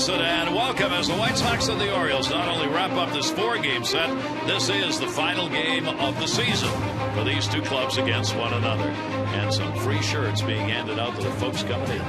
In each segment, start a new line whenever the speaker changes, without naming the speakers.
listen, and welcome as the White Sox and the Orioles not only wrap up this 4-game set, this is the final game of the season for these two clubs against one another. And some free shirts being handed out to the folks coming in.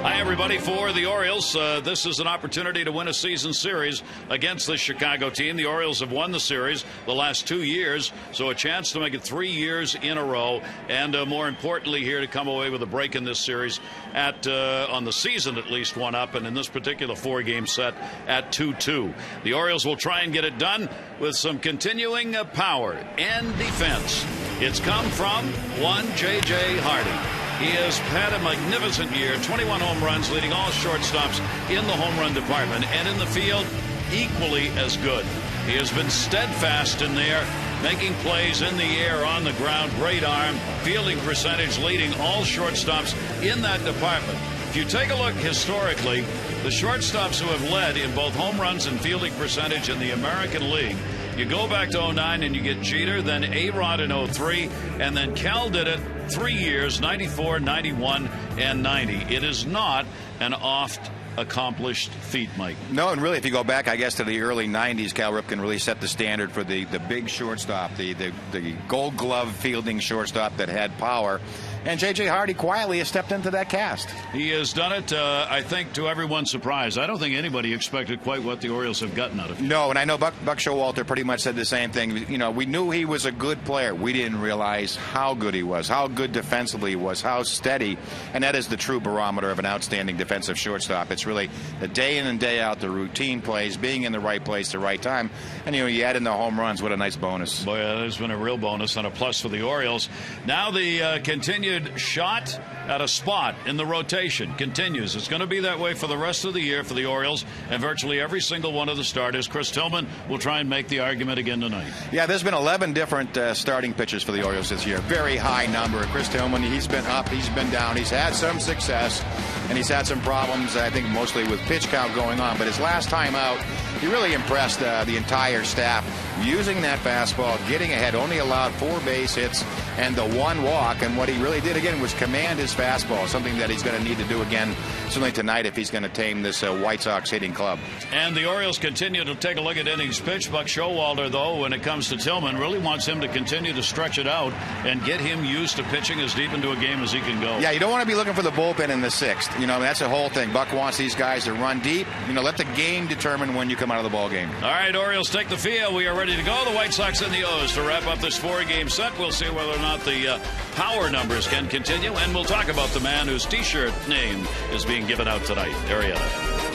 Hi, everybody. For the Orioles, this is an opportunity to win a season series against the Chicago team. The Orioles have won the series the last 2 years, so a chance to make it 3 years in a row, and more importantly here to come away with a break in this series at on the season at least 1-up, and in this particular 4-game set at 2-2. The Orioles will try and get it done with some continuing power and defense. It's come from one J.J. Hardy. He has had a magnificent year, 21 home runs, leading all shortstops in the home run department, and in the field, equally as good. He has been steadfast in there, making plays in the air, on the ground, great arm, fielding percentage, leading all shortstops in that department. If you take a look historically, the shortstops who have led in both home runs and fielding percentage in the American League, you go back to 09 and you get Jeter, then A-Rod in 03, and then Cal did it 3 years, 94, 91, and 90. It is not an oft-accomplished feat, Mike.
No, and really, if you go back, I guess, to the early 90s, Cal Ripken really set the standard for the big shortstop, the gold glove fielding shortstop that had power. And J.J. Hardy quietly has stepped into that cast.
He has done it, I think, to everyone's surprise. I don't think anybody expected quite what the Orioles have gotten out of him.
No, and I know Buck Showalter pretty much said the same thing. You know, we knew he was a good player. We didn't realize how good he was, how good defensively he was, how steady. And that is the true barometer of an outstanding defensive shortstop. It's really the day in and day out, the routine plays, being in the right place, the right time. And, you know, you add in the home runs, what a nice bonus.
Boy, that has been a real bonus and a plus for the Orioles. Now the continued shot at a spot in the rotation continues. It's going to be that way for the rest of the year for the Orioles, and virtually every single one of the starters. Chris Tillman will try and make the argument again tonight.
Yeah, there's been 11 different starting pitchers for the Orioles this year. Very high number. Chris Tillman, he's been up, he's been down. He's had some success, and he's had some problems, I think, mostly with pitch count going on. But his last time out, he really impressed the entire staff, using that fastball, getting ahead, only allowed 4 base hits and the 1 walk. And what he really did again was command his fastball, something that he's going to need to do again, certainly tonight, if he's going to tame this White Sox hitting club.
And the Orioles continue to take a look at innings pitched. Buck Showalter, though, when it comes to Tillman, really wants him to continue to stretch it out and get him used to pitching as deep into a game as he can go.
Yeah, you don't want to be looking for the bullpen in the 6th. You know, that's the whole thing. Buck wants these guys to run deep. You know, let the game determine when you come out of the ball game.
All right, Orioles take the field. We are ready to go. The White Sox and the O's to wrap up this 4-game set. We'll see whether or not the power numbers can continue, and we'll talk about the man whose T-shirt name is being given out tonight. Arietta.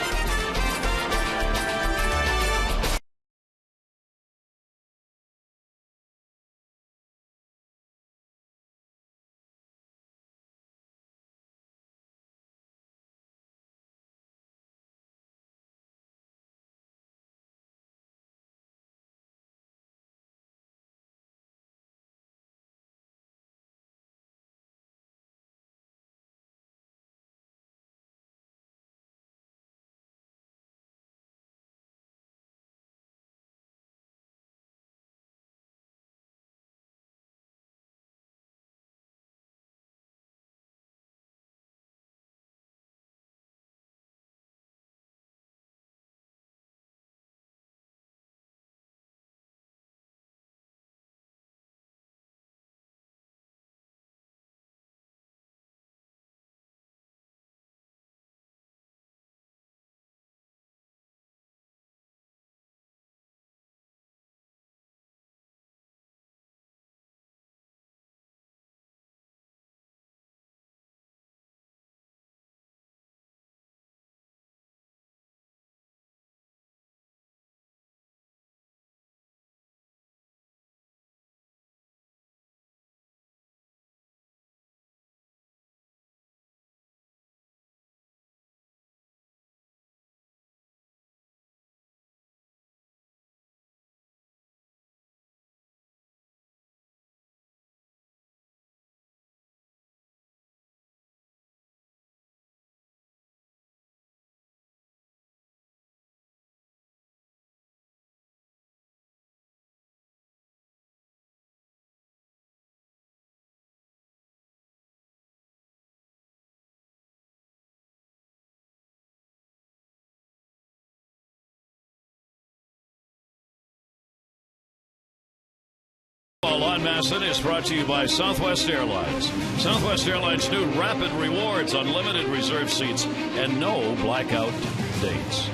Well, Lon Masson is brought to you by Southwest Airlines. Southwest Airlines' new Rapid Rewards, unlimited reserve seats, and no blackout dates.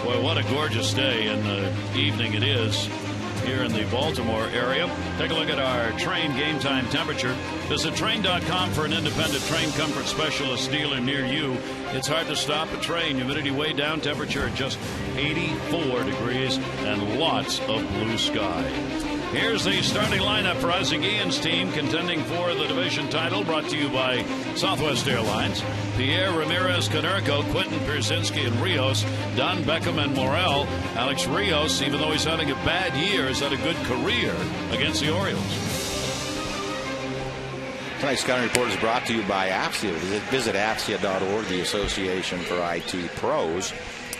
Boy, what a gorgeous day in the evening it is here in the Baltimore area. Take a look at our train game time temperature. Visit train.com for an independent train comfort specialist dealer near you. It's hard to stop a train. Humidity way down, temperature at just 84 degrees, and lots of blue sky. Here's the starting lineup for Isaac Ian's team contending for the division title, brought to you by Southwest Airlines. Pierre, Ramirez, KONERKO, Quentin, Pierzynski, and Rios. Don, Beckham, and Morel. Alex Rios, even though he's having a bad year, has had a good career against the Orioles.
Tonight's scouting report is brought to you by AFCIA. Visit AFCIA.org, the Association for IT Pros.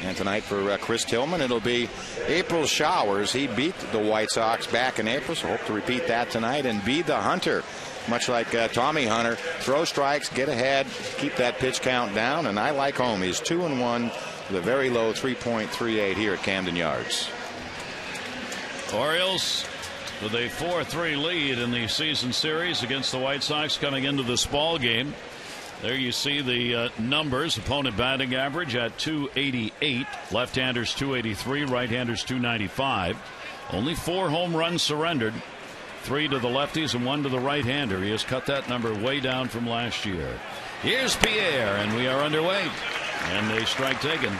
And tonight for Chris Tillman, it'll be April showers. He beat the White Sox back in April, so hope to repeat that tonight. And be the hunter, much like Tommy Hunter. Throw strikes, get ahead, keep that pitch count down. And I like home. He's 2-1 with a very low 3.38 here at Camden Yards.
Orioles with a 4-3 lead in the season series against the White Sox coming into this ball game. There you see the numbers. Opponent batting average at .288. Left-handers .283. Right-handers .295. Only 4 home runs surrendered. 3 to the lefties and 1 to the right-hander. He has cut that number way down from last year. Here's Pierre, and we are underway. And a strike taken.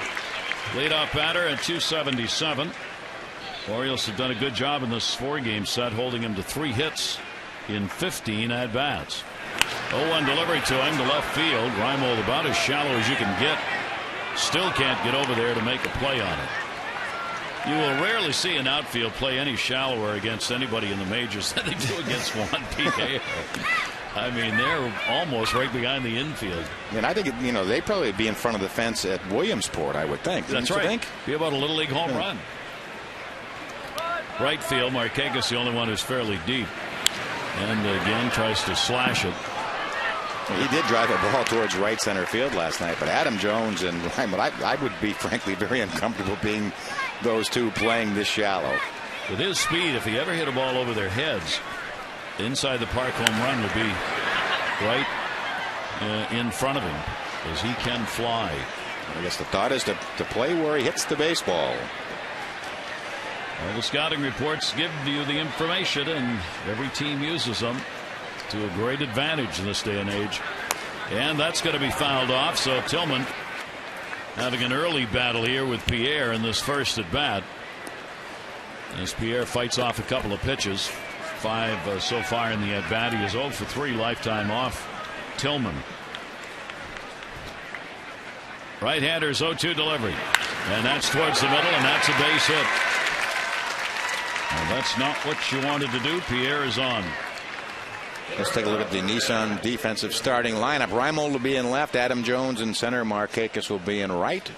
Leadoff batter at .277. Orioles have done a good job in this 4-game set, holding him to 3 hits in 15 at-bats. 0-1 delivery to him to left field. Reimold about as shallow as you can get. Still can't get over there to make a play on it. You will rarely see an outfield play any shallower against anybody in the majors than they do against Juan Pierre. I mean, they're almost right behind the infield.
And I think, they'd probably be in front of the fence at Williamsport, I would think.
That's right. Be about a Little League home run. Right field, Markakis the only one who's fairly deep. And again, tries to slash it.
He did drive a ball towards right center field last night, but Adam Jones and Reimold, I would be frankly very uncomfortable being those two playing this shallow.
With his speed, if he ever hit a ball over their heads, inside the park home run would be right in front of him, as he can fly.
I guess the thought is to play where he hits the baseball.
Well, the scouting reports give you the information, and every team uses them to a great advantage in this day and age. And that's going to be fouled off, so Tillman having an early battle here with Pierre in this first at bat, as Pierre fights off a couple of pitches. 5 so far in the at bat. He is 0 for 3 lifetime off Tillman. Right-hander's 0-2 delivery, and that's towards the middle, and that's a base hit. Well, that's not what you wanted to do. Pierre is on.
Let's take a look at the Nissan defensive starting lineup. Reimold will be in left. Adam Jones in center. Markakis will be in right.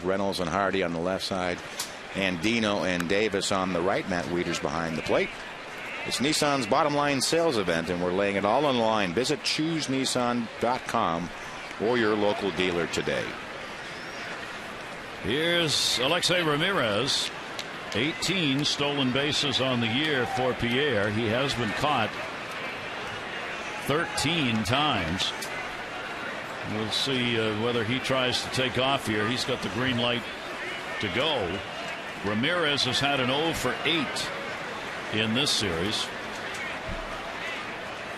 Reynolds and Hardy on the left side. And Dino and Davis on the right. Matt Wieters behind the plate. It's Nissan's bottom line sales event, and we're laying it all on the line. Visit ChooseNissan.com or your local dealer today.
Here's ALEXEI Ramirez. 18 stolen bases on the year for Pierre. He has been caught 13 times. We'll see whether he tries to take off here. He's got the green light to go. Ramirez has had an 0 for 8 in this series,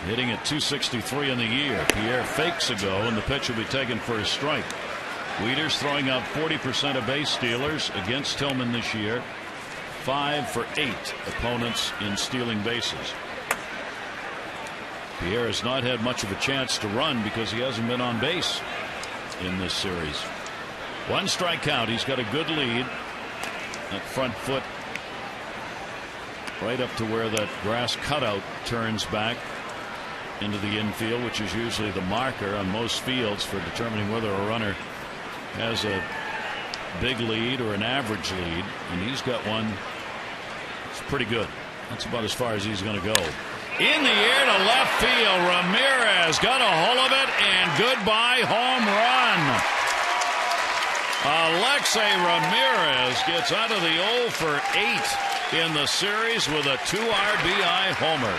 hitting at .263 in the year. Pierre fakes a go, and the pitch will be taken for a strike. Wieters throwing out 40% of base stealers against Tillman this year. 5 for 8 opponents in stealing bases. Pierre has not had much of a chance to run because he hasn't been on base in this series. 1 strike count. He's got a good lead. That front foot right up to where that grass cutout turns back into the infield, which is usually the marker on most fields for determining whether a runner has a big lead or an average lead. And he's got one. It's pretty good. That's about as far as he's going to go. In the air to left field. Ramirez got a hold of it, and goodbye home run. ALEXEI Ramirez gets out of the 0 for 8 in the series with a 2 RBI homer.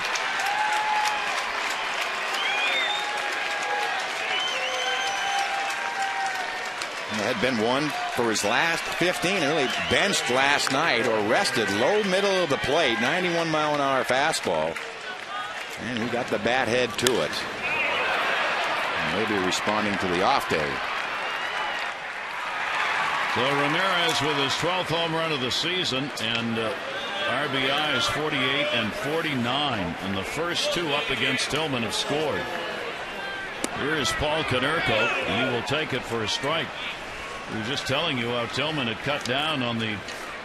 Had been one for his last 15 and really benched last night or rested low middle of the plate, 91-mile-an-hour fastball, and he got the bat head to it, and maybe responding to the off day.
So Ramirez with his 12th home run of the season, and RBIs 48 and 49, and the first 2 up against Tillman have scored. Here is Paul Konerko, and he will take it for a strike. We were just telling you how Tillman had cut down on the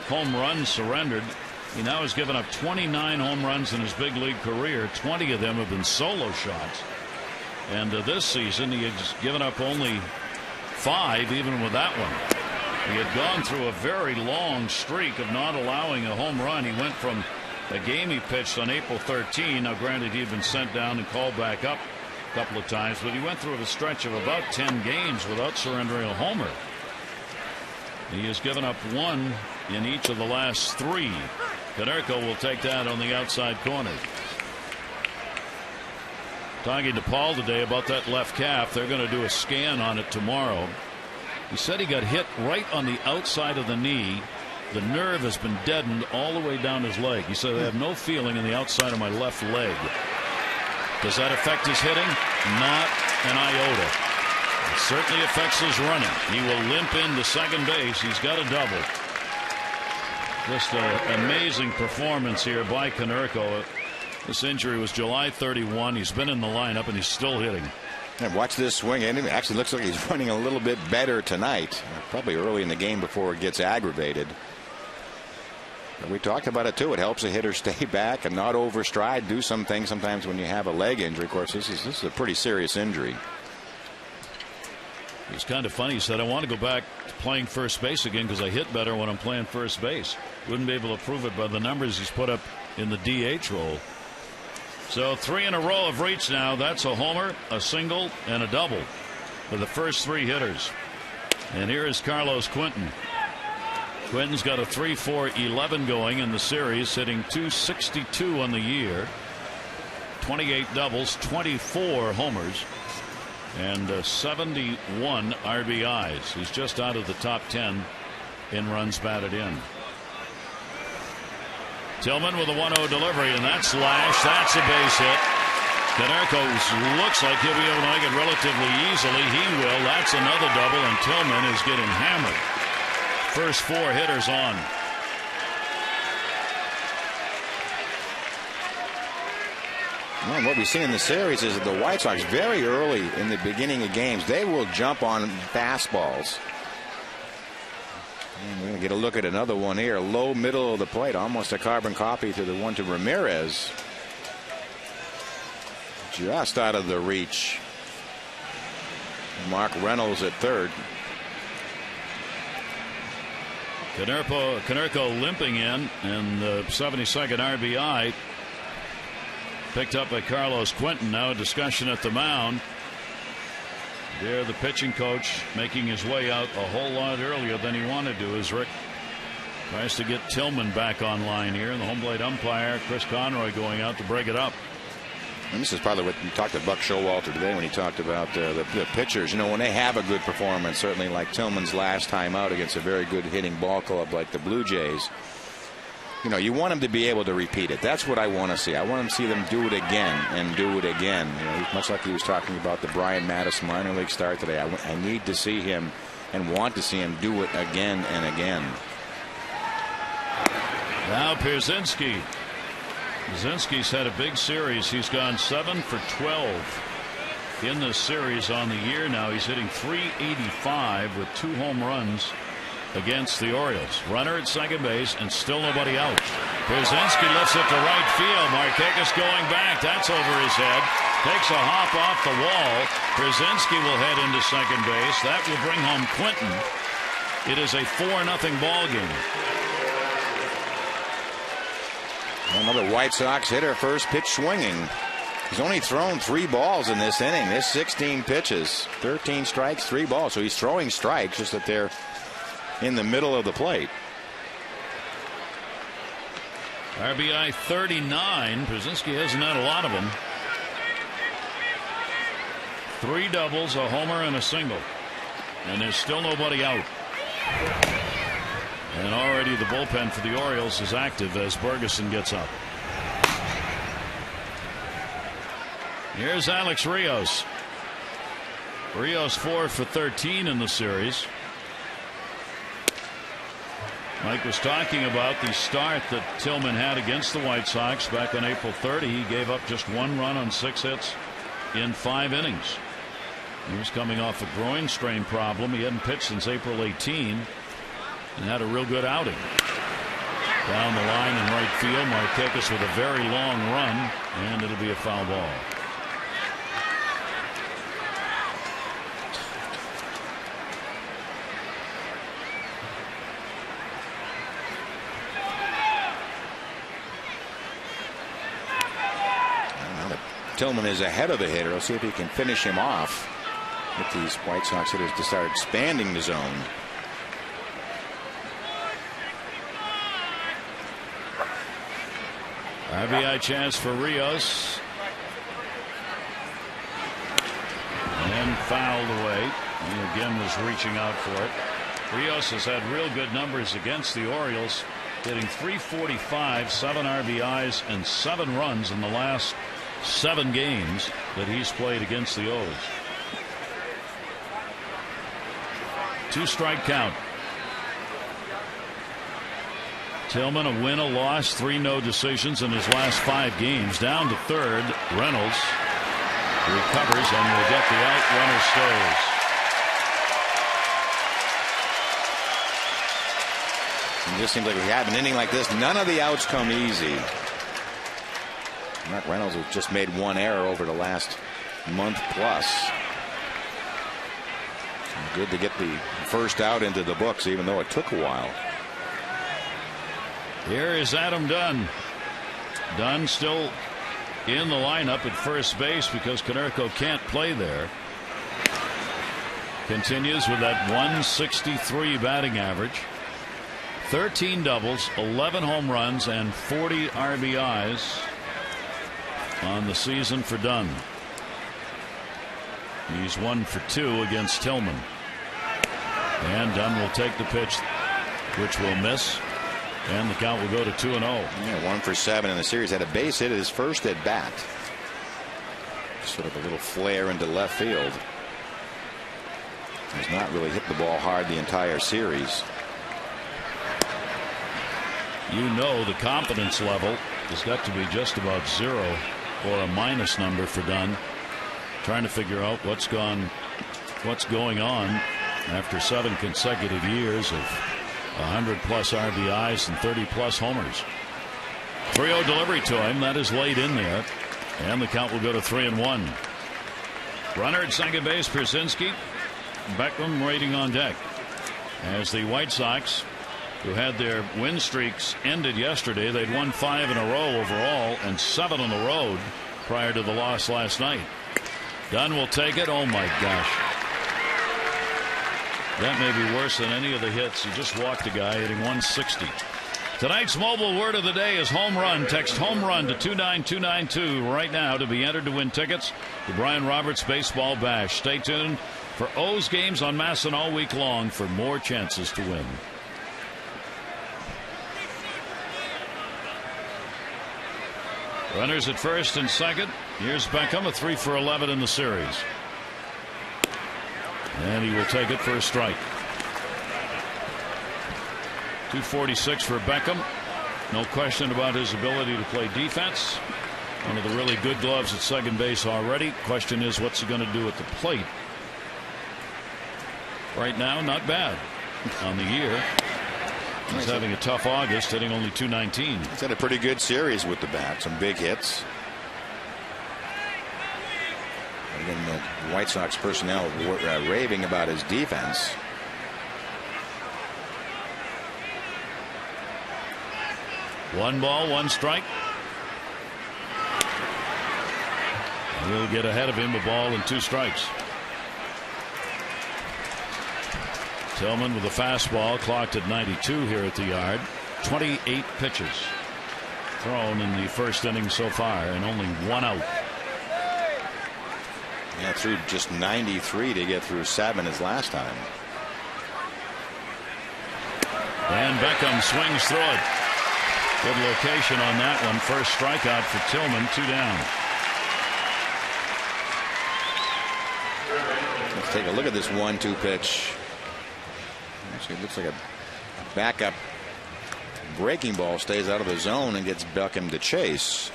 home runs surrendered. He now has given up 29 home runs in his big league career. 20 of them have been solo shots. And this season he had given up only 5 even with that one. He had gone through a very long streak of not allowing a home run. He went from a game he pitched on April 13. Now granted he had been sent down and called back up a couple of times, but he went through a stretch of about 10 games without surrendering a homer. He has given up 1 in each of the last 3. Konerko will take that on the outside corner. Talking to Paul today about that left calf. They're going to do a scan on it tomorrow. He said he got hit right on the outside of the knee. The nerve has been deadened all the way down his leg. He said, I have no feeling in the outside of my left leg. Does that affect his hitting? Not an iota. It certainly affects his running. He will limp into second base. He's got a double. Just an amazing performance here by Konerko. This injury was July 31. He's been in the lineup and he's still hitting.
And watch this swing. And it actually looks like he's running a little bit better tonight. Probably early in the game before it gets aggravated. But we talked about it too. It helps a hitter stay back and not overstride. Do some things sometimes when you have a leg injury. Of course, this is a pretty serious injury.
It's kind of funny. He said, I want to go back to playing first base again because I hit better when I'm playing first base. Wouldn't be able to prove it by the numbers he's put up in the DH role. So 3 in a row have reached now. That's a homer, a single, and a double for the first 3 hitters. And here is Carlos Quentin. Quentin's got a 3-4-11 going in the series, hitting .262 on the year, 28 doubles, 24 homers, and 71 RBIs. He's just out of the top 10 in runs batted in. Tillman with a 1-0 delivery, and that's Lash. That's a base hit. Konerko looks like he'll be able to make it relatively easily. He will. That's another double, and Tillman is getting hammered. First 4 hitters on.
Well, what we see in the series is that the White Sox very early in the beginning of games, they will jump on fastballs. And we're going to get a look at another one here. Low middle of the plate, almost a carbon copy to the one to Ramirez. Just out of the reach. Mark Reynolds at third.
Konerko limping in, and the 72nd RBI picked up by Carlos Quentin. Now a discussion at the mound. There, the pitching coach making his way out a whole lot earlier than he wanted to, as Rick tries to get Tillman back online here. And the home plate umpire, Chris Conroy, going out to break it up.
And this is probably what we talked to Buck Showalter today when he talked about the pitchers. You know, when they have a good performance, certainly like Tillman's last time out against a very good hitting ball club like the Blue Jays, you know, you want them to be able to repeat it. That's what I want to see. I want them to see them do it again and do it again. You know, much like he was talking about the Brian Mattis minor league start today. I need to see him and want to see him do it again and again.
Now Pierzynski. Pierzynski's had a big series. He's gone 7 for 12 in this series on the year now. He's hitting .385 with 2 home runs against the Orioles. Runner at second base and still nobody out. Pierzynski lifts it to right field. Markakis going back. That's over his head. Takes a hop off the wall. Pierzynski will head into second base. That will bring home Quentin. It is a 4-0 ball game.
Another White Sox hitter, first pitch swinging. He's only thrown 3 balls in this inning. This 16 pitches, 13 strikes, 3 balls. So he's throwing strikes, just that they're in the middle of the plate.
RBI 39. Brzezinski hasn't had a lot of them. 3 doubles, a homer, and a single. And there's still nobody out. And already the bullpen for the Orioles is active as Bergeson gets up. Here's Alex Rios. Rios 4 for 13 in the series. Mike was talking about the start that Tillman had against the White Sox back on April 30. He gave up just 1 run on 6 hits in 5 innings. He was coming off a groin strain problem. He hadn't pitched since April 18 and had a real good outing. Down the line in right field, Markakis with a very long run, and it'll be a foul ball.
Tillman is ahead of the hitter. We'll see if he can finish him off. Get these White Sox hitters to start expanding the zone.
RBI chance for Rios. And fouled away. He again was reaching out for it. Rios has had real good numbers against the Orioles, hitting .345, 7 RBIs, and 7 runs in the last 7 games that he's played against the O's. 2-strike count. Tillman a win, a loss, 3 no decisions in his last 5 games. Down to third. Reynolds recovers and will get the out. Runner stays.
It just seems like we have an inning like this. None of the outs come easy. Mark Reynolds has just made 1 error over the last month plus. Good to get the first out into the books, even though it took a while.
Here is Adam Dunn. Dunn still in the lineup at first base because Konerko can't play there. Continues with that .163 batting average. 13 doubles, 11 home runs, and 40 RBIs on the season for Dunn. He's 1 for 2 against Tillman. And Dunn will take the pitch, which will miss. And the count will go to 2-0.
Yeah, 1 for 7 in the series. Had a base hit at his first at bat. Sort of a little flare into left field. He's not really hit the ball hard the entire series.
You know the confidence level has got to be just about 0 or a minus number for Dunn. Trying to figure out what's going on after 7 consecutive years of 100+ RBIs and 30+ homers. 3-0 delivery to him. That is laid in there. And the count will go to 3-1. Runner at second base, Brzezinski. Beckham waiting on deck. As the White Sox, who had their win streaks ended yesterday, they'd won 5 in a row overall and 7 on the road prior to the loss last night. Dunn will take it. Oh my gosh. That may be worse than any of the hits. He just walked a guy hitting 160. Tonight's mobile word of the day is home run. Text home run to 29292 right now to be entered to win tickets to Brian Roberts Baseball Bash. Stay tuned for O's games on MASN all week long for more chances to win. Runners at first and second. Here's Beckham, a 3 for 11 in the series. And he will take it for a strike. 246 for Beckham. No question about his ability to play defense. One of the really good gloves at second base already. Question is, what's he going to do at the plate? Right now, not bad on the year. He's having a tough August, hitting only .219.
He's had a pretty good series with the bat. Some big hits. Again, the White Sox personnel raving about his defense.
One ball, one strike. He'll get ahead of him, a ball and 2 strikes. Tillman with a fastball clocked at 92 here at the yard. 28 pitches. thrown in the first inning so far, and only 1 out.
Yeah, threw just 93 to get through 7 his last time.
And Beckham swings through it. Good location on that one. First strikeout for Tillman. 2 down.
Let's take a look at this 1-2 pitch. Actually, it looks like a backup breaking ball. Stays out of the zone and gets Beckham to chase.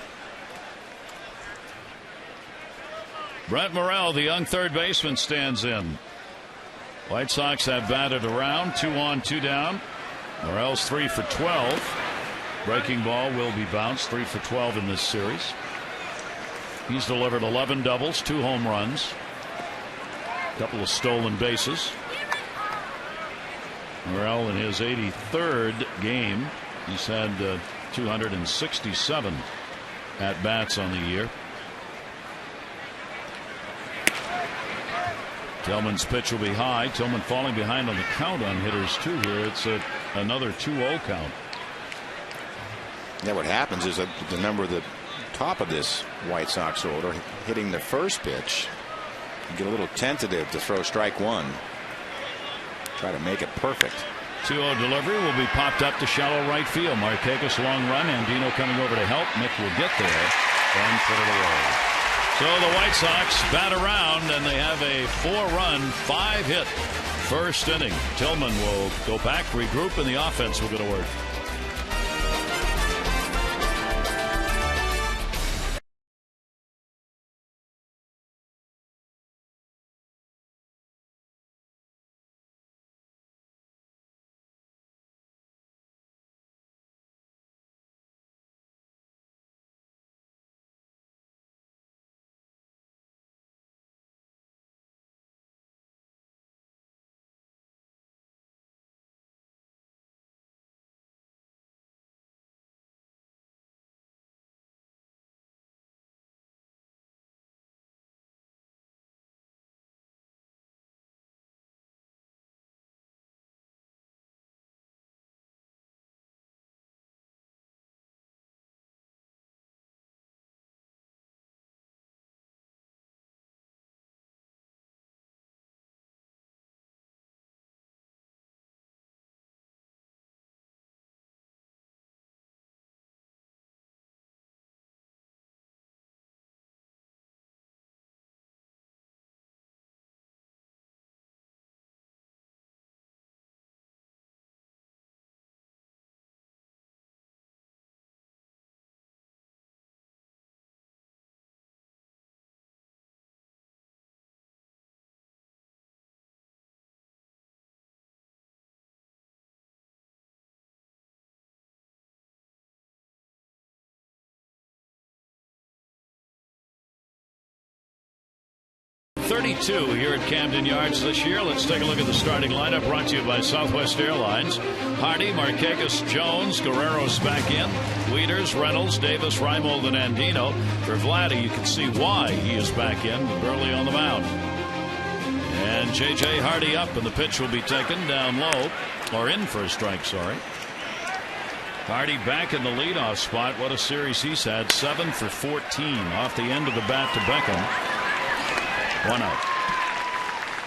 Brent Morrell, the young third baseman, stands in. White Sox have batted around. 2 on, 2 down. Morrell's 3 for 12. Breaking ball will be bounced. 3 for 12 in this series. He's delivered 11 doubles, 2 home runs, a couple of stolen bases. Morrell in his 83rd game. He's had 267 at bats on the year. Tillman's pitch will be high. Tillman falling behind on the count on hitters too here. It's another 2-0 count.
Yeah, what happens is the number of the top of this White Sox order hitting the first pitch, you get a little tentative to throw strike 1. Try to make it perfect.
2-0 delivery will be popped up to shallow right field. Markakis long run. Andino coming over to help. Nick will get there and put it away. So the White Sox bat around, and they have a 4-run, 5-hit first inning. Tillman will go back, regroup, and the offense will go to work. .32 here at Camden Yards this year. Let's take a look at the starting lineup brought to you by Southwest Airlines. Hardy, Markakis, Jones, Guerrero's back in. Wieters, Reynolds, Davis, Reimold, and Andino. For Vladdy, you can see why he is back in with Burley on the mound. And J.J. Hardy up, and the pitch will be taken down low, or in for a strike, sorry. Hardy back in the leadoff spot. What a series he's had. 7 for 14 off the end of the bat to Beckham. 1 out.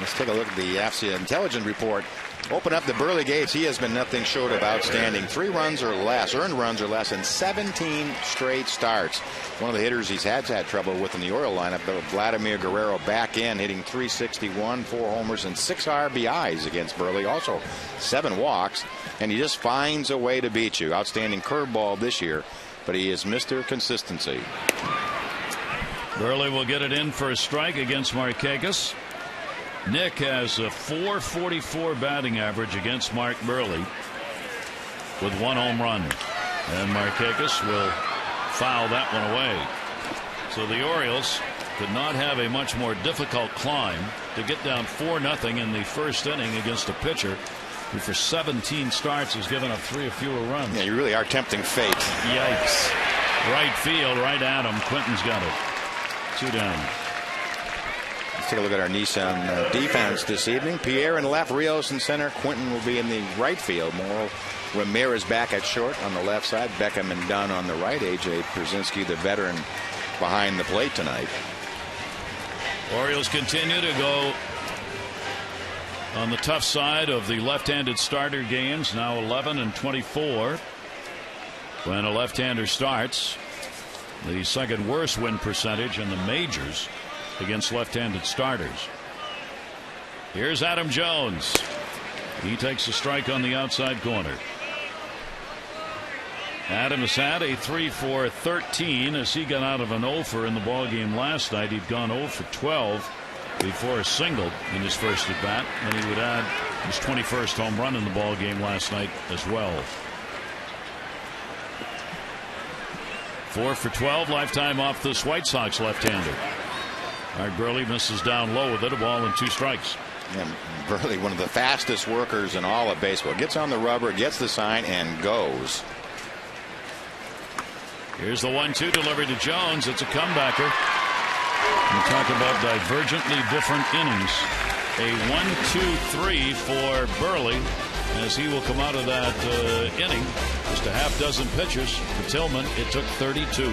Let's take a look at the AFC Intelligence Report. Open up the Burley Gates. He has been nothing short of outstanding. 3 runs or less, earned runs or less in 17 straight starts. One of the hitters he's had trouble with in the Oriole lineup, but Vladimir Guerrero back in, hitting .361, 4 homers and 6 RBIs against Burley. Also 7 walks, and he just finds a way to beat you. Outstanding curveball this year, but he is Mr. Consistency.
Burley will get it in for a strike against Markakis. Nick has a .444 batting average against Mark Burley with 1 home run. And Markakis will foul that one away. So the Orioles could not have a much more difficult climb to get down 4-0 in the first inning against a pitcher who for 17 starts has given up 3 or fewer runs.
Yeah, you really are tempting fate.
Yikes. Right field, right at him. Quentin's got it. 2 down.
Let's take a look at our Nissan defense this evening. Pierre in left, Rios in center. Quentin will be in the right field. Morrow, Ramirez back at short on the left side. Beckham and Dunn on the right. AJ Pierzynski, the veteran, behind the plate tonight.
Orioles continue to go on the tough side of the left-handed starter games, now 11-24. When a left-hander starts, the second worst win percentage in the majors against left-handed starters. Here's Adam Jones. He takes a strike on the outside corner. Adam has had a 3-for-13 as he got out of an 0-for in the ballgame last night. He'd gone 0-for-12 before a single in his first at bat, and he would add his 21st home run in the ballgame last night as well. 4-for-12 lifetime off this White Sox left-hander. Art Burley misses down low with it, a ball and 2 strikes.
Yeah, Burley, one of the fastest workers in all of baseball, gets on the rubber, gets the sign, and goes.
Here's the 1-2 delivery to Jones. It's a comebacker. We talk about divergently different innings. A 1-2-3 for Burley as he will come out of that inning. Just a half dozen pitches for Tillman. It took 32.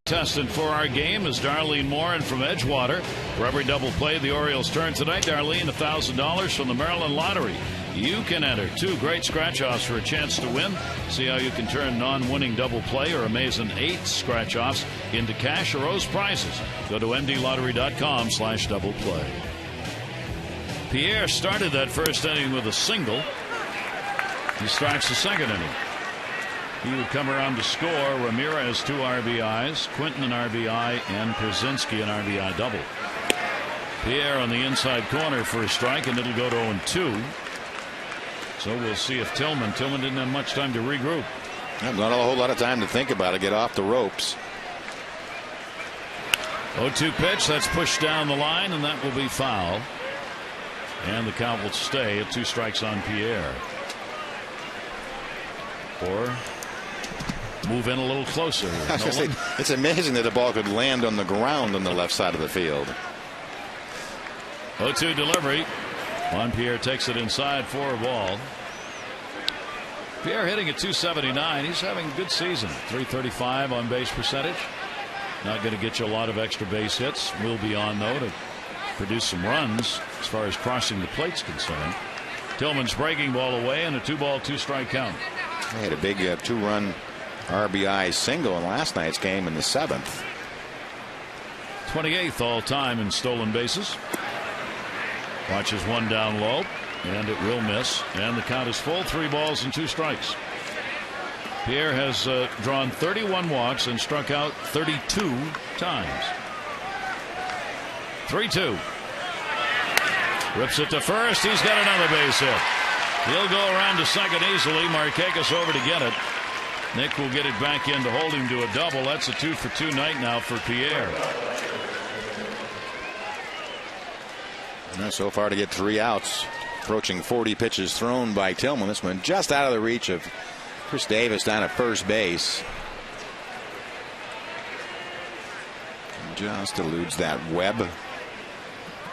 Contestant for our game is Darlene Morin from Edgewater. For every double play the Orioles turn tonight, Darlene, $1,000 from the Maryland Lottery. You can enter 2 great scratch-offs for a chance to win. See how you can turn non-winning double play or amazing 8 scratch-offs into cash or Rose prizes. Go to mdlottery.com/double play. Pierre started that first inning with a single. He starts the second inning. He would come around to score. Ramirez 2 RBIs, Quentin an RBI, and Pierzynski an RBI double. Pierre on the inside corner for a strike, and it'll go to 0-2. So we'll see if Tillman didn't have much time to regroup.
Not a whole lot of time to think about it, get off the ropes.
0-2 pitch, that's pushed down the line, and that will be foul. And the count will stay at 2 strikes on Pierre. Or move in a little closer.
It's amazing that the ball could land on the ground on the left side of the field.
0-2 delivery. Juan Pierre takes it inside for a ball. Pierre hitting at 279. He's having a good season. 335 on base percentage. Not going to get you a lot of extra base hits. Will be on though to produce some runs as far as crossing the plate's concerned. Tillman's breaking ball away and a 2-ball 2-strike count.
They had a big 2-run RBI single in last night's game in the 7th.
28th all time in stolen bases. Watches one down low, and it will miss, and the count is full. 3 balls and 2 strikes. Pierre has drawn 31 walks and struck out 32 times. 3-2. Rips it to first. He's got another base hit. He'll go around to second easily. Markakis over to get it. Nick will get it back in to hold him to a double. That's a 2-for-2 night now for Pierre.
So far to get 3 outs. Approaching 40 pitches thrown by Tillman. This one just out of the reach of Chris Davis down at first base. Just eludes that web.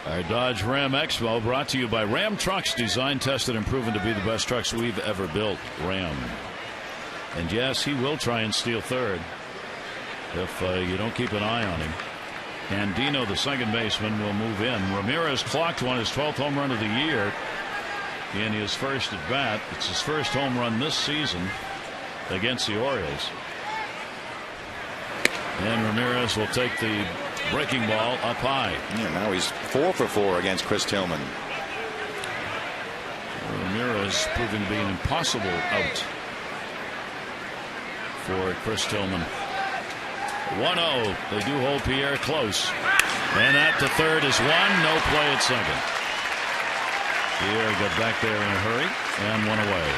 Our Dodge Ram Expo brought to you by Ram Trucks, designed, tested, and proven to be the best trucks we've ever built. Ram. And yes, he will try and steal third if you don't keep an eye on him. And Dino, the second baseman, will move in. Ramirez clocked one, his 12th home run of the year in his first at bat. It's his first home run this season against the Orioles. And Ramirez will take the breaking ball up high.
Yeah, now he's 4 for 4 against Chris Tillman.
Ramirez proving to be an impossible out for Chris Tillman. 1-0. They do hold Pierre close. And that to third is one. No play at second. Pierre got back there in a hurry and one away.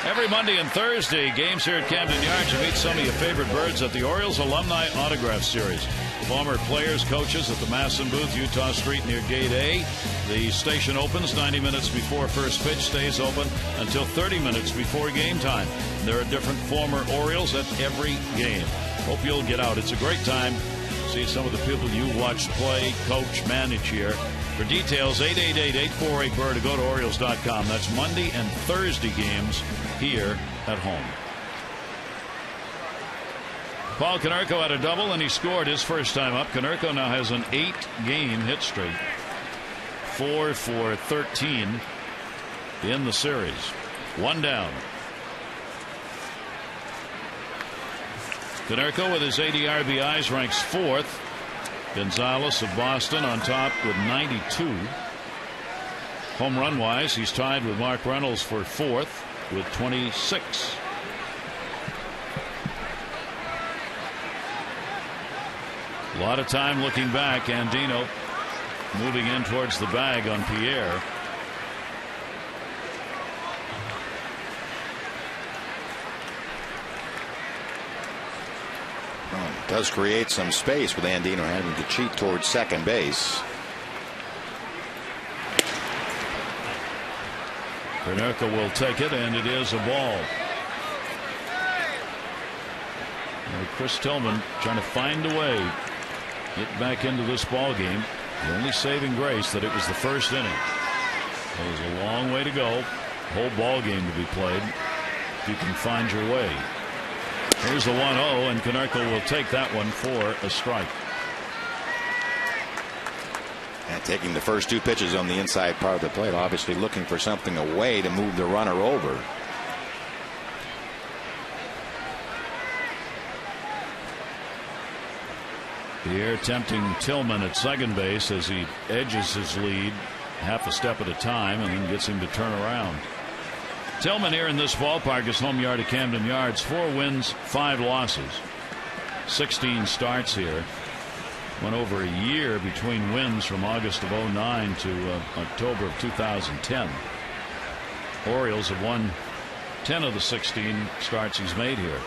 Every Monday and Thursday, games here at Camden Yards. You meet some of your favorite birds at the Orioles Alumni Autograph Series. Former players, coaches at the Masson booth, Utah Street near Gate A. The station opens 90 minutes before first pitch, stays open until 30 minutes before game time. There are different former Orioles at every game. Hope you'll get out. It's a great time to see some of the people you watched play, coach, manage here. For details, 888-848-BIRD, or go to Orioles.com. That's Monday and Thursday games here at home. Paul Konerko had a double, and he scored his first time up. Konerko now has an 8-game hit streak. 4 for 13 in the series. One down. Konerko with his 80 RBIs ranks 4th. Gonzalez of Boston on top with 92. Home run wise, he's tied with Mark Reynolds for 4th with 26. A lot of time looking back. Andino moving in towards the bag on Pierre.
Does create some space with Andino having to cheat towards second base.
Konerko will take it, and it is a ball. And Chris Tillman trying to find a way get back into this ball game. The only saving grace that it was the first inning. There's a long way to go. Whole ball game to be played if you can find your way. Here's the 1-0, and Konerko will take that one for a strike.
And taking the first 2 pitches on the inside part of the plate, obviously looking for something away to move the runner over.
Pierre tempting Tillman at second base as he edges his lead half a step at a time and then gets him to turn around. Tillman here in this ballpark, his home yard at Camden Yards. 4 wins, 5 losses. 16 starts here. Went over a year between wins from August of 09 to October of 2010. Orioles have won 10 of the 16 starts he's made here.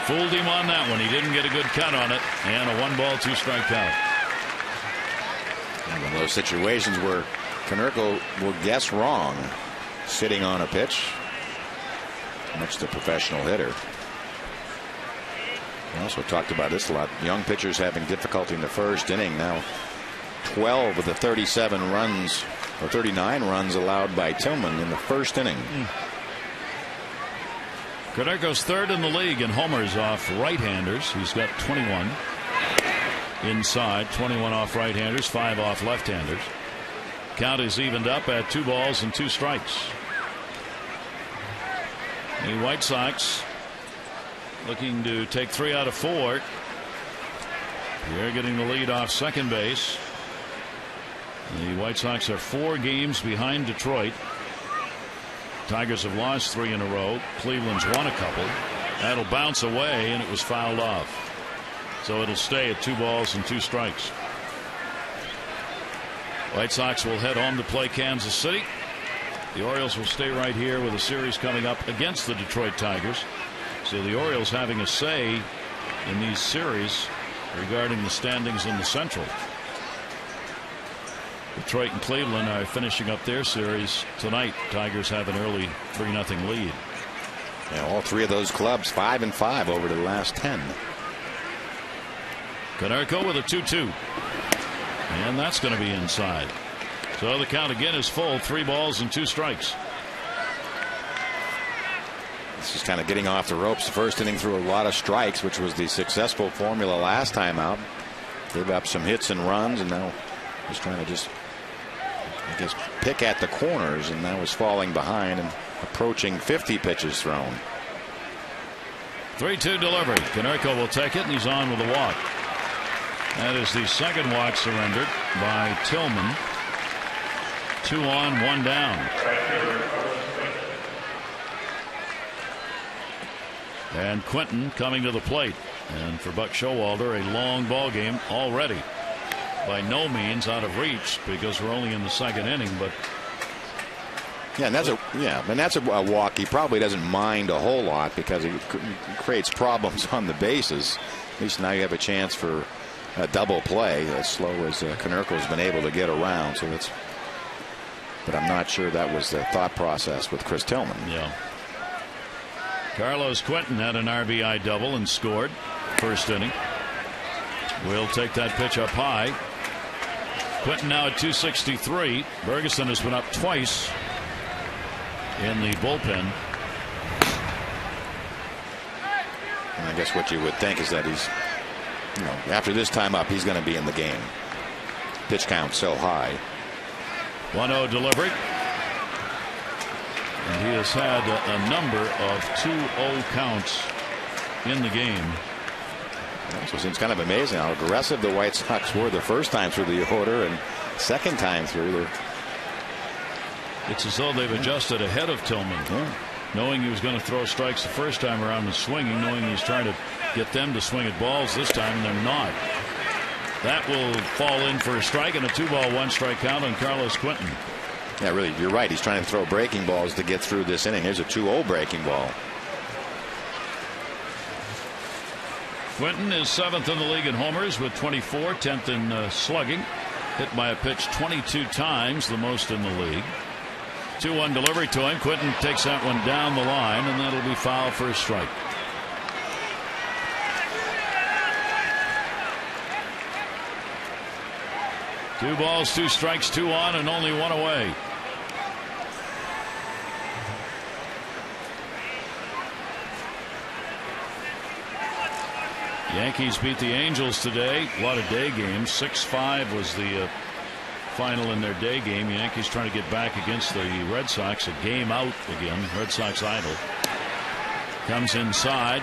Fooled him on that one. He didn't get a good cut on it. And a 1-ball, 2-strike count.
One of those situations where Konerko will guess wrong. Sitting on a pitch. Much the professional hitter. We also talked about this a lot. Young pitchers having difficulty in the first inning. Now 12 of the 37 runs or 39 runs allowed by Tillman in the first inning.
Konerko's 3rd in the league in homers off right-handers. He's got 21 inside, 21 off right-handers, 5 off left-handers. Count is evened up at 2 balls and 2 strikes. The White Sox looking to take 3 out of 4. Pierre getting the lead off second base. The White Sox are 4 games behind Detroit. Tigers have lost 3 in a row. Cleveland's won a couple. That'll bounce away, and it was fouled off. So it'll stay at 2 balls and 2 strikes. White Sox will head home to play Kansas City. The Orioles will stay right here with a series coming up against the Detroit Tigers. So the Orioles having a say in these series regarding the standings in the Central. Detroit and Cleveland are finishing up their series tonight. Tigers have an early 3-0 lead.
Yeah, all three of those clubs 5-5 over the last 10.
KONERKO with a 2-2. And that's going to be inside. So the count again is full. 3 balls and 2 strikes.
This is kind of getting off the ropes. The first inning threw a lot of strikes, which was the successful formula last time out. Gave up some hits and runs, and now he's trying to I guess, pick at the corners, and now is falling behind and approaching 50 pitches thrown.
3-2 delivery. KONERKO will take it, and he's on with a walk. That is the second walk surrendered by TILLMAN. 2 on, 1 down. And Quentin coming to the plate. And for Buck Showalter, a long ball game already. By no means out of reach because we're only in the second inning, but
yeah, and that's a walk he probably doesn't mind a whole lot because it creates problems on the bases. At least now you have a chance for a double play as slow as KONERKO has been able to get around. So that's, but I'm not sure that was the thought process with Chris Tillman.
Yeah. Carlos Quentin had an RBI double and scored first inning. We'll take that pitch up high. Quentin now at 263. Ferguson has been up twice in the bullpen.
And I guess what you would think is that he's, after this time up, he's going to be in the game. Pitch count so high.
1-0 delivery. And he has had a number of 2-0 counts in the game.
So it seems kind of amazing how aggressive the White Sox were the first time through the order, and second time through.
It's as though they've adjusted ahead of Tillman.
Yeah.
Knowing he was going to throw strikes the first time around and swinging, knowing he's trying to get them to swing at balls this time, and they're not. That will fall in for a strike and a 2-ball 1-strike count on Carlos Quentin.
Yeah, really, you're right. He's trying to throw breaking balls to get through this inning. Here's a 2-0 breaking ball.
Quentin is 7th in the league in homers with 24, 10th in slugging. Hit by a pitch 22 times, the most in the league. 2-1 delivery to him. Quentin takes that one down the line, and that'll be foul for a strike. Two balls, 2 strikes, 2 on, and only 1 away. Yankees beat the Angels today. A lot of day games. 6-5 was the final in their day game. Yankees trying to get back against the Red Sox. A game out again. Red Sox idle. Comes inside.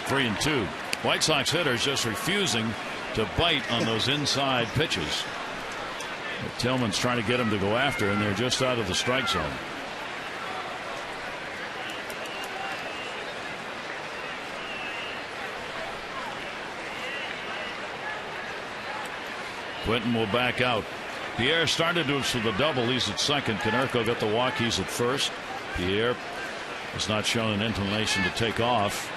3-2. White Sox hitters just refusing to bite on those inside pitches. But Tillman's trying to get them to go after, and they're just out of the strike zone. Quentin will back out. Pierre started with a double. He's at second. KONERKO got the walk. He's at first. Pierre has not shown an inclination to take off.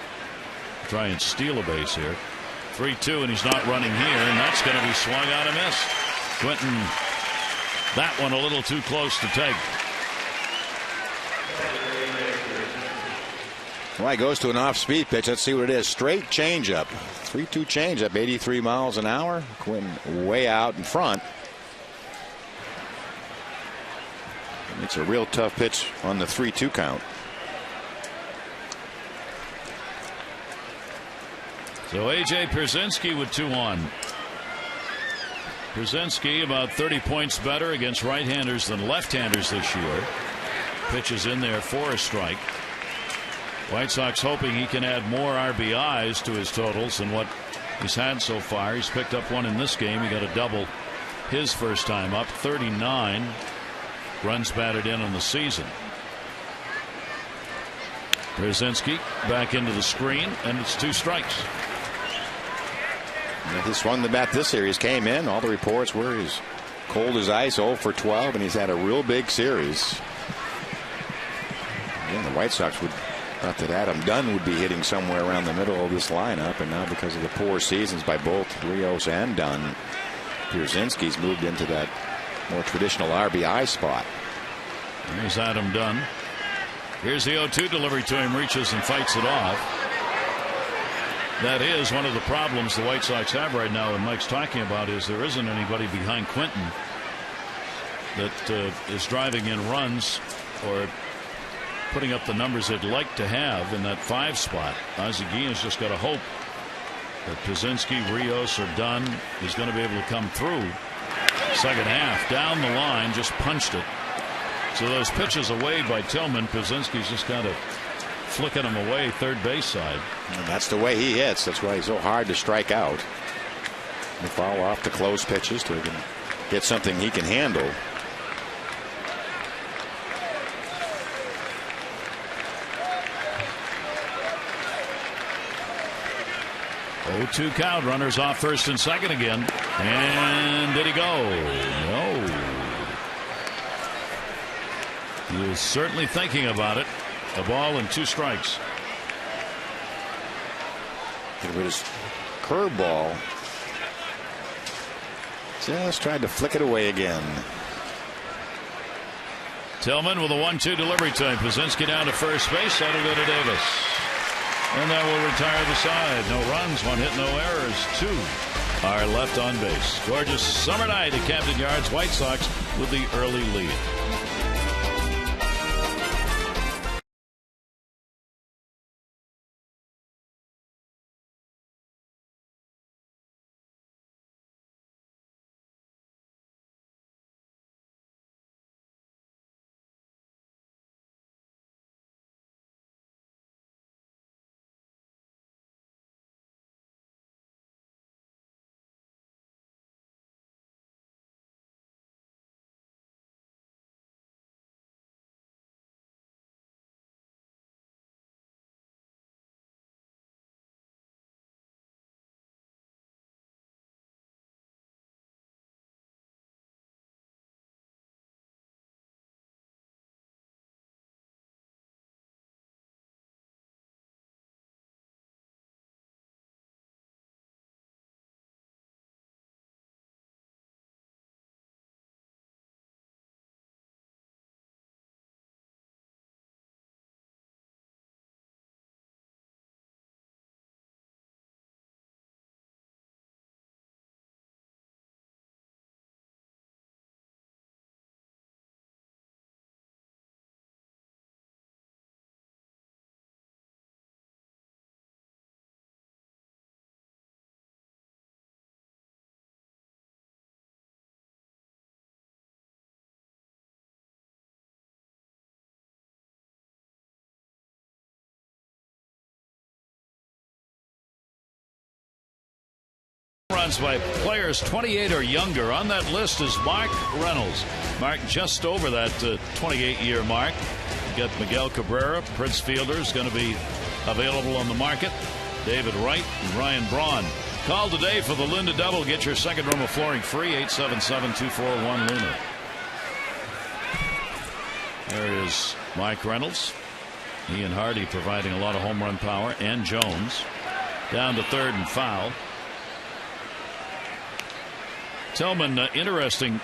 Try and steal a base here. 3-2, and he's not running here, and that's going to be swung out and missed. Quentin, that one a little too close to take.
Well, he goes to an off-speed pitch. Let's see what it is. Straight changeup. 3-2 changeup, 83 miles an hour. Quinn way out in front. It's a real tough pitch on the 3-2 count.
So A.J. Pierzynski with 2 on. Pierzynski about 30 points better against right-handers than left-handers this year. Pitches in there for a strike. White Sox hoping he can add more RBIs to his totals than what he's had so far. He's picked up one in this game. He got a double his first time up. 39 runs batted in on the season. Pierzynski back into the screen, and it's 2 strikes.
He swung the bat this series, came in. All the reports were he's cold as ice, 0 for 12, and he's had a real big series. Again, the White Sox thought that Adam Dunn would be hitting somewhere around the middle of this lineup, and now because of the poor seasons by both Rios and Dunn, Pierzynski's moved into that more traditional RBI spot.
Here's Adam Dunn. Here's the 0-2 delivery to him, reaches and fights it off. That is one of the problems the White Sox have right now, and Mike's talking about, is there isn't anybody behind Quentin that is driving in runs or putting up the numbers they'd like to have in that 5 spot. Ozzie Guillen's just got to hope that Pierzynski, Rios, or Dunn is going to be able to come through. Second half, down the line, just punched it. So those pitches away by Tillman, Pierzynski's just kind of flicking them away third base side.
And that's the way he hits. That's why he's so hard to strike out. They foul off the close pitches to get something he can handle.
0-2 count. Runners off first and second again. And did he go? No. He was certainly thinking about it. A ball and 2 strikes.
It was curveball. Just tried to flick it away again.
Tillman with a 1-2 delivery time. Pierzynski down to first base. That'll go to Davis. And that will retire the side. No runs, 1 hit, no errors. 2 are left on base. Gorgeous summer night at Camden Yards. White Sox with the early lead. Runs by players 28 or younger. On that list is Mark Reynolds. Mark just over that 28-year mark. You got Miguel Cabrera, Prince Fielder is going to be available on the market. David Wright and Ryan Braun. Call today for the Lunda Double. Get your second room of flooring free. 877-241-LUNA. There is Mike Reynolds. He and Hardy providing a lot of home run power. And Jones down to third and foul. Tillman, interesting.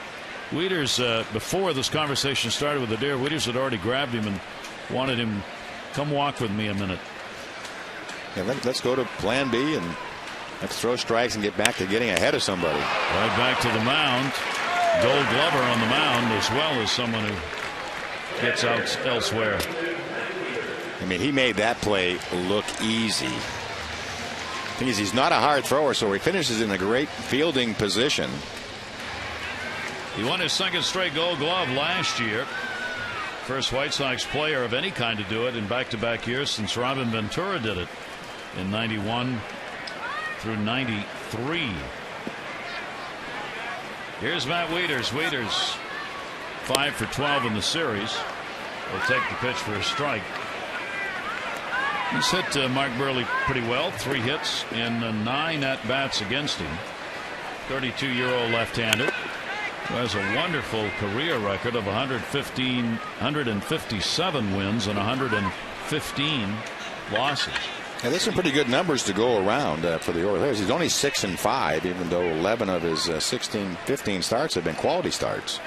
Wieters, before this conversation started with Adair, Wieters had already grabbed him and wanted him, come walk with me a minute.
Yeah, let's go to plan B and let's throw strikes and get back to getting ahead of somebody.
Right back to the mound. Gold Glover on the mound, as well as someone who gets out elsewhere.
I mean, he made that play look easy. The thing is, he's not a hard thrower, so he finishes in a great fielding position.
He won his second straight Gold Glove last year. First White Sox player of any kind to do it in back-to-back years since Robin Ventura did it in 91 through 93. Here's Matt Wieters. Wieters 5 for 12 in the series. Will take the pitch for a strike. He's hit Mark Burley pretty well. 3 hits in 9 at-bats against him. 32-year-old left-hander.
who has a wonderful career record of 157 wins and 115 losses.
Yeah, there's some pretty good numbers to go around for the Orioles. He's only 6-5, even though 11 of his 15 starts have been quality starts.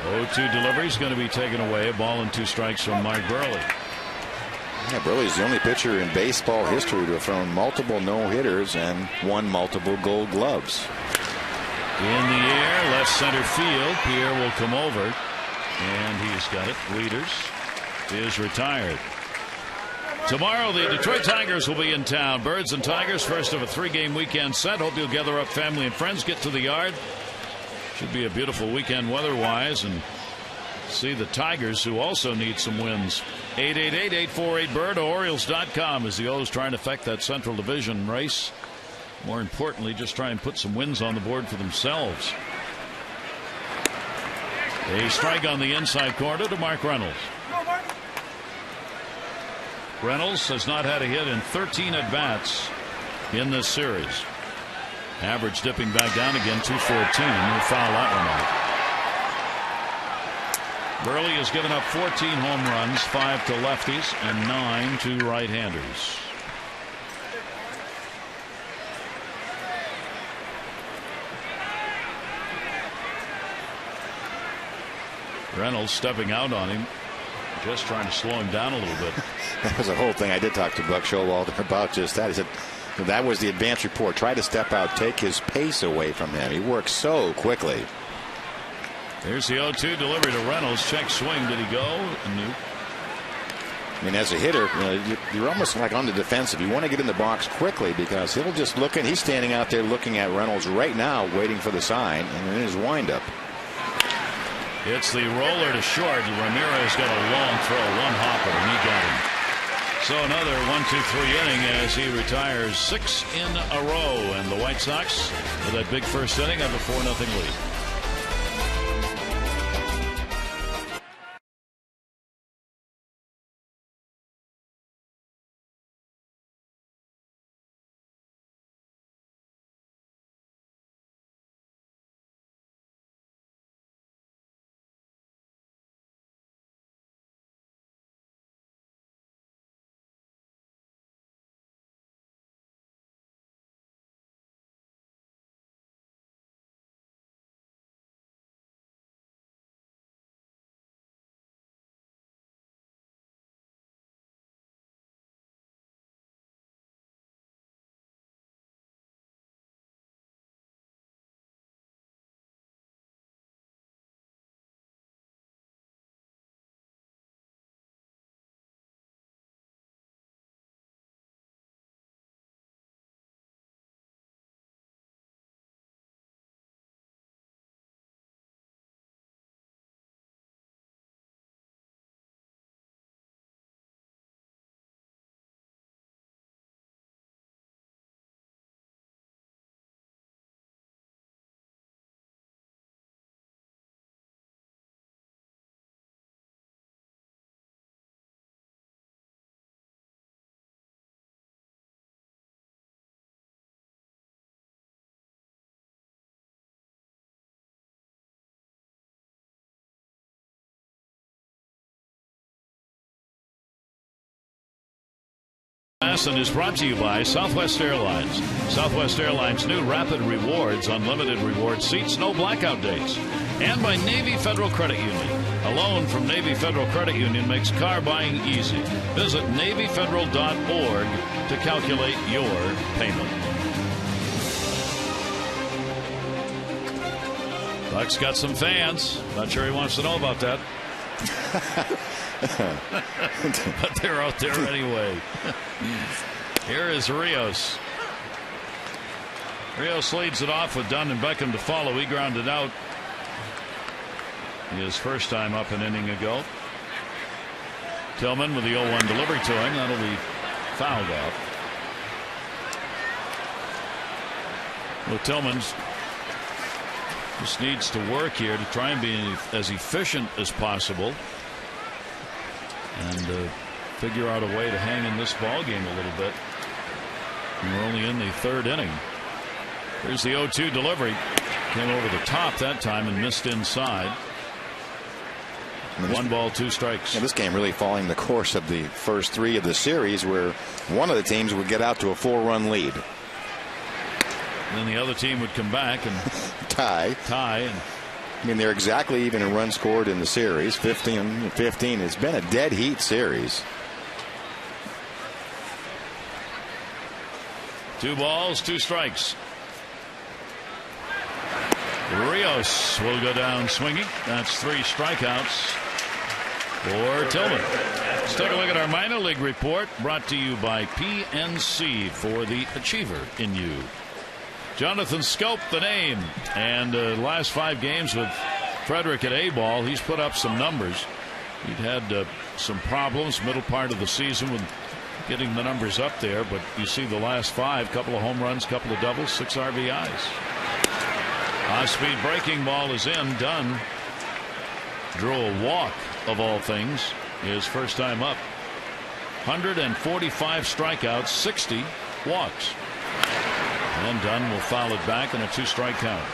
0-2 delivery is going to be taken away. A ball and 2 strikes from Mike Burley.
Yeah, Burley's the only pitcher in baseball history to have thrown multiple no-hitters and won multiple Gold Gloves.
In the air, left center field. Pierre will come over, and he's got it. Leaders is retired. Tomorrow, the Detroit Tigers will be in town. Birds and Tigers, first of a 3-game weekend set. Hope you'll gather up family and friends, get to the yard. Should be a beautiful weekend weather-wise, and see the Tigers, who also need some wins. 888-848-BIRD, Orioles.com as the O's try and affect that Central Division race. More importantly, just try and put some wins on the board for themselves. A strike on the inside corner to Mark Reynolds. Reynolds has not had a hit in 13 at-bats in this series. Average dipping back down again, 214. He'll foul that one out. Burley has given up 14 home runs, 5 to lefties and 9 to right-handers. Reynolds stepping out on him, just trying to slow him down a little bit.
That was the whole thing. I did talk to Buck Showalter about just that. He said that was the advance report. Try to step out, take his pace away from him. He works so quickly.
Here's the 0-2 delivery to Reynolds. Check swing. Did he go? Nope.
I mean, as a hitter, you're almost like on the defensive. You want to get in the box quickly because he'll just look at. He's standing out there looking at Reynolds right now, waiting for the sign, and then his windup.
It's the roller to short. Ramirez got a long throw, one hopper, and he got him. So another 1-2-3 inning as he retires 6 in a row, and the White Sox, with that big first inning, have a 4-0 lead. And is brought to you by Southwest Airlines. Southwest Airlines' new Rapid Rewards, unlimited reward seats, no blackout dates. And by Navy Federal Credit Union. A loan from Navy Federal Credit Union makes car buying easy. Visit NavyFederal.org to calculate your payment. Buck's got some fans. Not sure he wants to know about that. But they're out there anyway. Here is Rios. Rios leads it off with Dunn and Beckham to follow. He grounded out his first time up an inning ago. Tillman with the 0-1 delivery to him. That'll be fouled out. Well, Tillman's just needs to work here to try and be as efficient as possible and figure out a way to hang in this ball game a little bit. And we're only in the third inning. Here's the 0-2 delivery. Came over the top that time and missed inside. 1 ball, 2 strikes.
Yeah, this game really following the course of the first 3 of the series, where one of the teams would get out to a 4-run lead.
And then the other team would come back and
tie.
And
I mean, they're exactly even in runs scored in the series, 15-15. It's been a dead heat series.
2 balls, 2 strikes. Rios will go down swinging. That's 3 strikeouts for Tillman. Let's take a look at our minor league report, brought to you by PNC for the achiever in you. Jonathan Scope, the name, and last 5 games with Frederick at A ball, he's put up some numbers. He'd had some problems middle part of the season with getting the numbers up there, but you see the last 5, couple of home runs, couple of doubles, 6 RBIs. High-speed breaking ball is in. Dunn drew a walk, of all things, his first time up. 145 strikeouts, 60 walks. And Dunn will foul it back in a 2-strike count.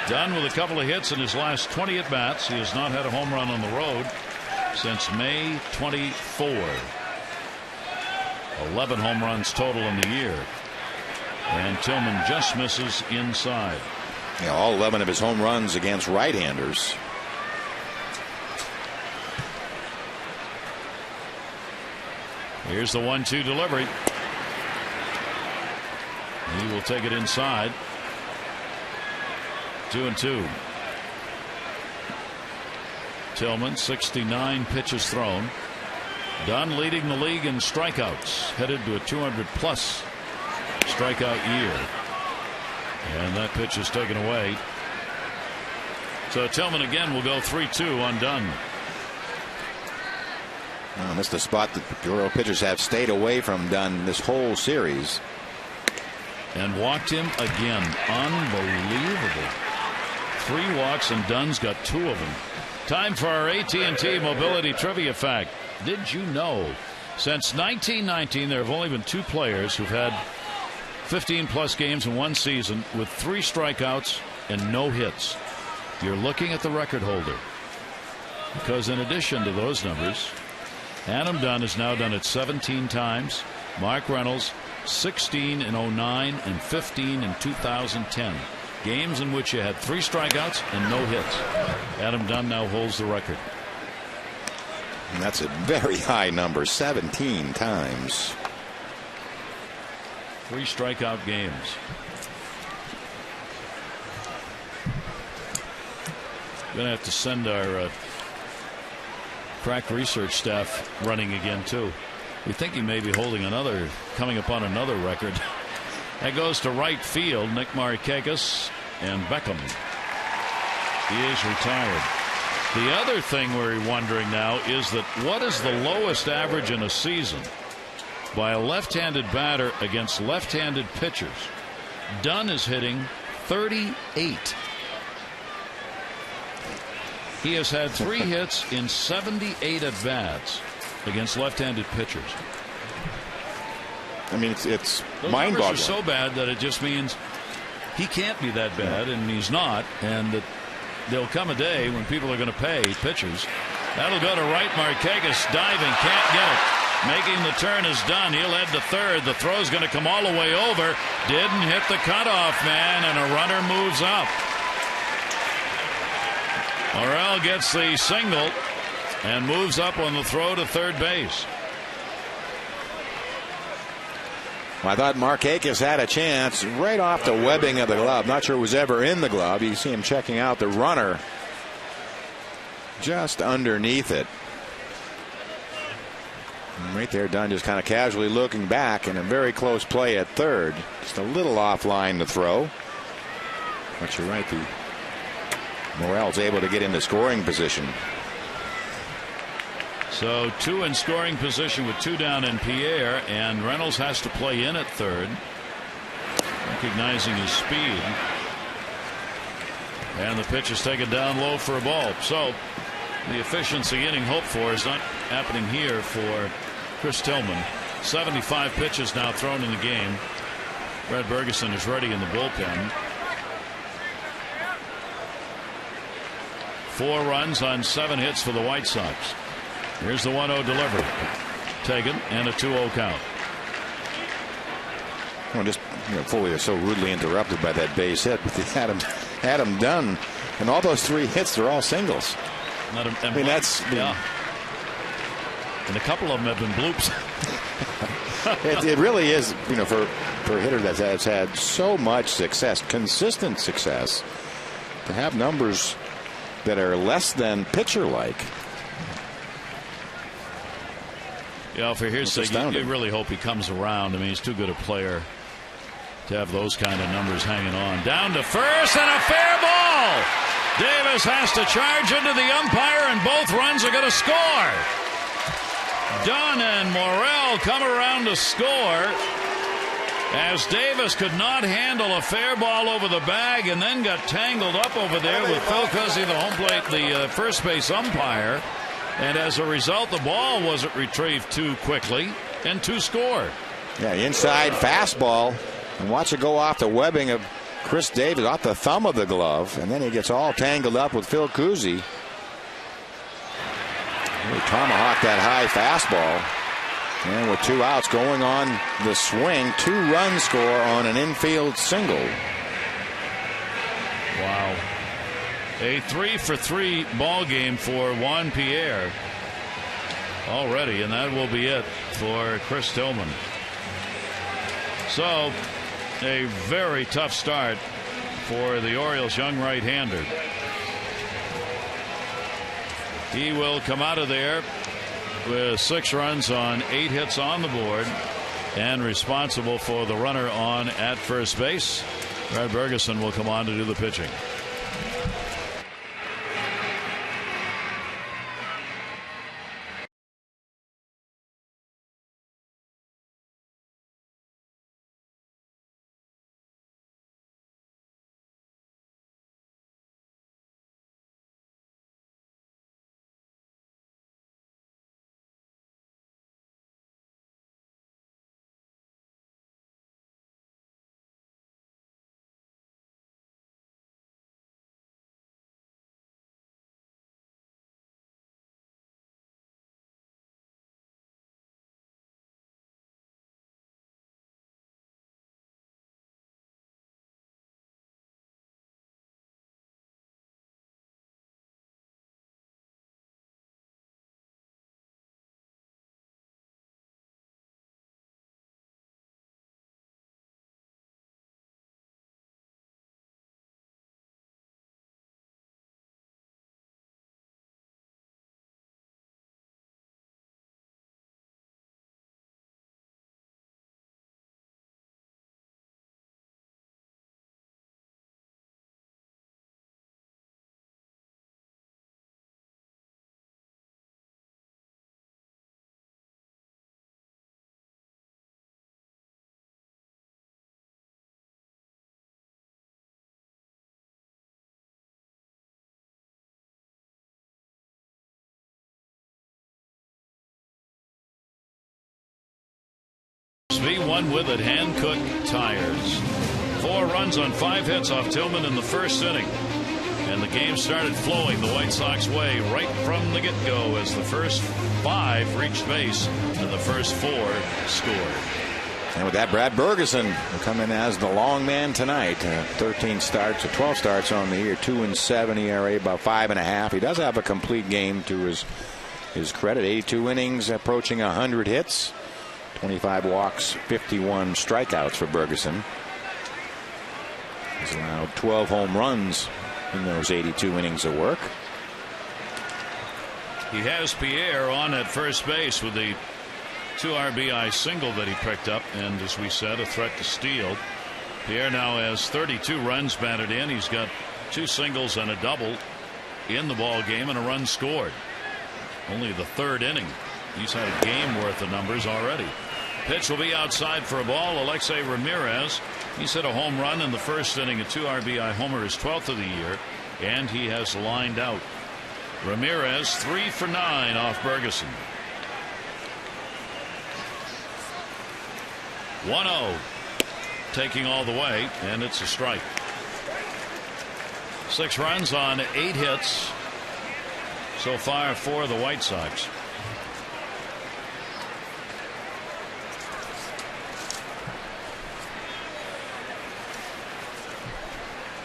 Dunn with a couple of hits in his last 20 at-bats. He has not had a home run on the road since May 24. 11 home runs total in the year. And Tillman just misses inside.
Yeah, all 11 of his home runs against right-handers.
Here's the 1-2 delivery. He will take it inside. 2-2. Tillman, 69 pitches thrown. Dunn leading the league in strikeouts, headed to a 200-plus strikeout year. And that pitch is taken away. So Tillman again will go 3-2 on Dunn.
Oh, that's the spot that the Oriole pitchers have stayed away from Dunn this whole series.
And walked him again. Unbelievable. 3 walks, and Dunn's got 2 of them. Time for our AT&T Mobility Trivia Fact. Did you know since 1919 there have only been 2 players who've had 15-plus games in one season with 3 strikeouts and no hits? You're looking at the record holder, because in addition to those numbers, Adam Dunn has now done it 17 times. Mark Reynolds 16 in 09 and 15 in 2010. Games in which you had 3 strikeouts and no hits. Adam Dunn now holds the record.
And that's a very high number, 17 times.
3 strikeout games. Gonna have to send our crack research staff running again too. We think he may be coming upon another record. That goes to right field. Nick Markakis, and Beckham is retired. The other thing we're wondering now is that what is the lowest average in a season by a left-handed batter against left-handed pitchers? Dunn is hitting 38. He has had 3 hits in 78 at-bats against left-handed pitchers.
I mean, it's
those
mind-boggling.
numbers are so bad that it just means he can't be that bad, and he's not. And that there'll come a day when people are going to pay pitchers. That'll go to right. Markakis diving, can't get it. Making the turn is done. He'll head to third. The throw's going to come all the way over. Didn't hit the cutoff man, and a runner moves up. Morel gets the single and moves up on the throw to third base.
I thought Markakis had a chance right off the webbing of the glove. Not sure it was ever in the glove. You see him checking out the runner just underneath it. And right there, Dunn just kind of casually looking back, and a very close play at third. Just a little offline to throw. But you're right, Morel's able to get into scoring position.
So 2 in scoring position with 2 down in Pierre, and Reynolds has to play in at third, recognizing his speed. And the pitch is taken down low for a ball. So the efficiency inning hoped for is not happening here for Chris Tillman. 75 pitches now thrown in the game. Brad Bergeson is ready in the bullpen. 4 runs on 7 hits for the White Sox. Here's the 1-0 delivery. Taken, and a 2-0 count.
Well, just Foley so rudely interrupted by that base hit, but they had him done, and all those 3 hits, they're all singles.
I mean, that's yeah. And a couple of them have been bloops.
It really is, for a hitter that has had so much success, consistent success, to have numbers that are less than pitcher-like.
Yeah, for his sake, you really hope he comes around. I mean, he's too good a player to have those kind of numbers hanging on. Down to first, and a fair ball. Davis has to charge into the umpire, and both runs are going to score. Dunn and Morel come around to score, as Davis could not handle a fair ball over the bag and then got tangled up over there with Phil Cuzzy, the home plate, the first base umpire. And as a result, the ball wasn't retrieved too quickly, and 2 score.
Yeah, inside fastball, and watch it go off the webbing of Chris Davis, off the thumb of the glove, and then he gets all tangled up with Phil Cuzzy. He tomahawked that high fastball. And with 2 outs going on the swing, 2-run score on an infield single.
Wow. A 3-for-3 ball game for Juan Pierre already, and that will be it for Chris Tillman. So a very tough start for the Orioles' young right-hander. He will come out of there with 6 runs on 8 hits on the board, and responsible for the runner on at first base. Brad Bergeson will come on to do the pitching. V1 with it, Hankook tires. 4 runs on 5 hits off Tillman in the first inning. And the game started flowing the White Sox way right from the get-go as the first 5 reached base and the first 4 scored.
And with that, Brad Bergeson will come in as the long man tonight. 13 starts or 12 starts on the year, 2.7 ERA, about 5.5. He does have a complete game to his credit. 82 innings, approaching 100 hits. 25 walks, 51 strikeouts for Bergeson. He's allowed 12 home runs in those 82 innings of work.
He has Pierre on at first base with the 2 RBI single that he picked up, and as we said, a threat to steal. Pierre now has 32 runs batted in. He's got 2 singles and a double in the ball game and a run scored. Only the 3rd inning. He's had a game worth of numbers already. Pitch will be outside for a ball. ALEXEI Ramirez. He's hit a home run in the first inning, a 2 RBI homer, his 12th of the year, and he has lined out. Ramirez 3 for 9 off Bergeson. 1-0. taking all the way, and it's a strike. 6 runs on 8 hits so far for the White Sox.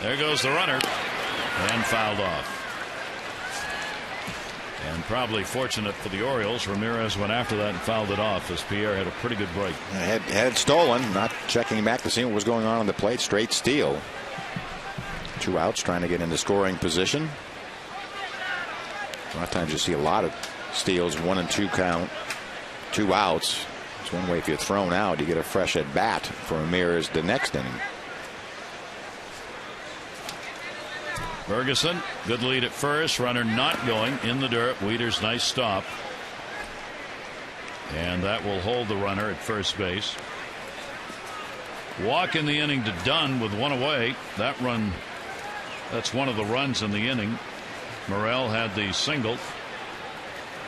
There goes the runner, and fouled off. And probably fortunate for the Orioles, Ramirez went after that and fouled it off as Pierre had a pretty good break.
Had it stolen, not checking back to see what was going on the plate. Straight steal. 2 outs, trying to get into scoring position. A lot of times you see a lot of steals, 1 and 2 count, 2 outs. It's one way if you're thrown out, you get a fresh at bat for Ramirez the next inning.
Ferguson, good lead at first. Runner not going in the dirt. Wieters, nice stop. And that will hold the runner at first base. Walk in the inning to Dunn with 1 away. That run, that's one of the runs in the inning. Morel had the single.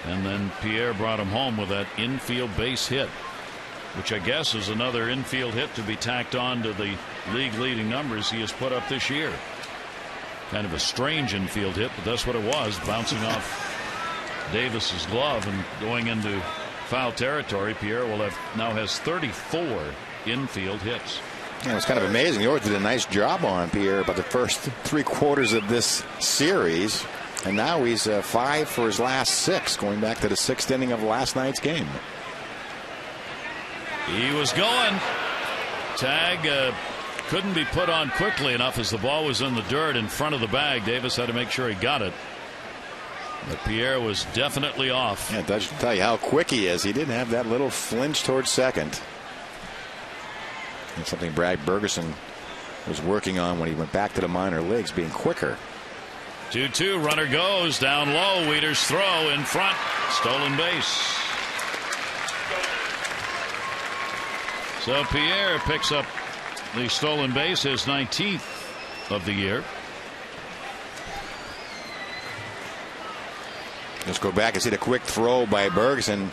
And then Pierre brought him home with that infield base hit, which I guess is another infield hit to be tacked on to the league leading numbers he has put up this year. Kind of a strange infield hit, but that's what it was, bouncing off Davis's glove and going into foul territory. Pierre will have now has 34 infield hits.
Yeah, it's kind of amazing. The Orioles did a nice job on Pierre about the first 3 quarters of this series, and now he's 5 for his last 6, going back to the 6th inning of last night's game.
He was going. Tag couldn't be put on quickly enough as the ball was in the dirt in front of the bag. Davis had to make sure he got it. But Pierre was definitely off.
Yeah, it does tell you how quick he is. He didn't have that little flinch towards second. That's something Brad Bergeson was working on when he went back to the minor leagues, being quicker.
2-2, runner goes down low. Wieters throw in front. Stolen base. So Pierre picks up the stolen base, his 19th of the year.
Let's go back and see the quick throw by Bergeson.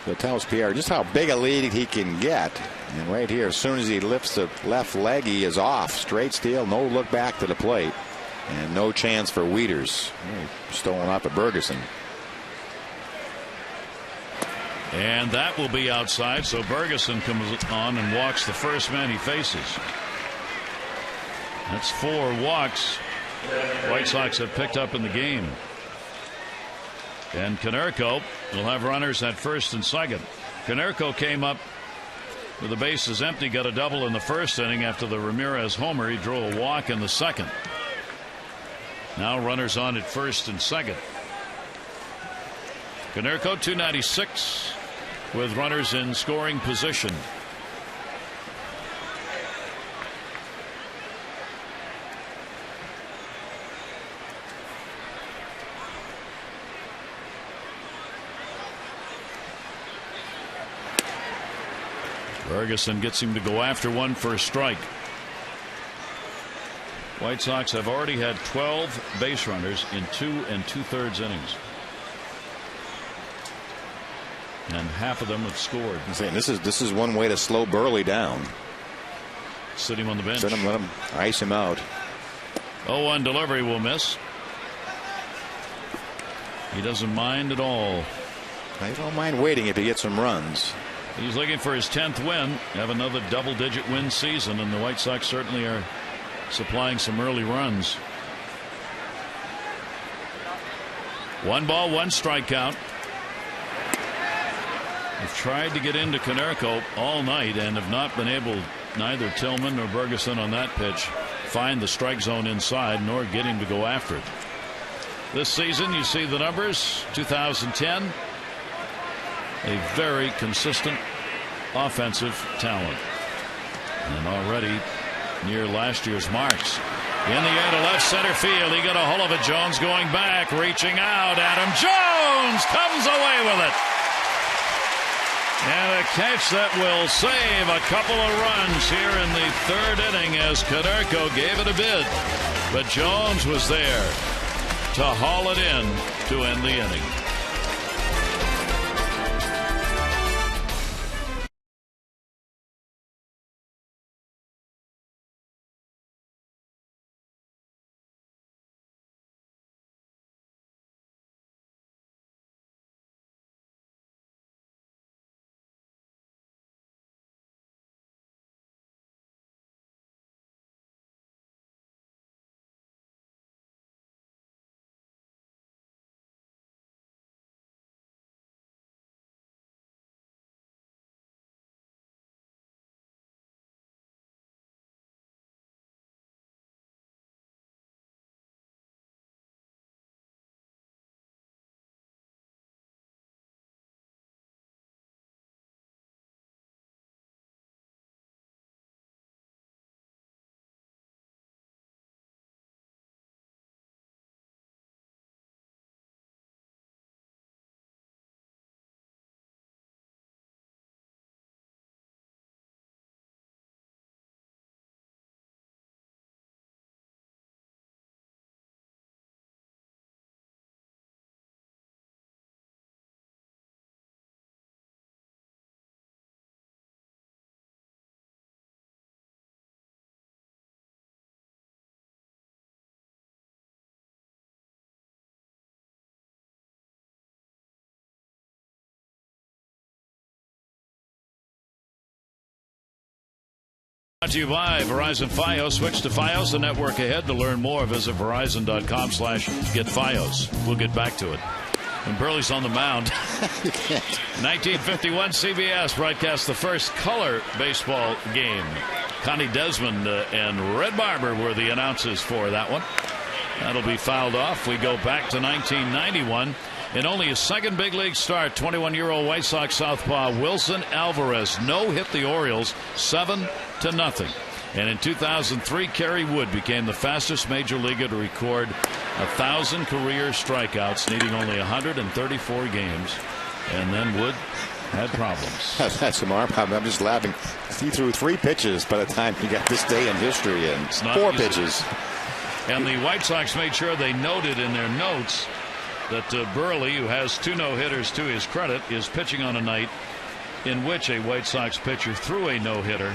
That tells Pierre just how big a lead he can get. And right here, as soon as he lifts the left leg, he is off. Straight steal, no look back to the plate, and no chance for Wieters. Stolen off at Bergeson.
And that will be outside, so Bergeson comes on and walks the first man he faces. That's 4 walks White Sox have picked up in the game. And KONERKO will have runners at first and second. KONERKO came up with the bases empty, got a double in the first inning after the Ramirez homer. He drew a walk in the second. Now runners on at first and second. KONERKO 296 with runners in scoring position. Ferguson gets him to go after one for a strike. White Sox have already had 12 base runners in 2 2/3 innings. And half of them have scored.
This is one way to slow Burley down.
Sit him on the bench.
Let him ice him out.
0-1 delivery will miss. He doesn't mind at all.
I don't mind waiting if he gets some runs.
He's looking for his 10th win. Have another double-digit win season, and the White Sox certainly are supplying some early runs. 1 ball, 1 strikeout. They've tried to get into KONERKO all night and have not been able, neither Tillman nor Bergeson on that pitch, find the strike zone inside nor get him to go after it. This season, you see the numbers. 2010, a very consistent offensive talent, and already near last year's marks. In the air to left center field, he got a hold of it. Jones going back, reaching out. Adam Jones comes away with it. And a catch that will save a couple of runs here in the 3rd inning as KONERKO gave it a bid. But Jones was there to haul it in to end the inning. Brought to you by Verizon Fios. Switch to Fios, the network ahead. To learn more, visit Verizon.com/getFios. We'll get back to it. And Burley's on the mound. 1951 CBS broadcast the first color baseball game. Connie Desmond and Red Barber were the announcers for that one. That'll be fouled off. We go back to 1991. In only his second big league start, 21-year-old White Sox southpaw Wilson Alvarez no-hit the Orioles 7-0. And in 2003, Kerry Wood became the fastest major leaguer to record 1,000 career strikeouts, needing only 134 games. And then Wood had problems.
That's some arm problem. I'm just laughing. He threw 3 pitches by the time he got this day in history, and 4 pitches.
And the White Sox made sure they noted in their notes that Burley, who has 2 no-hitters to his credit, is pitching on a night in which a White Sox pitcher threw a no-hitter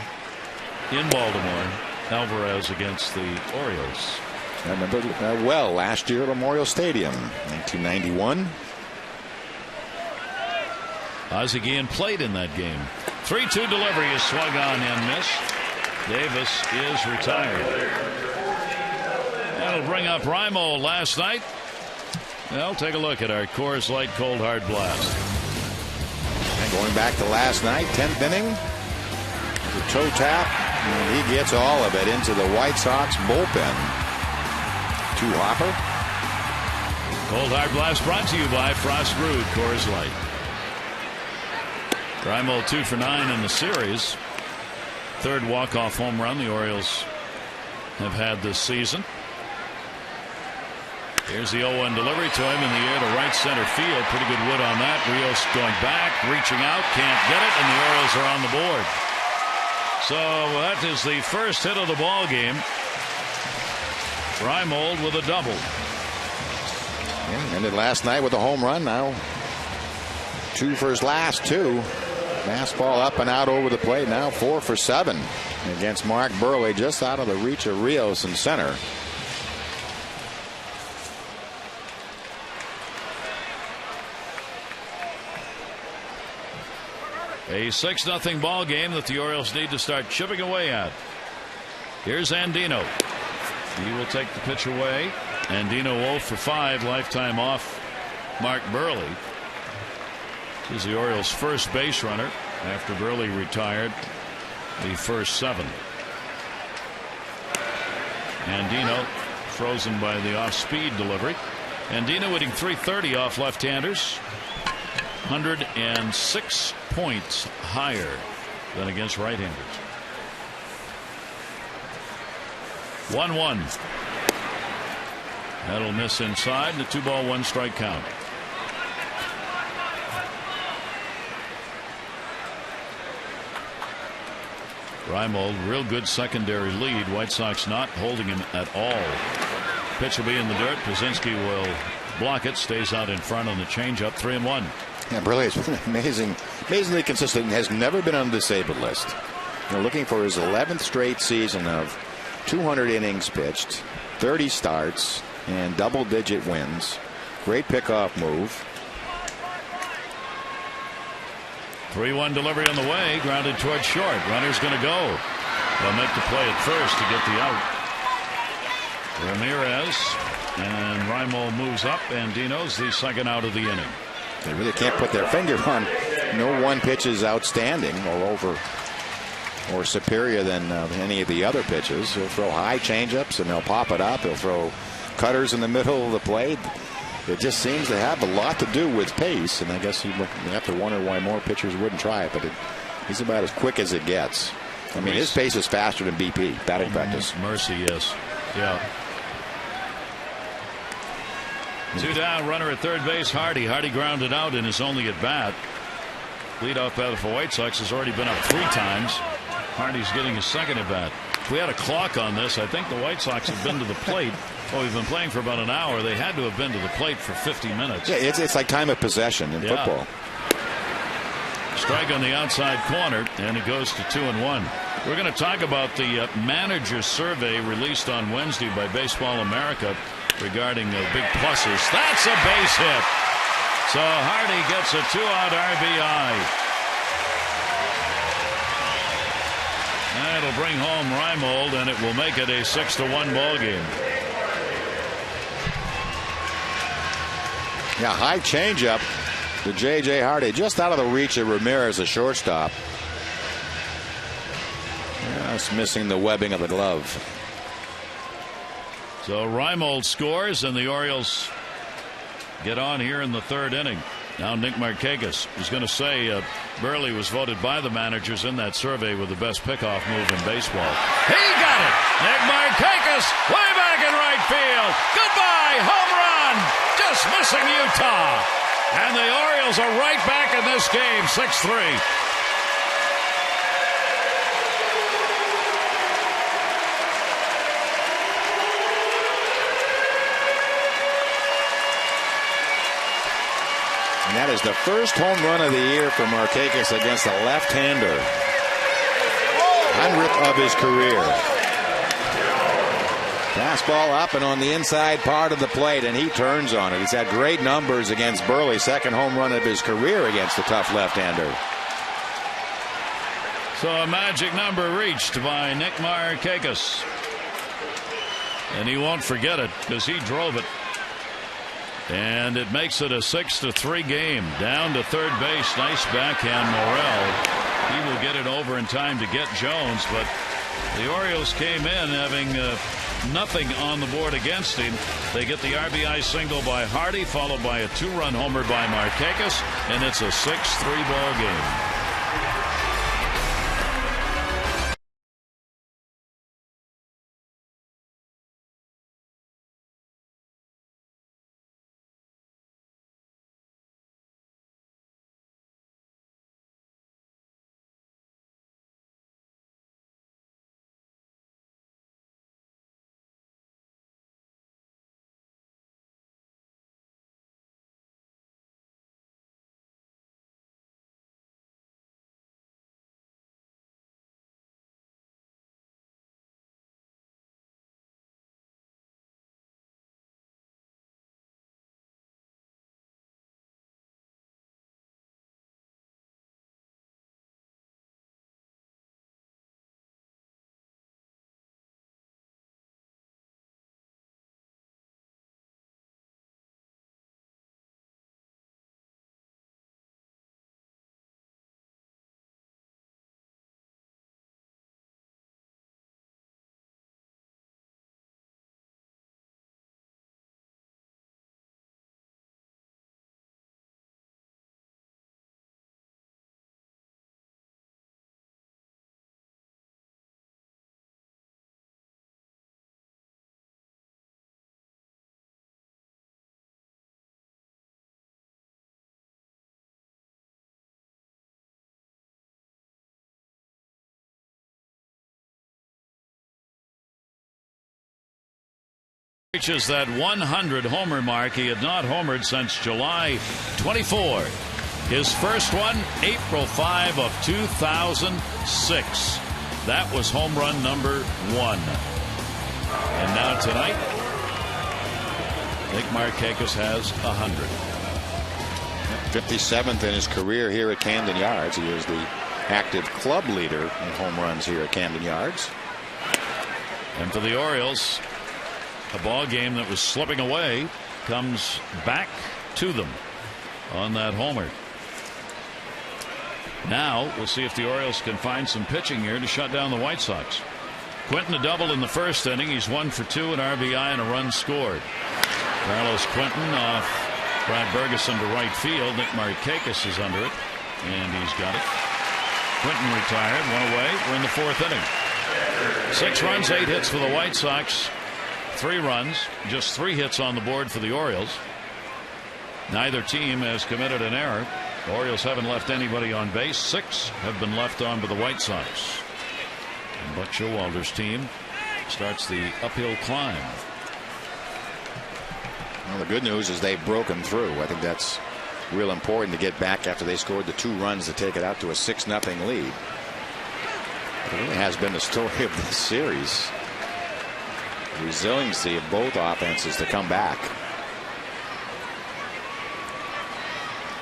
in Baltimore. Alvarez against the Orioles.
I remember well last year at Memorial Stadium, 1991.
Ozzie Guillen played in that game. 3-2 delivery is swung on and missed. Davis is retired. That'll bring up Raimo last night. Well, take a look at our Coors Light Cold Hard Blast.
And going back to last night, 10th inning, the toe tap, and he gets all of it into the White Sox bullpen. 2 hopper.
Cold Hard Blast brought to you by Frost Brewed Coors Light. Raimo 2 for 9 in the series. 3rd walk-off home run the Orioles have had this season. Here's the 0-1 delivery to him in the air to right center field. Pretty good wood on that. Rios going back, reaching out, can't get it, and the Orioles are on the board. So that is the first hit of the ball game. Reimold with a double.
Yeah, ended last night with a home run. Now 2 for his last 2. Fastball up and out over the plate. Now 4 for 7 against Mark Burley, just out of the reach of Rios in center.
A 6-0 ball game that the Orioles need to start chipping away at. Here's Andino. He will take the pitch away. Andino 0 for 5, lifetime off Mark Burley. This is the Orioles' first base runner after Burley retired the first 7. Andino frozen by the off-speed delivery. Andino hitting .330 off left-handers. 106 points higher than against right-handers. 1-1. That'll miss inside. The 2-ball 1-strike count. Reimold, real good secondary lead. White Sox not holding him at all. Pitch will be in the dirt. Pazinski will block it. Stays out in front on the changeup. 3-1.
Yeah, Burley has been amazingly consistent and has never been on the disabled list. Looking for his 11th straight season of 200 innings pitched, 30 starts, and double-digit wins. Great pickoff move.
3-1 delivery on the way, grounded towards short. Runner's going to go. They'll make the play at first to get the out. Ramirez and Raimo moves up, and Dino's the second out of the inning.
They really can't put their finger on. No one pitch is outstanding or over or superior than any of the other pitches. He'll throw high changeups and they'll pop it up. He'll throw cutters in the middle of the plate. It just seems to have a lot to do with pace, and I guess you have to wonder why more pitchers wouldn't try it, but he's about as quick as it gets. I mean, his pace is faster than BP, batting practice.
Mercy, yes. Yeah. 2 down, runner at third base, Hardy. Hardy grounded out in his only at bat. Leadoff batter for White Sox has already been up 3 times. Hardy's getting his second at bat. If we had a clock on this, I think the White Sox have been to the plate. Oh, we've been playing for about an hour. They had to have been to the plate for 50 minutes.
Yeah, it's like time of possession in football.
Strike on the outside corner, and it goes to 2-1. We're going to talk about the manager survey released on Wednesday by Baseball America regarding big pluses. That's a base hit. So Hardy gets a 2-out RBI. That'll will bring home Reimold, and it will make it a 6-1 ball game.
Yeah, high changeup to J.J. Hardy, just out of the reach of Ramirez, a shortstop. Just missing the webbing of the glove.
So Reimold scores, and the Orioles get on here in the third inning. Now Nick Markakis is going to say Burley was voted by the managers in that survey with the best pickoff move in baseball. He got it! Nick Markakis way back in right field. Goodbye, home run! Just missing Utah. And the Orioles are right back in this game, 6-3.
And that is the first home run of the year for Markakis against a left-hander. 100th of his career. Fastball up and on the inside part of the plate, and he turns on it. He's had great numbers against Burley. Second home run of his career against a tough left-hander.
So a magic number reached by Nick Markakis. And he won't forget it because he drove it. And it makes it a 6-3 game. Down to third base. Nice backhand, Morel. He will get it over in time to get Jones, but the Orioles came in having nothing on the board against him. They get the RBI single by Hardy, followed by a 2-run homer by Markakis, and it's a 6-3 ball game. Reaches that 100 homer mark. He had not homered since July 24. His first one, April 5 of 2006. That was home run number 1. And now tonight, Nick Markakis has 100.
57th in his career here at Camden Yards. He is the active club leader in home runs here at Camden Yards.
And for the Orioles, a ball game that was slipping away comes back to them on that homer. Now we'll see if the Orioles can find some pitching here to shut down the White Sox. Quentin a double in the first inning. He's 1 for 2, an RBI and a run scored. Carlos Quentin off Brad Bergeson to right field. Nick Markakis is under it, and he's got it. Quentin retired, 1 away. We're in the 4th inning. 6 runs, 8 hits for the White Sox. 3 runs, just 3 hits on the board for the Orioles. Neither team has committed an error. The Orioles haven't left anybody on base. 6 have been left on by the White Sox. And Buck Showalter's team starts the uphill climb.
Well, the good news is they've broken through. I think that's real important to get back after they scored the 2 runs to take it out to a 6-0 lead. It really has been the story of this series. The resiliency of both offenses to come back.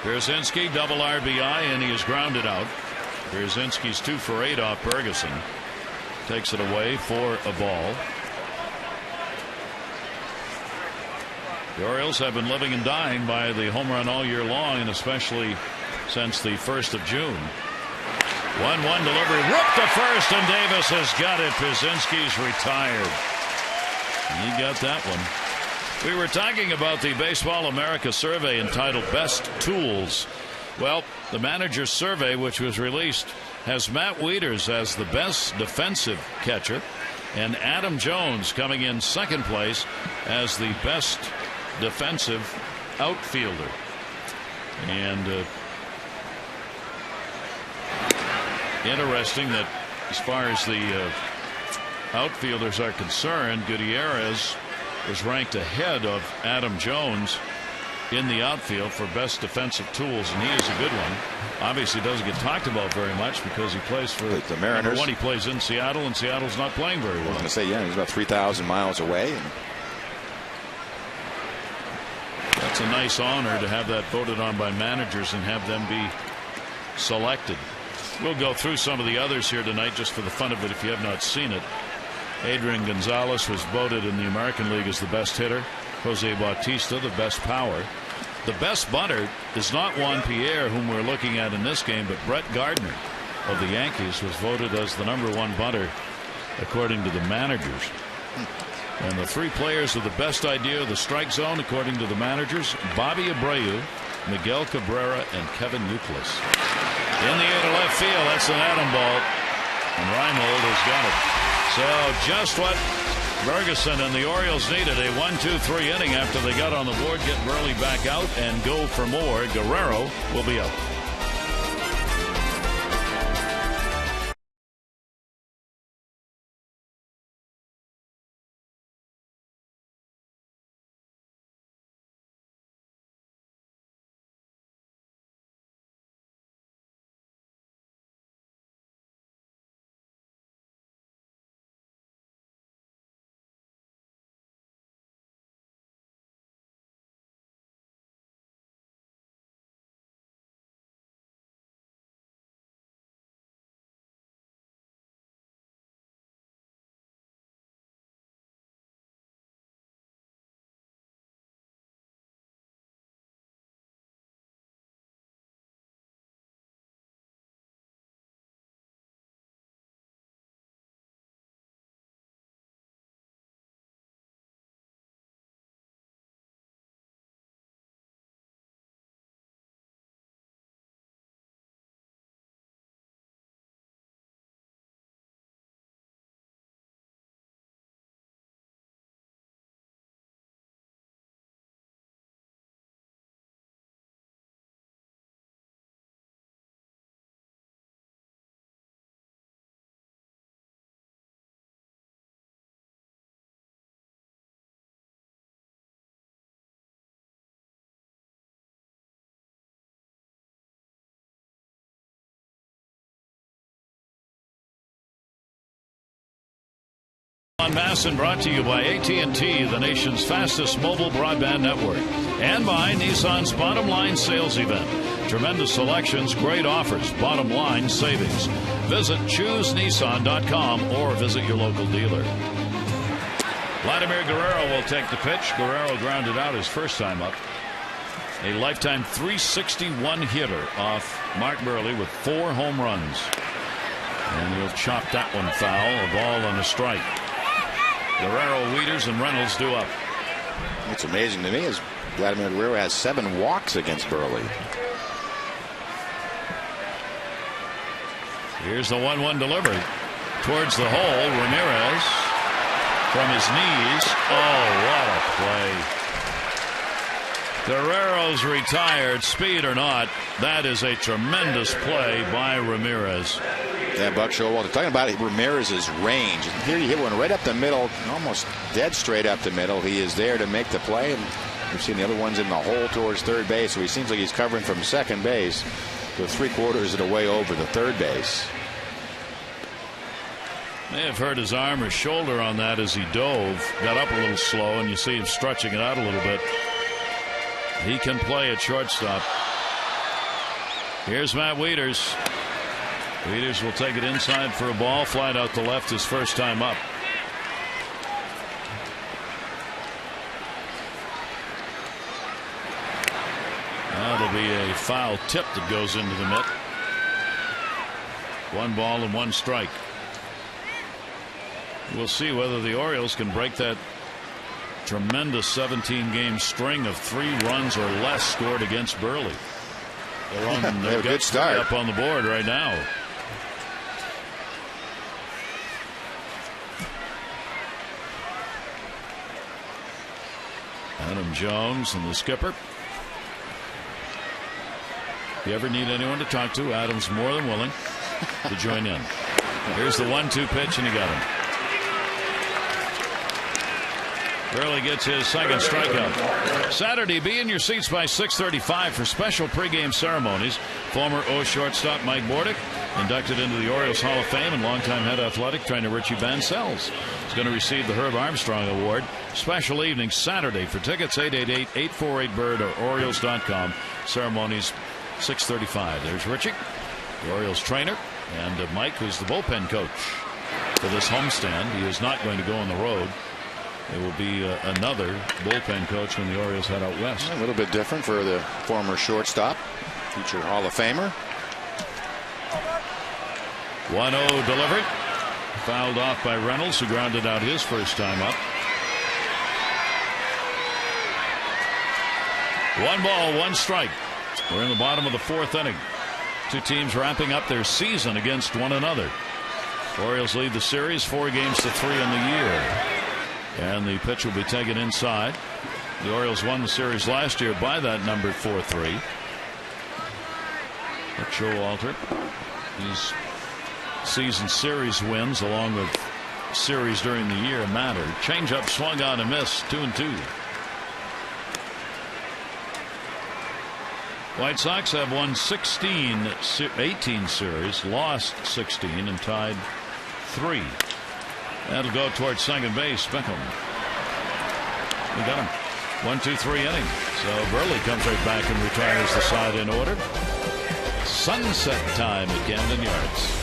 Pierzynski double RBI, and he is grounded out. Pierzynski's 2 for 8 off Bergeson. takes it away for a ball. The Orioles have been living and dying by the home run all year long, and especially since the 1st of June. 1-1 delivery, ripped to first, and Davis has got it. Pizinski's retired. He got that one. We were talking about the Baseball America survey entitled Best Tools. Well, the manager's survey, which was released, has Matt Wieters as the best defensive catcher, and Adam Jones coming in second place as the best defensive outfielder. And interesting that as far as the outfielders are concerned, Gutierrez was ranked ahead of Adam Jones in the outfield for best defensive tools, and he is a good one. Obviously doesn't get talked about very much because he plays for
the Mariners.
Number one, he plays in Seattle, and Seattle's not playing very well.
I was going to say, yeah, he's about 3,000 miles away.
That's a nice honor to have that voted on by managers and have them be selected. We'll go through some of the others here tonight just for the fun of it if you have not seen it. Adrian Gonzalez was voted in the American League as the best hitter. Jose Bautista the best power. The best bunter is not Juan Pierre, whom we're looking at in this game, but Brett Gardner of the Yankees was voted as the #1 bunter according to the managers. And the 3 players with the best idea of the strike zone according to the managers: Bobby Abreu, Miguel Cabrera, and Kevin Youkilis. In the air to left field, that's an Adam ball, and Reinhold has got it. So just what Ferguson and the Orioles needed, a 1-2-3 inning after they got on the board, get Burley back out and go for more. Guerrero will be out. On Masson, brought to you by AT&T, the nation's fastest mobile broadband network, and by Nissan's Bottom Line Sales Event. Tremendous selections, great offers, bottom line savings. Visit ChooseNissan.com or visit your local dealer. Vladimir Guerrero will take the pitch. Guerrero grounded out his first time up. A lifetime .361 hitter off Mark Burley with 4 home runs. And he'll chop that one foul, a ball and a strike. Guerrero, Wieters, and Reynolds due up.
What's amazing to me is Vladimir Guerrero has 7 walks against Burley.
Here's the 1-1 delivery towards the hole. Ramirez from his knees. Oh, what a play. Guerrero's retired, speed or not. That is a tremendous play by Ramirez.
Yeah, Buck Showalter talking about Ramirez's range. Here he hit one right up the middle, almost dead straight up the middle. He is there to make the play, and we've seen the other ones in the hole towards third base, so he seems like he's covering from second base to 3/4 of the way over the third base.
May have hurt his arm or shoulder on that as he dove. Got up a little slow, and you see him stretching it out a little bit. He can play at shortstop. Here's Matt Wieters. Wieters will take it inside for a ball. Flied out to left his first time up. That'll be a foul tip that goes into the mitt. 1 ball and 1 strike. We'll see whether the Orioles can break that tremendous 17-game string of 3 runs or less scored against Burley. They've got 3 up on the board right now. Adam Jones and the skipper. If you ever need anyone to talk to, Adam's more than willing to join in. Here's the 1-2 pitch, and he got him. Burley gets his second strikeout. Saturday, be in your seats by 6:35 for special pregame ceremonies. Former O shortstop Mike Bordick inducted into the Orioles Hall of Fame, and longtime head athletic trainer Richie Bancels is going to receive the Herb Armstrong Award. Special evening Saturday. For tickets, 888-848-BIRD or Orioles.com. Ceremonies 6:35. There's Richie, the Orioles trainer, and Mike, who's the bullpen coach for this homestand. He is not going to go on the road. It will be another bullpen coach when the Orioles head out west.
A little bit different for the former shortstop, future Hall of Famer.
1-0 delivered. Fouled off by Reynolds, who grounded out his first time up. 1 ball, 1 strike. We're in the bottom of the 4th inning. 2 teams wrapping up their season against one another. Orioles lead the series 4 games to 3 in the year. And the pitch will be taken inside. The Orioles won the series last year by that number 4-3. But Showalter, these season series wins along with series during the year matter. Changeup swung on and missed. 2-2. White Sox have won 18 series, lost 16, and tied 3. That'll go towards second base. Beckham. We got him. 1-2-3 inning. So Burley comes right back and retires the side in order. Sunset time at Camden Yards.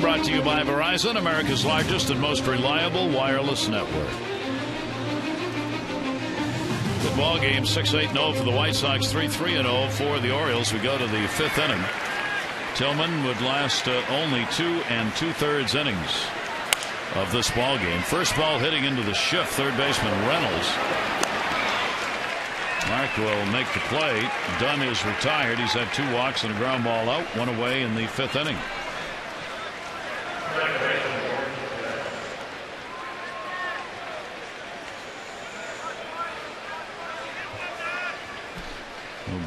Brought to you by Verizon, America's largest and most reliable wireless network. Good ball game, 6-8-0 for the White Sox, 3-3-0 for the Orioles. We go to the 5th inning. Tillman would last only 2 2/3 innings of this ball game. First ball hitting into the shift, third baseman Reynolds. Mark will make the play. Dunn is retired. He's had 2 walks and a ground ball out, 1 away in the 5th inning.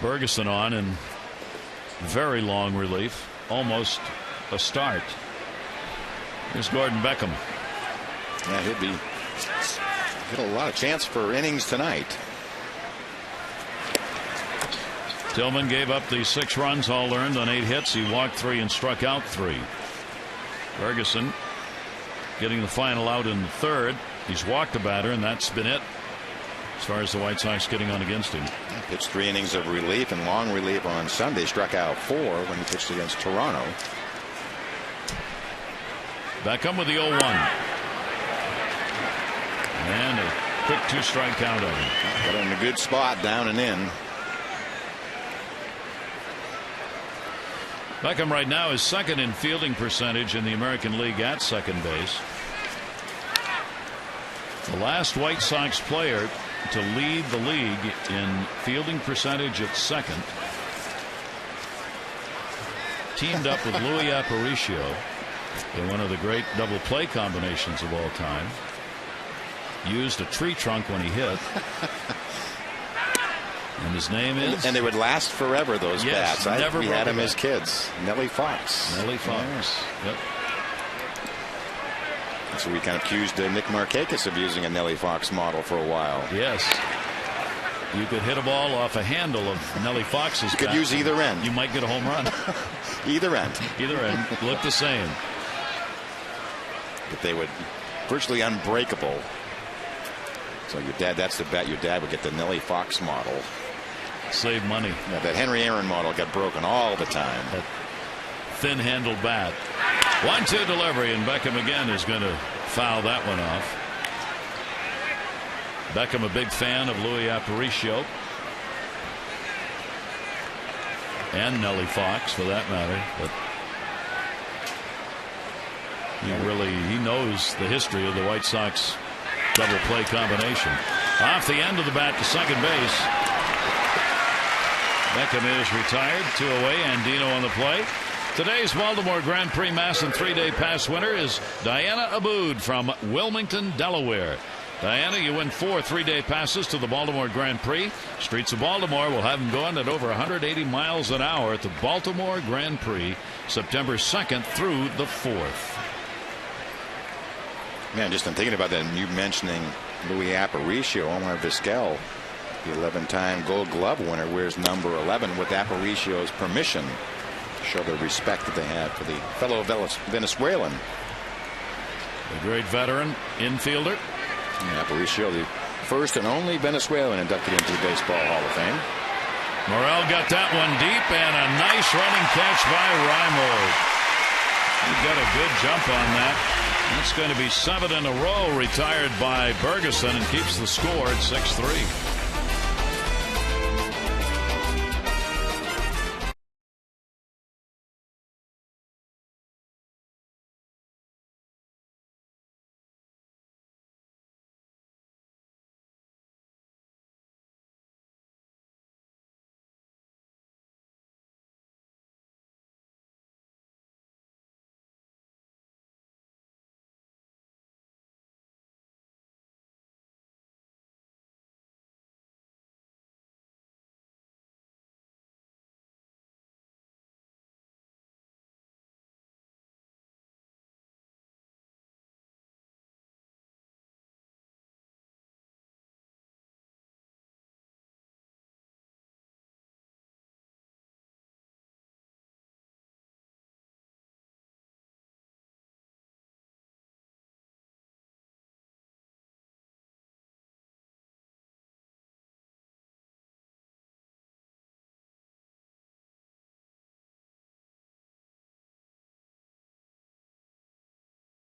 Bergeson on in very long relief, almost a start. Here's Gordon Beckham.
Yeah, he'll be Get a lot of chance for innings tonight.
Tillman gave up the 6 runs, all earned on 8 hits. He walked 3 and struck out 3. Ferguson getting the final out in the 3rd. He's walked a batter, and that's been it as far as the White Sox getting on against him.
He pitched 3 innings of relief and long relief on Sunday. Struck out 4 when he pitched against Toronto.
Beckham with the 0-1. And a quick 2-strike count on him.
Got him in a good spot, down and in.
Beckham right now is 2nd in fielding percentage in the American League at second base. The last White Sox player to lead the league in fielding percentage at second teamed up with Louis Aparicio in one of the great double play combinations of all time. Used a tree trunk when he hit. And his name is?
And they would last forever, those
yes,
bats. We had them
back.
as kids. Nellie Fox.
Nellie Fox.
Yes.
Yep.
So we kind of accused Nick Markakis of using a Nellie Fox model for a while.
Yes. You could hit a ball off a handle of Nellie Fox's
You could
bat.
use either end.
You might get a home run.
Either end.
Either end. Look the same.
But they would virtually unbreakable. So your dad, that's the bet. Your dad would get the Nellie Fox model.
Save money.
Yeah, that Henry Aaron model got broken all the time.
That thin-handled bat. 1-2 delivery, and Beckham again is going to foul that one off. Beckham a big fan of Louis Aparicio. And Nellie Fox, for that matter. But he knows the history of the White Sox double play combination. Off the end of the bat to second base. Beckham is retired. 2 away. Andino on the play. Today's Baltimore Grand Prix Mass and 3-day pass winner is Diana Abood from Wilmington, Delaware. Diana, you win 4 3-day passes to the Baltimore Grand Prix. Streets of Baltimore will have them going at over 180 miles an hour at the Baltimore Grand Prix, September 2nd through the 4th.
Man, just I'm thinking about that, and you mentioning Louis Aparicio. Omar Vizquel, the 11-time Gold Glove winner, wears number 11 with Aparicio's permission. Show the respect that they have for the fellow Venezuelan.
A great veteran infielder.
Aparicio, the first and only Venezuelan inducted into the Baseball Hall of Fame.
Morel got that one deep, and a nice running catch by Reimold. He got a good jump on that. That's going to be 7 in a row retired by Bergeson and keeps the score at 6-3.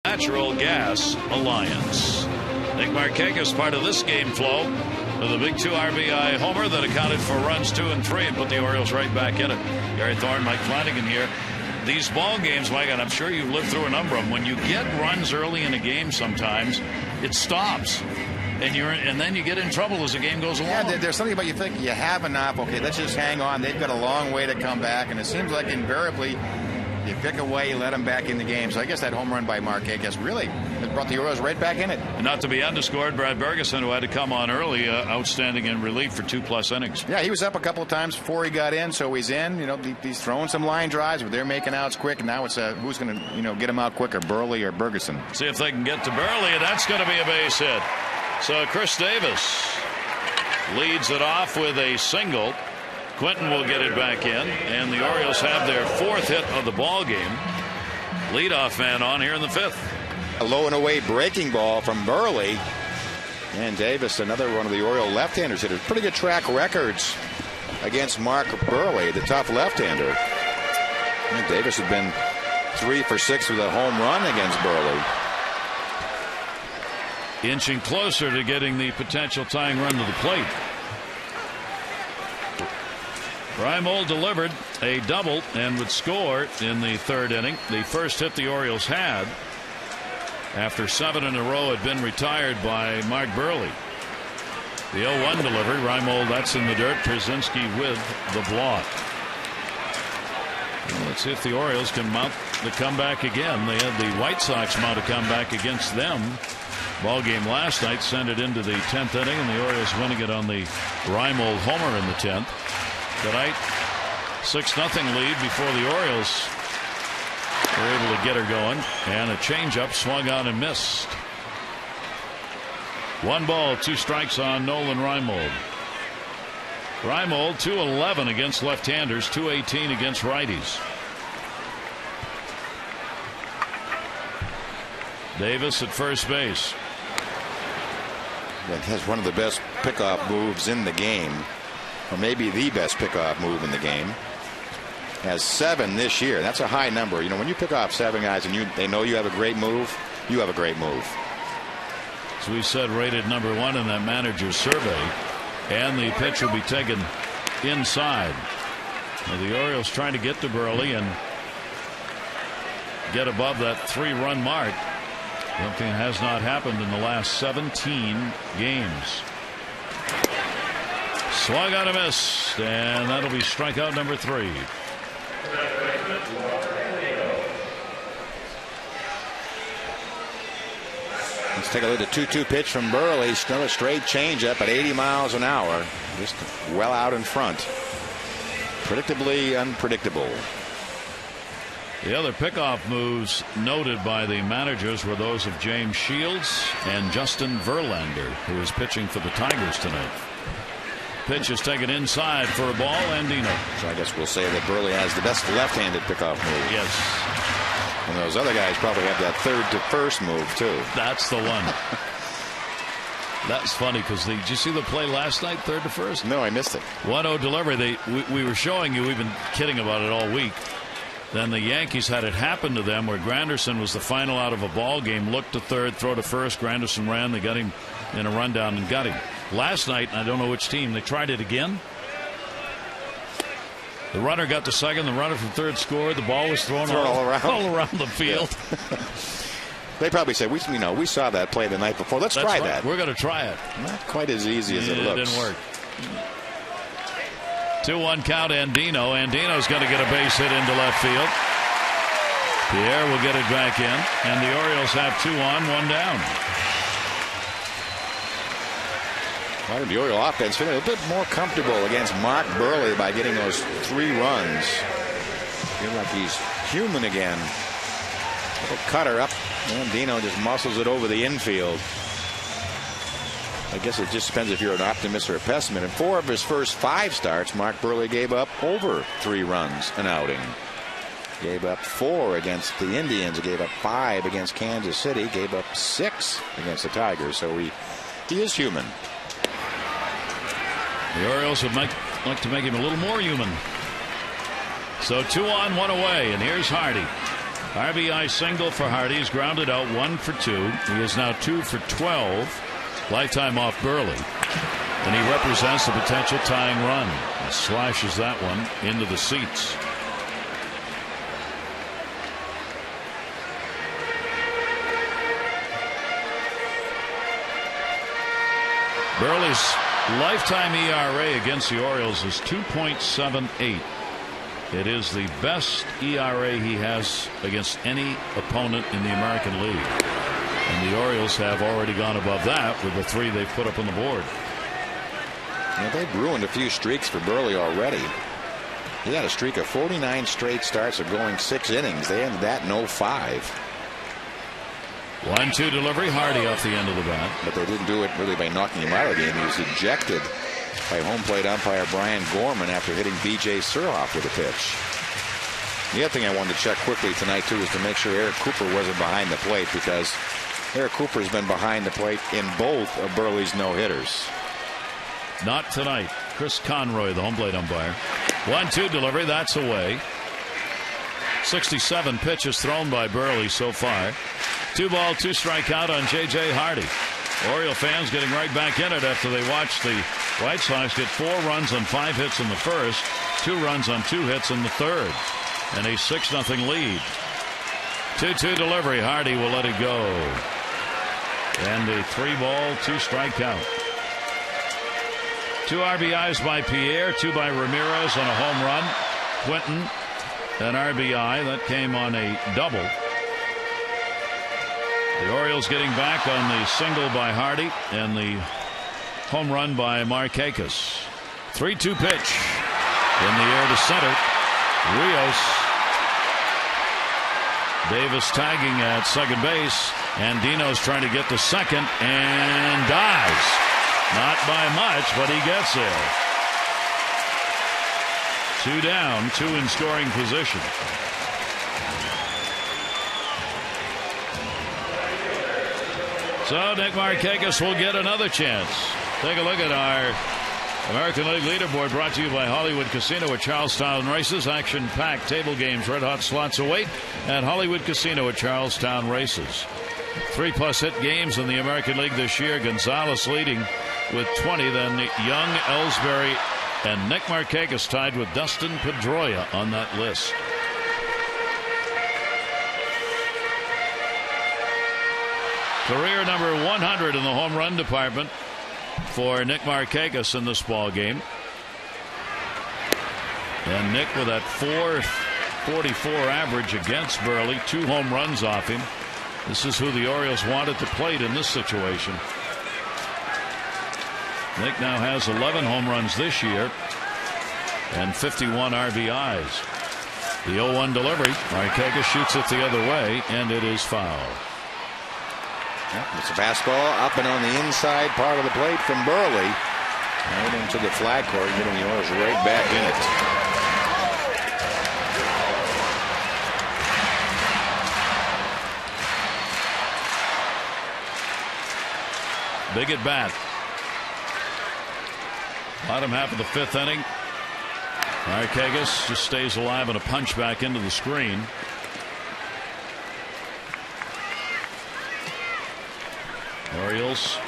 Natural Gas Alliance. Nick Markakis part of this game flow with a big 2 RBI homer that accounted for runs 2 and 3 and put the Orioles right back in it. Gary Thorne, Mike Flanagan here. These ball games, Mike, and I'm sure you've lived through a number of them. When you get runs early in a game, sometimes it stops, and then you get in trouble as the game goes along.
Yeah, there's something about you think you have enough. Okay, let's just hang on. They've got a long way to come back, and it seems like invariably you pick away, you let them back in the game. So I guess that home run by Markakis really brought the Orioles right back in it.
And not to be underscored, Brad Bergeson, who had to come on early, outstanding in relief for 2+ innings.
Yeah, he was up a couple of times before he got in, so he's in. You know, he's throwing some line drives, but they're making outs quick. And now it's who's going to get him out quicker, Burley or Bergeson?
See if they can get to Burley, and that's going to be a base hit.
So Chris Davis leads it off with a single. Quentin will get it back in, and the Orioles have their 4th hit of the ball game. Leadoff man on here in the 5th.
A low and away breaking ball from Burley. And Davis, another one of the Oriole left-handers, hitters. Pretty good track records against Mark Burley, the tough left-hander. And Davis had been 3 for 6 with a home run against Burley.
Inching closer to getting the potential tying run to the plate. Reimold delivered a double and would score in the 3rd inning. The first hit the Orioles had after 7 in a row had been retired by Mark Burley. The 0-1 delivered. Reimold, that's in the dirt. Przinsky with the block. Well, let's see if the Orioles can mount the comeback again. They had the White Sox mount a comeback against them. Ball game last night sent it into the 10th inning, and the Orioles winning it on the Reimold homer in the 10th. Tonight, 6-0 lead before the Orioles were able to get her going, and a changeup swung on and missed. 1 ball, 2 strikes on Nolan Reimold. Reimold .211 against left-handers, .218 against righties. Davis at first base.
That has one of the best pickoff moves in the game, or maybe the best pickoff move in the game. Has 7 this year. That's a high number. You know, when you pick off 7 guys and they know you have a great move, you have a great move.
As we said, rated #1 in that manager's survey, and the pitch will be taken inside. Now the Orioles trying to get to Burley and get above that 3-run mark. Something has not happened in the last 17 games. Swung on a miss, and that'll be strikeout number 3.
Let's take a look at the 2-2 pitch from Burley. Still a straight changeup at 80 miles an hour. Just well out in front. Predictably unpredictable.
The other pickoff moves noted by the managers were those of James Shields and Justin Verlander, who is pitching for the Tigers tonight. Pitch is taken inside for a ball, and Dino.
So I guess we'll say that Burley has the best left-handed pickoff move.
Yes.
And those other guys probably have that 3rd to 1st move too.
That's the one. That's funny because did you see the play last night, 3rd to 1st?
No, I missed it.
1-0 delivery. We were showing you. We've been kidding about it all week. Then the Yankees had it happen to them where Granderson was the final out of a ball game. Looked to 3rd, throw to 1st. Granderson ran. They got him in a rundown and got him. Last night, I don't know which team, they tried it again. The runner got to 2nd. The runner from 3rd scored. The ball was thrown all around the field.
Yeah. They probably said, we saw that play the night before. Let's try that.
We're going to try it.
Not quite as easy as it looks.
It didn't work. 2-1 count, Andino. Andino's going to get a base hit into left field. Pierre will get it back in, and the Orioles have 2 on, 1 down.
Why did the Oriole offense feel a bit more comfortable against Mark Burley by getting those 3 runs? Feel like he's human again. Little cutter up, and Dino just muscles it over the infield. I guess it just depends if you're an optimist or a pessimist. In 4 of his first 5 starts, Mark Burley gave up over 3 runs an outing. Gave up 4 against the Indians. Gave up 5 against Kansas City. Gave up 6 against the Tigers. So he is human.
The Orioles would like to make him a little more human. So 2 on, 1 away, and here's Hardy. RBI single for Hardy. He's grounded out 1 for 2. He is now 2 for 12. Lifetime off Burley. And he represents the potential tying run. He slashes that one into the seats. Burley's lifetime ERA against the Orioles is 2.78. It is the best ERA he has against any opponent in the American League. And the Orioles have already gone above that with the 3 they've put up on the board.
Yeah, they've ruined a few streaks for Burley already. He had a streak of 49 straight starts of going 6 innings. They ended that in 05.
1-2 delivery. Hardy off the end of the bat.
But they didn't do it really by knocking him out of the game. He was ejected by home plate umpire Brian Gorman after hitting B.J. Surhoff with a pitch. The other thing I wanted to check quickly tonight, too, is to make sure Eric Cooper wasn't behind the plate, because Eric Cooper has been behind the plate in both of Burley's no-hitters.
Not tonight. Chris Conroy, the home plate umpire. 1-2 delivery. That's away. 67 pitches thrown by Burley so far. 2 ball, 2 strikeout on J.J. Hardy. Oriole fans getting right back in it after they watched the White Sox get 4 runs on 5 hits in the first, 2 runs on 2 hits in the third, and a 6-0 lead. 2-2 delivery. Hardy will let it go. And a 3 ball, 2 strikeout. 2 RBIs by Pierre, 2 by Ramirez on a home run. Quentin, an RBI that came on a double. The Orioles getting back on the single by Hardy and the home run by Markakis. 3-2 pitch in the air to center. Rios. Davis tagging at second base, and Dino's trying to get to second and dives. Not by much, but he gets there. 2 down, 2 in scoring position. So Nick Markakis will get another chance. Take a look at our American League leaderboard, brought to you by Hollywood Casino at Charlestown Races. Action-packed table games, red-hot slots await at Hollywood Casino at Charlestown Races. 3+ hit games in the American League this year. Gonzalez leading with 20. Then Young, Ellsbury, and Nick Markakis tied with Dustin Pedroia on that list. Career number 100 in the home run department for Nick Markakis in this ball game. And Nick with that .444 average against Burley, 2 home runs off him. This is who the Orioles wanted to plate in this situation. Nick now has 11 home runs this year and 51 RBIs. The 0-1 delivery. Markakis shoots it the other way, and it is foul.
It's a fastball up and on the inside part of the plate from Burley. Right into the flag court, getting the Orioles right back in it.
Big at bat. Bottom half of the 5th inning. Markakis just stays alive and a punch back into the screen. Orioles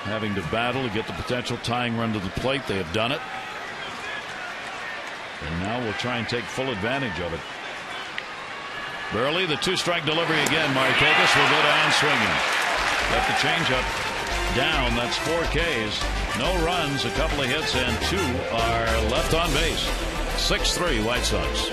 having to battle to get the potential tying run to the plate. They have done it. And now we'll try and take full advantage of it. Burley, the 2-strike delivery again. Markakis will go down swinging. Got the changeup down. That's 4 Ks. No runs, a couple of hits, and 2 are left on base. 6-3 White Sox.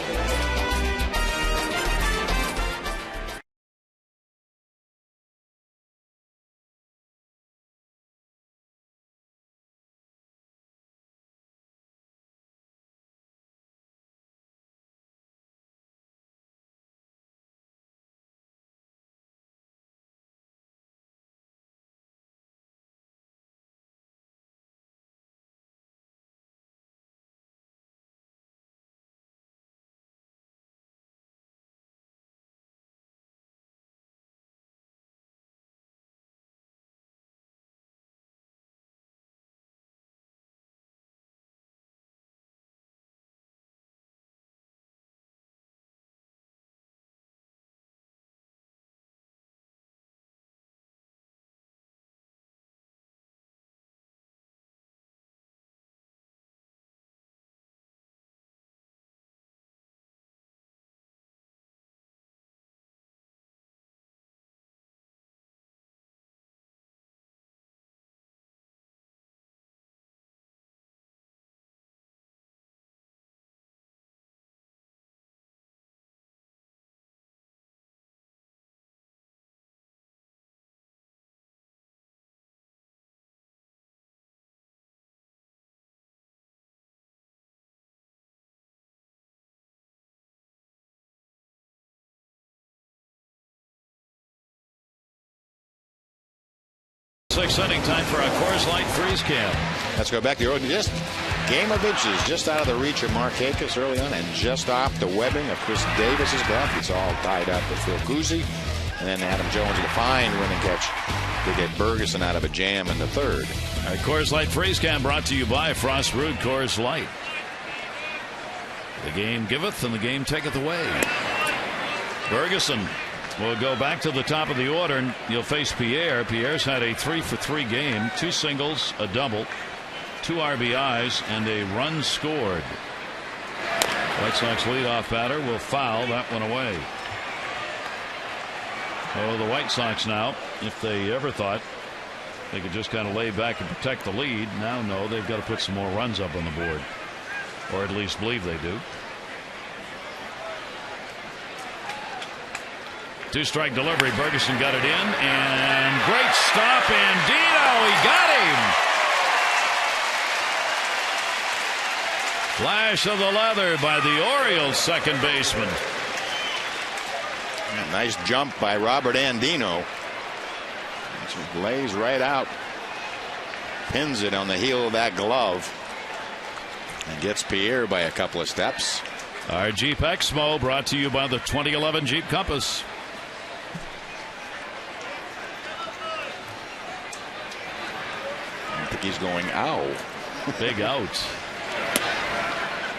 Sixth inning, time for our Coors Light freeze cam.
Let's go back to the Orioles. Just game of inches, just out of the reach of Markakis early on, and just off the webbing of Chris Davis's glove. It's all tied up with Phil Cousy, and then Adam Jones with a fine winning catch to get Bergeson out of a jam in the third.
Our Coors Light freeze cam brought to you by Frost Brewed Coors Light. The game giveth and the game taketh away. Bergeson will go back to the top of the order, and you'll face Pierre. Pierre's had a 3-for-3 game, 2 singles, a double, 2 RBIs, and a run scored. White Sox leadoff batter will foul that one away. Oh, the White Sox now, if they ever thought they could just kind of lay back and protect the lead, now no, they've got to put some more runs up on the board, or at least believe they do. 2-strike delivery. Bergeson got it in, and great stop, and Dino, he got him. Flash of the leather by the Orioles second baseman.
Nice jump by Robert Andino. Just lays right out, pins it on the heel of that glove, and gets Pierre by a couple of steps.
Our Jeep Exmo brought to you by the 2011 Jeep Compass.
I think he's going ow.
Big out.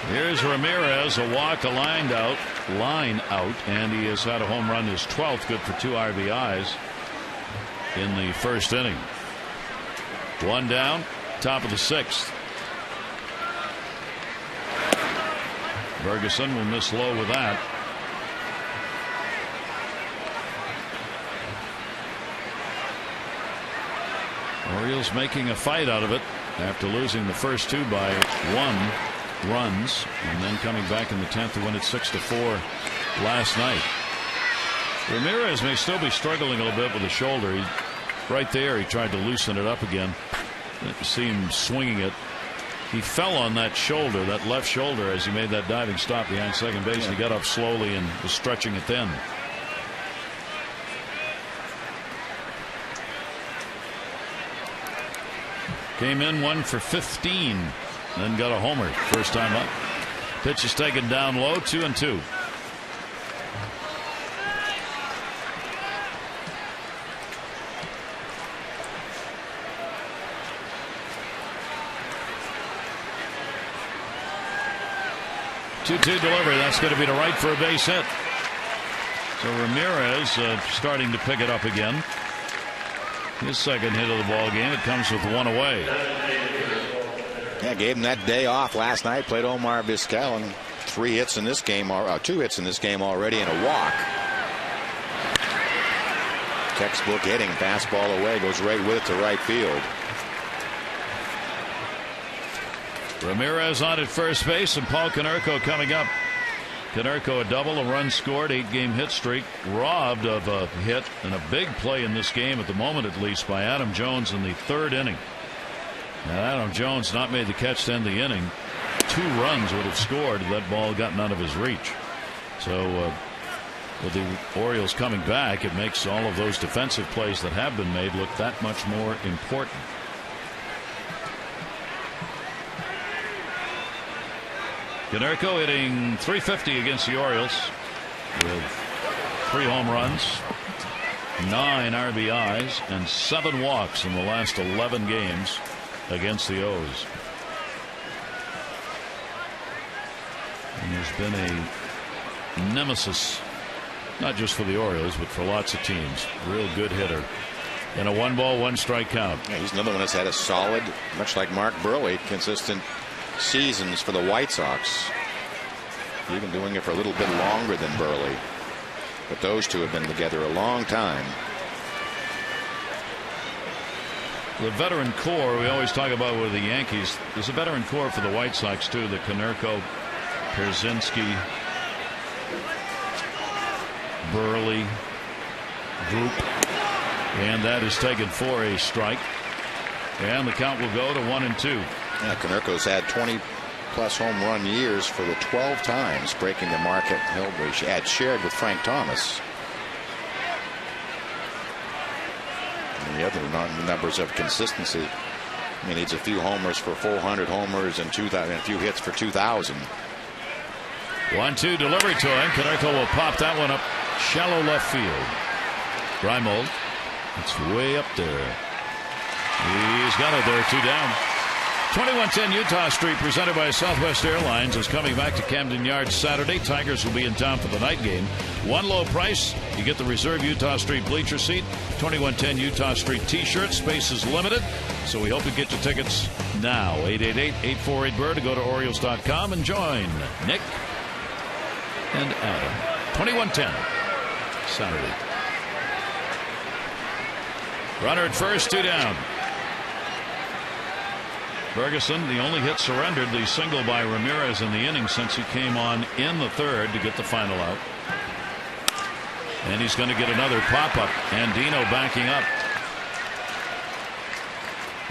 Here's Ramirez, a walk, a line out, and he has had a home run, his 12th, good for 2 RBIs in the first inning. 1 down, top of the 6th. Bergeson will miss low with that. Orioles making a fight out of it after losing the first 2 by 1 runs, and then coming back in the 10th to win it 6-4 last night. Ramirez may still be struggling a little bit with the shoulder. Right there, he tried to loosen it up again. You see him swinging it. He fell on that shoulder, that left shoulder, as he made that diving stop behind second base. He got up slowly and was stretching it then. Came in 1 for 15, then got a homer first time up. Pitch is taken down low, 2-2. Two-two delivery. That's going to be to right for a base hit. So Ramirez starting to pick it up again. His second hit of the ball game. It comes with 1 away.
Yeah, gave him that day off last night. Played Omar Vizquel, and 2 hits in this game already, and a walk. Textbook hitting, fastball away, goes right with it to right field.
Ramirez on at first base, and Paul Konerko coming up. Konerko a double, a run scored, 8-game hit streak, robbed of a hit and a big play in this game at the moment, at least, by Adam Jones in the 3rd inning. Now, Adam Jones not made the catch to end the inning. 2 runs would have scored if that ball gotten out of his reach. So with the Orioles coming back, it makes all of those defensive plays that have been made look that much more important. Konerko hitting .350 against the Orioles with 3 home runs, 9 RBIs, and 7 walks in the last 11 games against the O's. And there's been a nemesis, not just for the Orioles, but for lots of teams. Real good hitter. And a 1-ball, 1-strike count.
Yeah, he's another one that's had a solid, much like Mark Burley, consistent seasons for the White Sox. Even doing it for a little bit longer than Burley. But those two have been together a long time.
The veteran core we always talk about with the Yankees. There's a veteran core for the White Sox too. The Konerko, Pierzynski, Burley group, and that is taken for a strike, and the count will go to 1-2.
Yeah, Konerko's had 20-plus home run years for the 12 times, breaking the mark at Hillbridge. Had shared with Frank Thomas. And the other numbers of consistency. He needs a few homers for 400 homers and 2,000, and a few hits for 2,000.
1-2 delivery to him. KONERKO will pop that one up shallow left field. Grimold, it's way up there. He's got it there, 2 down. 2110 Utah Street, presented by Southwest Airlines, is coming back to Camden Yards Saturday. Tigers will be in town for the night game. One low price, you get the reserve Utah Street bleacher seat, 2110 Utah Street t-shirt. Space is limited, so we hope to get your tickets now. 888-848-BIRD to go to Orioles.com and join Nick and Adam. 2110 Saturday. Runner at first, 2 down. Ferguson, the only hit surrendered, the single by Ramirez in the inning since he came on in the third to get the final out. And he's going to get another pop-up. Andino backing up.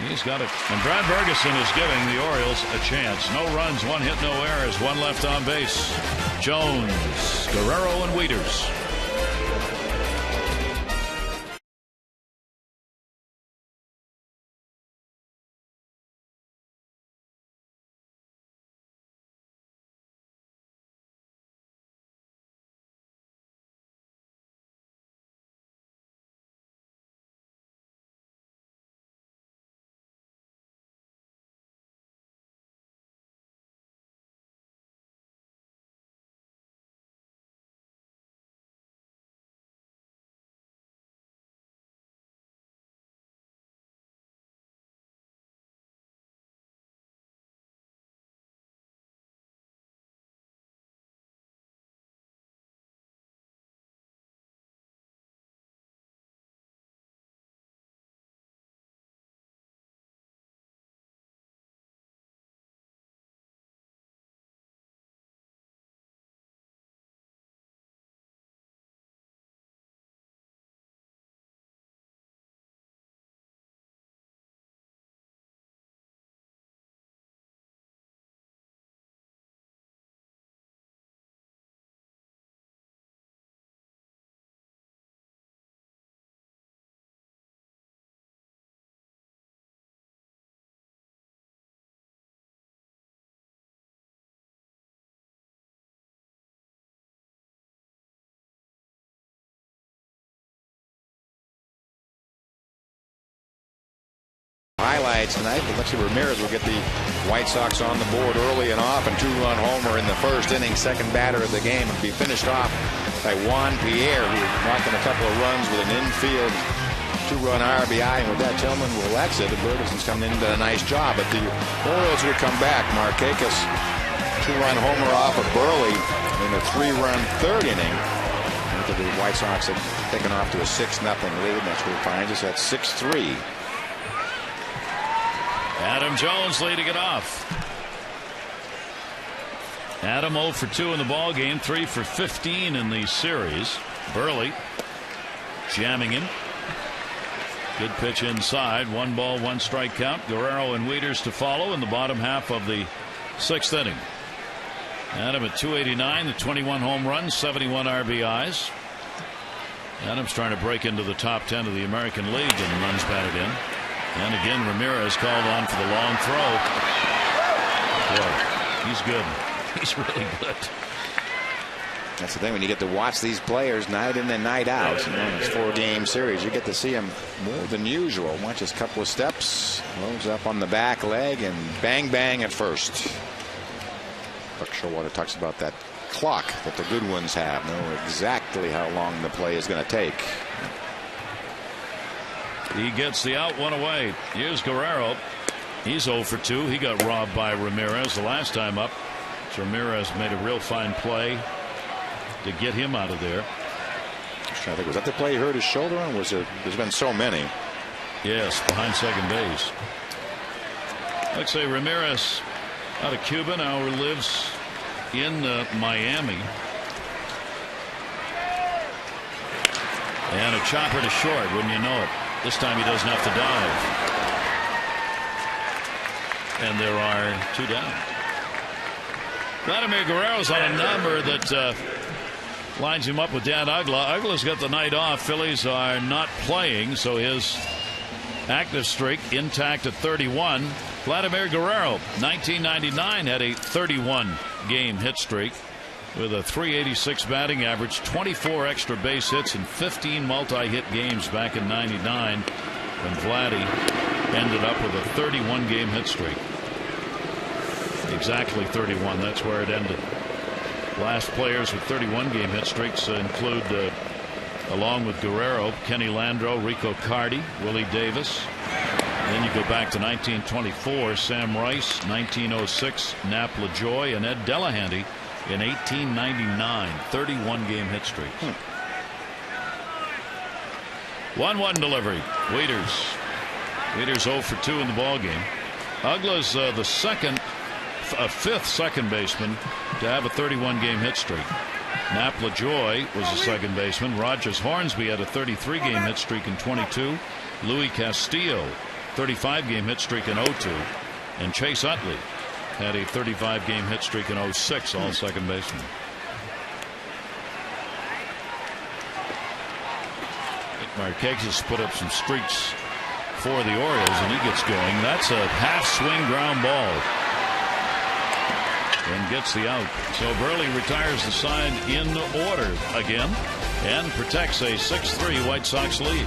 He's got it. And Brad Ferguson is giving the Orioles a chance. No runs, 1 hit, no errors, 1 left on base. Jones, Guerrero, and Wieters.
Highlights tonight, but Alexei Ramirez will get the White Sox on the board early and often. 2-run homer in the first inning, second batter of the game, and be finished off by Juan Pierre, who knocking a couple of runs with an infield 2-run RBI. And with that, Tillman will exit. And Ferguson's coming in and done a nice job. But the Orioles would come back. Markakis, 2-run homer off of Burley in a 3-run third inning. After the White Sox had taken off to a 6-0 lead. And that's where it finds us at 6-3.
Adam Jones leading it off. Adam 0 for 2 in the ball game, 3 for 15 in the series. Burley jamming him. Good pitch inside. 1 ball, 1 strike count. Guerrero and Wieters to follow in the bottom half of the 6th inning. Adam at 289, the 21 home runs, 71 RBIs. Adam's trying to break into the top 10 of the American League and runs batted in. And again, Ramirez called on for the long throw. Boy, he's good. He's really good.
That's the thing, when you get to watch these players night in and night out, you know, in this 4-game series, you get to see them more than usual. Watch his couple of steps, loads up on the back leg, and bang, bang at first. Buck Showalter talks about that clock that the good ones have, know exactly how long the play is going to take.
He gets the out, 1 away. Here's Guerrero. He's 0 for 2. He got robbed by Ramirez the last time up. So Ramirez made a real fine play to get him out of there.
I think, was that the play he hurt his shoulder on? Was it? There's been so many.
Yes, behind second base. Alexei Ramirez out of Cuba, now lives in Miami. And a chopper to short, wouldn't you know it? This time he doesn't have to dive. And there are 2 down. Vladimir Guerrero's on a number that lines him up with Dan Ugla. Ugla's got the night off. Phillies are not playing, so his active streak intact at 31. Vladimir Guerrero, 1999, had a 31-game hit streak with a .386 batting average, 24 extra base hits, and 15 multi-hit games back in '99 when Vladdy ended up with a 31-game hit streak. Exactly 31. That's where it ended. Last players with 31-game hit streaks include, along with Guerrero, Kenny Landreau, Rico Cardi, Willie Davis. Then you go back to 1924, Sam Rice, 1906, Nap LaJoy, and Ed Delahanty in 1899. 31-game hit streaks. 1-1 delivery. Wieters 0 for 2 in the ball game. Uggla's the fifth second baseman to have a 31-game hit streak. Nap LaJoy was a second baseman. Rogers Hornsby had a 33-game hit streak in '22. Louis Castillo, 35-game hit streak in '02. And Chase Utley had a 35-game hit streak in '06, all second basemen. Marquez put up some streaks for the Orioles, and he gets going. That's a half-swing ground ball. And gets the out. So Burley retires the side in order again and protects a 6-3 White Sox lead.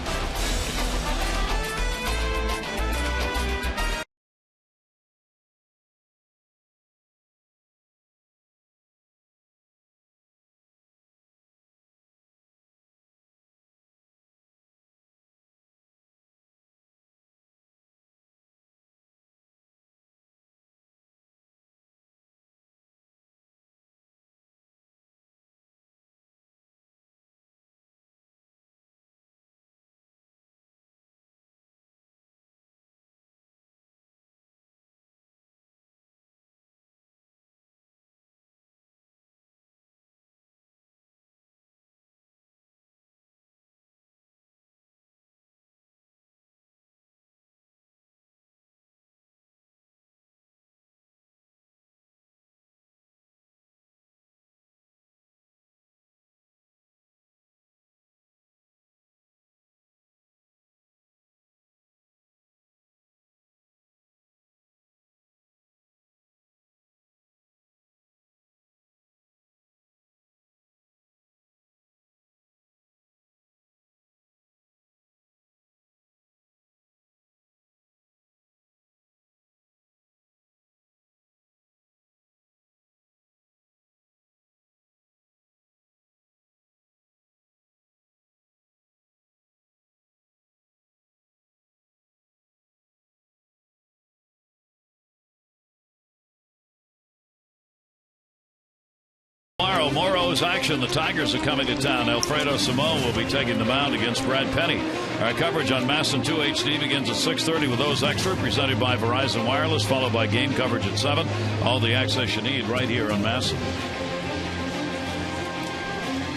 Tomorrow, Moro's action. The Tigers are coming to town. Alfredo Simon will be taking the mound against Brad Penny. Our coverage on MASN 2 HD begins at 6:30 with those extra, presented by Verizon Wireless, followed by game coverage at 7. All the access you need right here on MASN.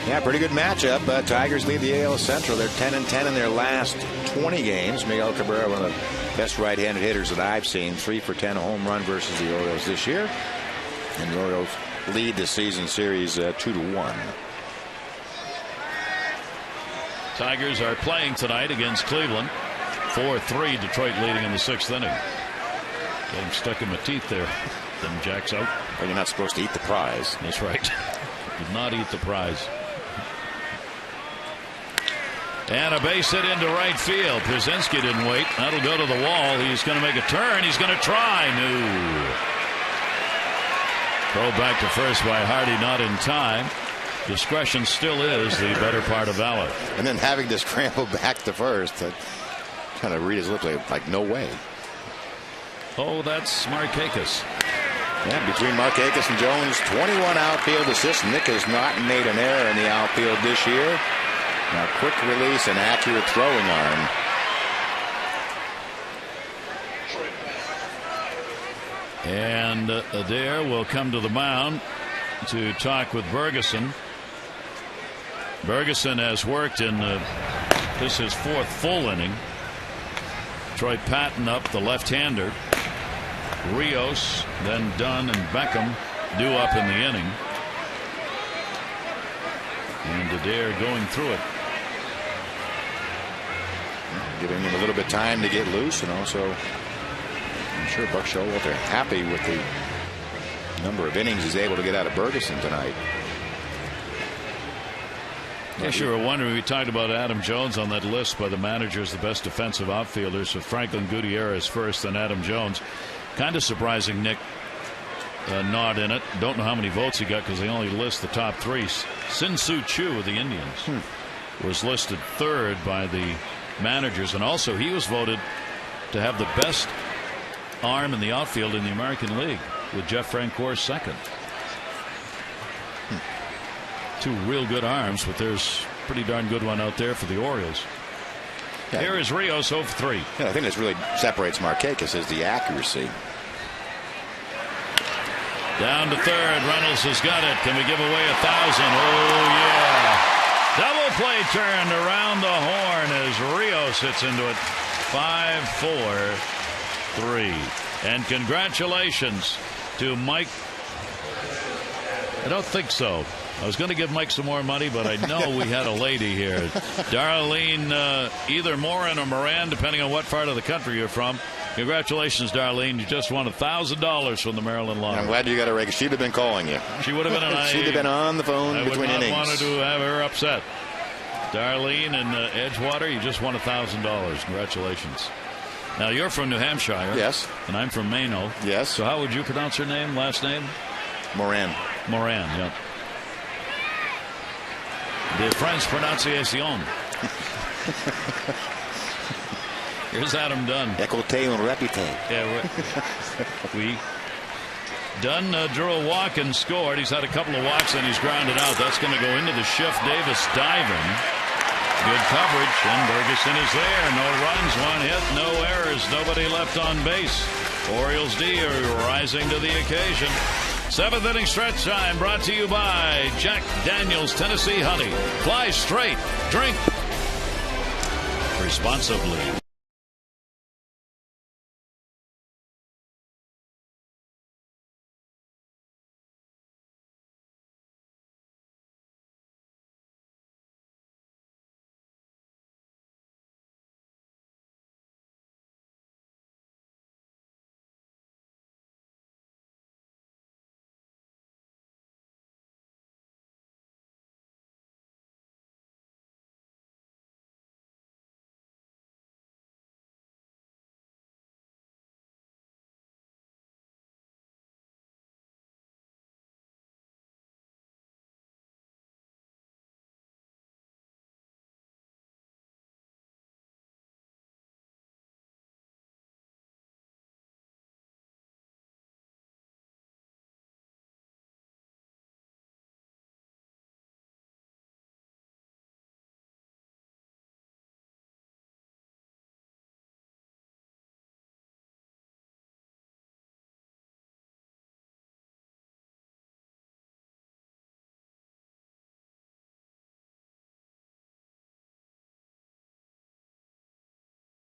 Yeah, pretty good matchup. Tigers lead the AL Central. They're 10-10 in their last 20 games. Miguel Cabrera, one of the best right-handed hitters that I've seen. 3 for 10 home run versus the Orioles this year. And the Orioles lead the season series 2-1.
Tigers are playing tonight against Cleveland. 4-3, Detroit leading in the 6th inning. Getting stuck in my teeth there. Then Jack's out.
Well, you're not supposed to eat the prize.
That's right. Did not eat the prize. And a base hit into right field. Brzezinski didn't wait. That'll go to the wall. He's going to make a turn. He's going to try. No. Throw back to first by Hardy, not in time. Discretion still is the better part of valor.
And then having to scramble back to first, kind of read his lips like no way.
Oh, that's Markakis.
Yeah, between Markakis and Jones, 21 outfield assists. Nick has not made an error in the outfield this year. Now, quick release and accurate throwing arm.
And Adair will come to the mound to talk with Bergeson. Bergeson has worked in this is 4th full inning. Troy Patton up, the left-hander. Rios, then Dunn and Beckham due up in the inning. And Adair going through it.
giving him a little bit of time to get loose, and also I'm sure Buck Showalter happy with the number of innings he's able to get out of Bergeson tonight.
Yes, you were wondering. We talked about Adam Jones on that list by the managers, the best defensive outfielders. So Franklin Gutierrez first, then Adam Jones. Kind of surprising, Nick, not in it. Don't know how many votes he got because they only list the top 3. Sin-Soo Choo of the Indians was listed 3rd by the managers, and also he was voted to have the best arm in the outfield in the American League, with Jeff Francoeur 2nd. 2 real good arms, but there's a pretty darn good one out there for the Orioles.
Yeah.
Here is Rios 0 for 3.
Yeah, I think this really separates Markakis is the accuracy.
Down to 3rd. Reynolds has got it. Can we give away 1,000? Oh, yeah. Double play turned around the horn as Rios hits into it. 5-4-3. And congratulations to Mike. I don't think so. I was going to give Mike some more money, but I know we had a lady here. Darlene, either Morin or Moran, depending on what part of the country you're from. Congratulations, Darlene. You just won $1,000 from the Maryland Lottery.
I'm glad you got it right. She'd have been calling you.
She would have been.
She'd have been on the phone between innings.
I would not want to have her upset. Darlene and Edgewater, you just won $1,000. Congratulations. Now, you're from New Hampshire.
Yes.
And I'm from Maino.
Yes.
So how would you pronounce her name, last name?
Moran.
Moran, yeah. The French pronunciation. Here's Adam Dunn.
Écoutez and répétez.
Yeah, we Dunn drew a walk and scored. He's had a couple of walks and he's grounded out. That's going to go into the shift. Davis diving. Good coverage, and Bergeson is there. No runs, 1 hit, no errors, nobody left on base. Orioles D are rising to the occasion. 7th inning stretch time brought to you by Jack Daniel's Tennessee Honey. Fly straight, drink responsibly.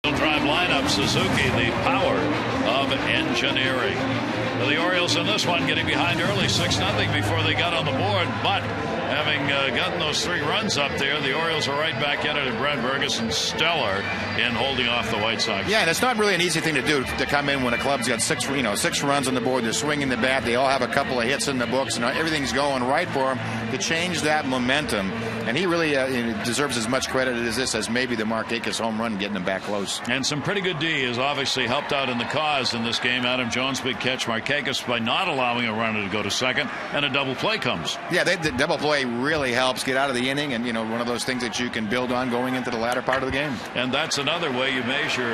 Drive lineup. Suzuki, the power of engineering. The Orioles in this one getting behind early 6-0 before they got on the board, but having gotten those 3 runs up there, the Orioles are right back in it, and Brent Bergeson stellar in holding off the White Sox.
Yeah, and it's not really an easy thing to do, to come in when a club's got 6 runs on the board. They're swinging the bat. They all have a couple of hits in the books, and everything's going right for him to change that momentum. And he really deserves as much credit as this as maybe the Markakis home run getting him back close.
And some pretty good D has obviously helped out in the cause in this game. Adam Jones, big catch. Markakis by not allowing a runner to go to second, and a double play comes.
Yeah, the double play really helps get out of the inning, and one of those things that you can build on going into the latter part of the game.
And that's another way you measure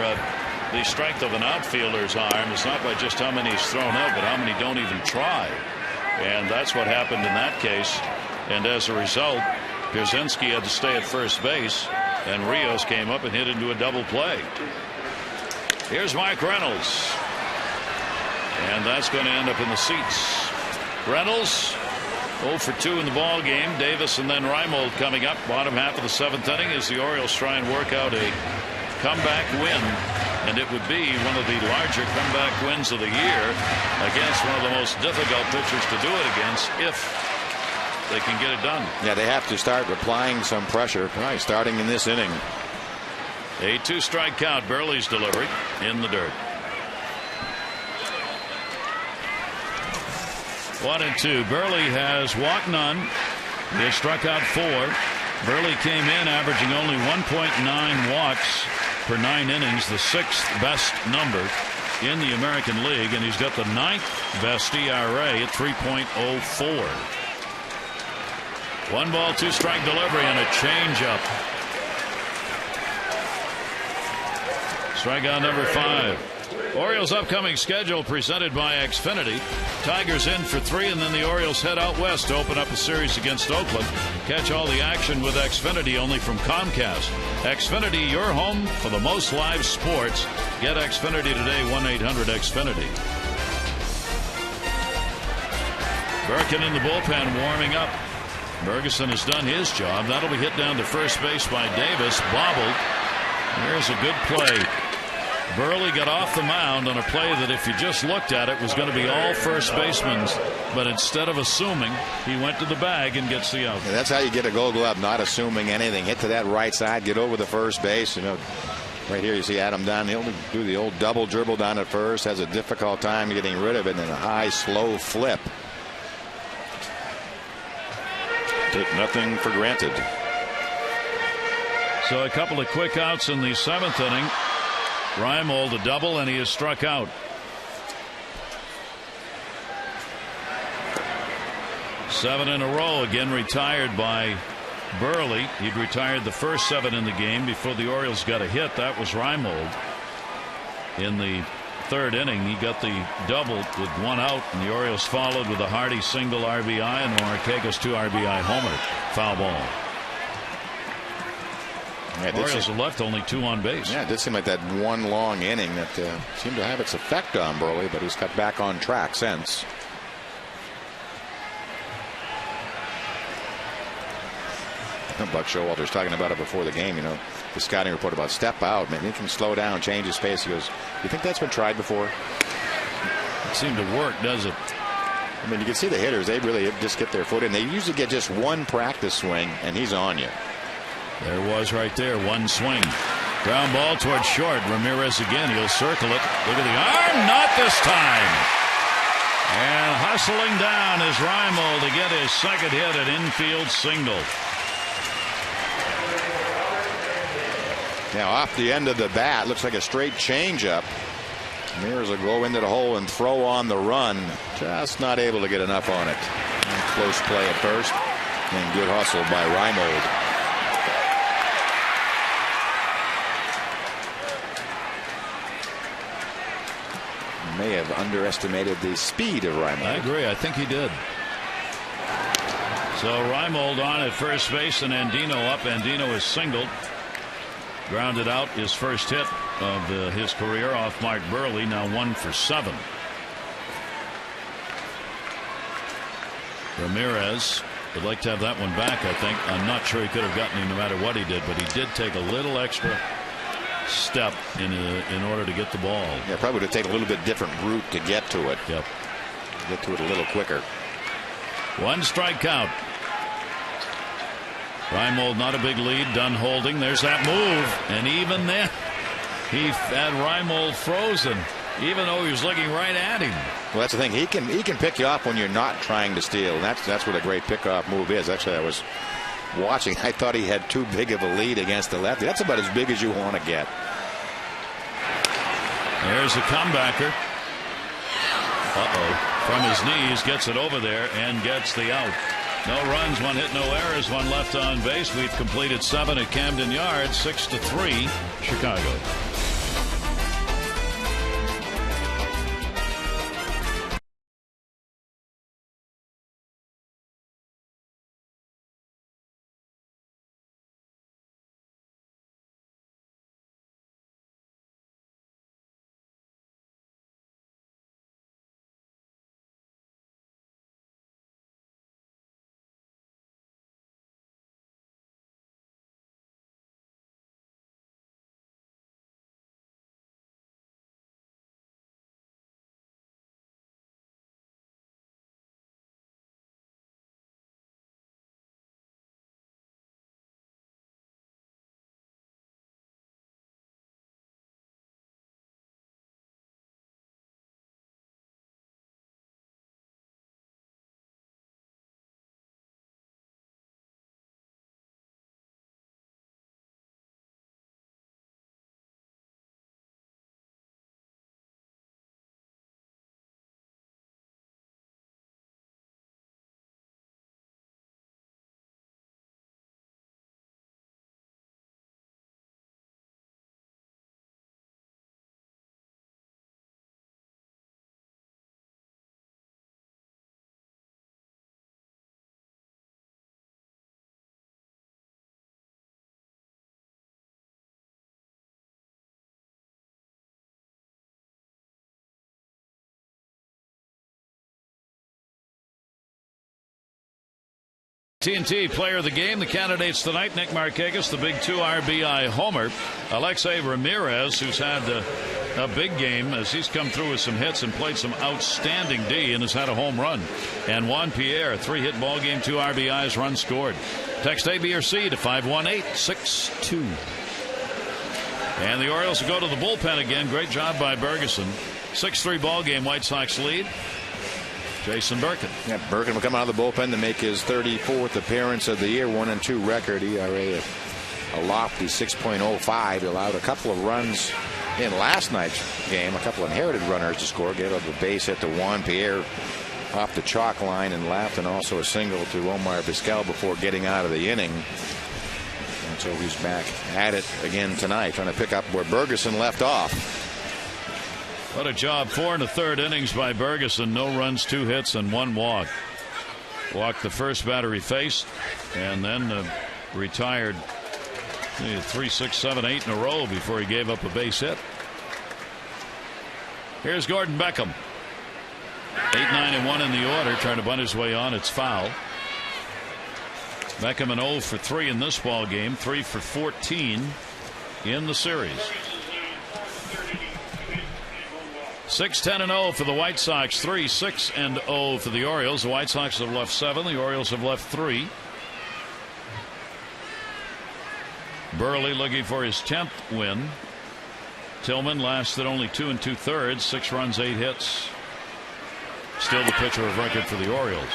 the strength of an outfielder's arm. It's not by just how many he's thrown out, but how many don't even try. And that's what happened in that case. And as a result, Pierzynski had to stay at first base, and Rios came up and hit into a double play. Here's Mike Reynolds, and that's going to end up in the seats. Reynolds 0 for 2 in the ball game. Davis and then Reimold coming up. Bottom half of the 7th inning as the Orioles try and work out a comeback win, and it would be one of the larger comeback wins of the year against one of the most difficult pitchers to do it against, if they can get it done.
Yeah, they have to start applying some pressure, right, starting in this inning.
A 2-strike count. Burley's delivery in the dirt. 1-2. Burley has walked none. He has struck out 4. Burley came in averaging only 1.9 walks per 9 innings, the 6th best number in the American League, and he's got the 9th best ERA at 3.04. 1 ball, 2-strike delivery and a changeup. Strikeout number 5. Orioles' upcoming schedule presented by Xfinity. Tigers in for 3, and then the Orioles head out west to open up a series against Oakland. Catch all the action with Xfinity only from Comcast. Xfinity, your home for the most live sports. Get Xfinity today, 1-800-XFINITY. Birkin in the bullpen warming up. Ferguson has done his job. That'll be hit down to first base by Davis. Bobbled. Here's a good play. Burley got off the mound on a play that, if you just looked at it, was going to be all first basemen's, but instead of assuming, he went to the bag and gets the out.
Yeah, that's how you get a Gold Glove, not assuming anything. Hit to that right side, get over the first base. You know, right here you see Adam Dunn. He'll do the old double dribble down at first. Has a difficult time getting rid of it, and a high, slow flip. Take nothing for granted.
So a couple of quick outs in the 7th inning. Reimold a double, and he is struck out. 7 in a row, again retired by Burley. He'd retired the first 7 in the game before the Orioles got a hit. That was Reimold. In the 3rd inning, he got the double with 1 out, and the Orioles followed with a Hardy single RBI and Marquega's 2 RBI homer. Foul ball. Yeah, Orioles have left only 2 on base.
Yeah, it did seem like that one long inning that seemed to have its effect on Burley, but he's got back on track since. Buck Showalter's talking about it before the game. You know, the scouting report about step out. Man, he can slow down, change his pace. He goes, "You think that's been tried before?"
It seemed to work, does it?
I mean, you can see the hitters. They really just get their foot in. They usually get just one practice swing, and he's on you.
There was right there, one swing. Ground ball towards short. Ramirez again. He'll circle it. Look at the arm. Not this time. And hustling down is Reimold to get his 2nd hit, an infield single.
Now off the end of the bat, looks like a straight changeup. Ramirez will go into the hole and throw on the run. Just not able to get enough on it. And close play at first. And good hustle by Reimold. May have underestimated the speed of Reimold.
I agree. I think he did. So Reimold on at first base and Andino up. Andino is singled. Grounded out, his first hit of his career off Mark Burley. Now 1 for 7. Ramirez would like to have that one back, I think. I'm not sure he could have gotten him no matter what he did, but he did take a little extra step in order to get the ball.
Yeah, probably would have taken a little bit different route to get to it.
Yep.
Get to it a little quicker.
1 strike count. Reimold not a big lead. Dunn holding. There's that move. And even then, he had Reimold frozen, even though he was looking right at him.
Well, that's the thing. He can pick you off when you're not trying to steal. And that's what a great pickoff move is. Actually, I was watching. I thought he had too big of a lead against the lefty. That's about as big as you want to get.
There's a comebacker. From his knees, gets it over there and gets the out. No runs, 1 hit, no errors, 1 left on base. We've completed 7 at Camden Yards, 6-3, Chicago. AT&T Player of the Game. The candidates tonight: Nick Markakis, the big 2 RBI homer; ALEXEI Ramirez, who's had a big game as he's come through with some hits and played some outstanding D and has had a home run; and Juan Pierre, 3-hit ball game, 2 RBIs, run scored. Text A, B, or C to 518-62. And the Orioles will go to the bullpen again. Great job by Bergeson. 6-3 ball game. White Sox lead. Jason Birkin.
Yeah, Birkin will come out of the bullpen to make his 34th appearance of the year. 1-2 record. ERA a lofty 6.05. He allowed a couple of runs in last night's game. A couple of inherited runners to score. Gave up a base hit to Juan Pierre off the chalk line and left, and also a single to Omar Vizquel before getting out of the inning. And so he's back at it again tonight, trying to pick up where Bergeson left off.
What a job. 4 1/3 innings by Bergeson. No runs, 2 hits, and 1 walk. Walked the first batter he faced, and then retired 3, 6, 7, 8 in a row before he gave up a base hit. Here's Gordon Beckham. 8, 9, and 1 in the order, trying to bunt his way on. It's foul. Beckham an 0 for 3 in this ball game, 3 for 14 in the series. 6, 10, and 0 for the White Sox. 3, 6, and 0 for the Orioles. The White Sox have left 7. The Orioles have left 3. Burley looking for his 10th win. Tillman lasted only 2 2/3. 6 runs, 8 hits. Still the pitcher of record for the Orioles.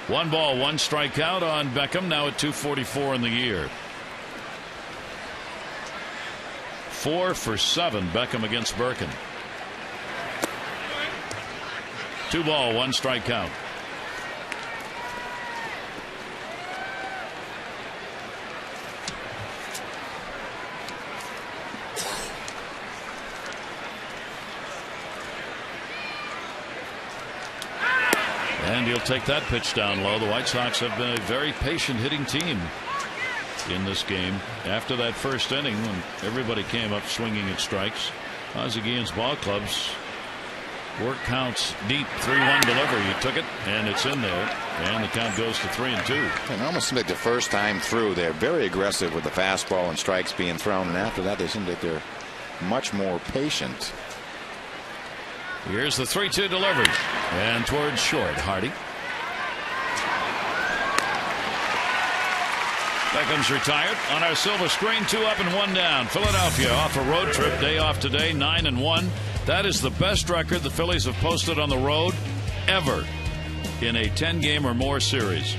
1 ball, 1 strikeout on Beckham. Now at 244 in the year. 4 for 7 Beckham against Birkin. 2 ball, 1 strikeout. And he'll take that pitch down low. The White Sox have been a very patient hitting team in this game. After that first inning, when everybody came up swinging at strikes, Ozzie Guillen's ball clubs work counts deep. 3-1 delivery. He took it, and it's in there. And the count goes to 3-2.
And almost like the first time through, they're very aggressive with the fastball and strikes being thrown. And after that, they seem like they're much more patient.
Here's the 3-2 delivery, and towards short. Hardy. Beckham's retired. On our silver screen, 2 up and 1 down. Philadelphia off a road trip. Day off today, 9-1. That is the best record the Phillies have posted on the road ever in a 10-game or more series.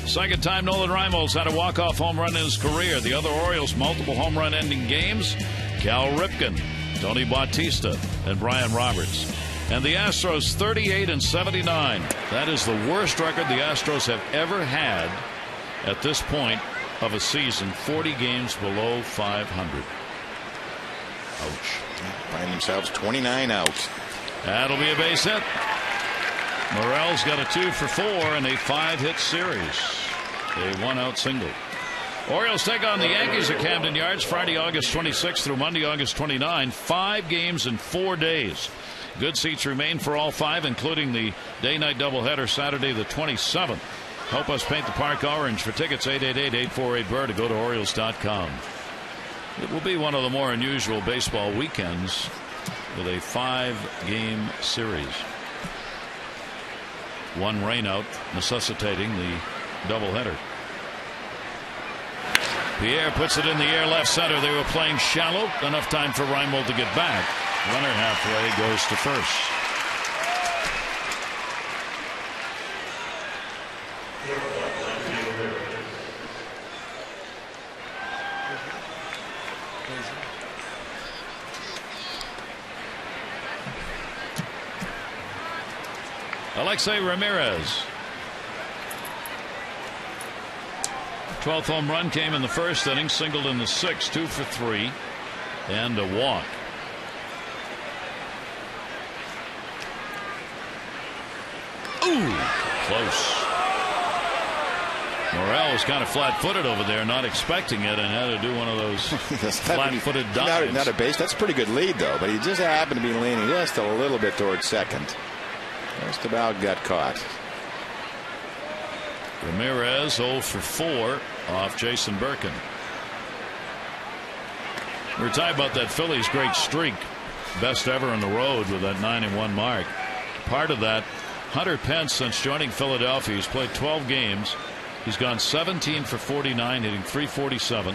Second time Nolan Reinholz had a walk-off home run in his career. The other Orioles, multiple home run ending games: Cal Ripken, Tony Bautista, and Brian Roberts. And the Astros 38-79. That is the worst record the Astros have ever had at this point of a season. 40 games below 500. Ouch.
Find themselves 29 out.
That'll be a base hit. Morel's got a 2 for 4 in a 5-hit series. A 1-out single. Orioles take on the Yankees at Camden Yards Friday, August 26 through Monday, August 29. 5 games in 4 days. Good seats remain for all 5, including the day-night doubleheader Saturday the 27th. Help us paint the park orange. For tickets, 888-848-BIRD, to go to Orioles.com. It will be one of the more unusual baseball weekends with a 5-game series. 1 rainout necessitating the doubleheader. Pierre puts it in the air, left center. They were playing shallow. Enough time for Reinhold to get back. Runner halfway, goes to first. ALEXEI Ramirez. 12th home run came in the first inning, singled in the 6th, 2 for 3, and a walk. Ooh, close. Morel was kind of flat-footed over there, not expecting it, and had to do one of those flat-footed dives.
Not a base. That's a pretty good lead, though. But he just happened to be leaning just a little bit towards second. Just about got caught.
Ramirez 0 for 4 off Jason Birkin. We were talking about that Phillies great streak, best ever on the road with that 9-1 mark. Part of that, Hunter Pence, since joining Philadelphia, he's played 12 games. He's gone 17 for 49, hitting .347,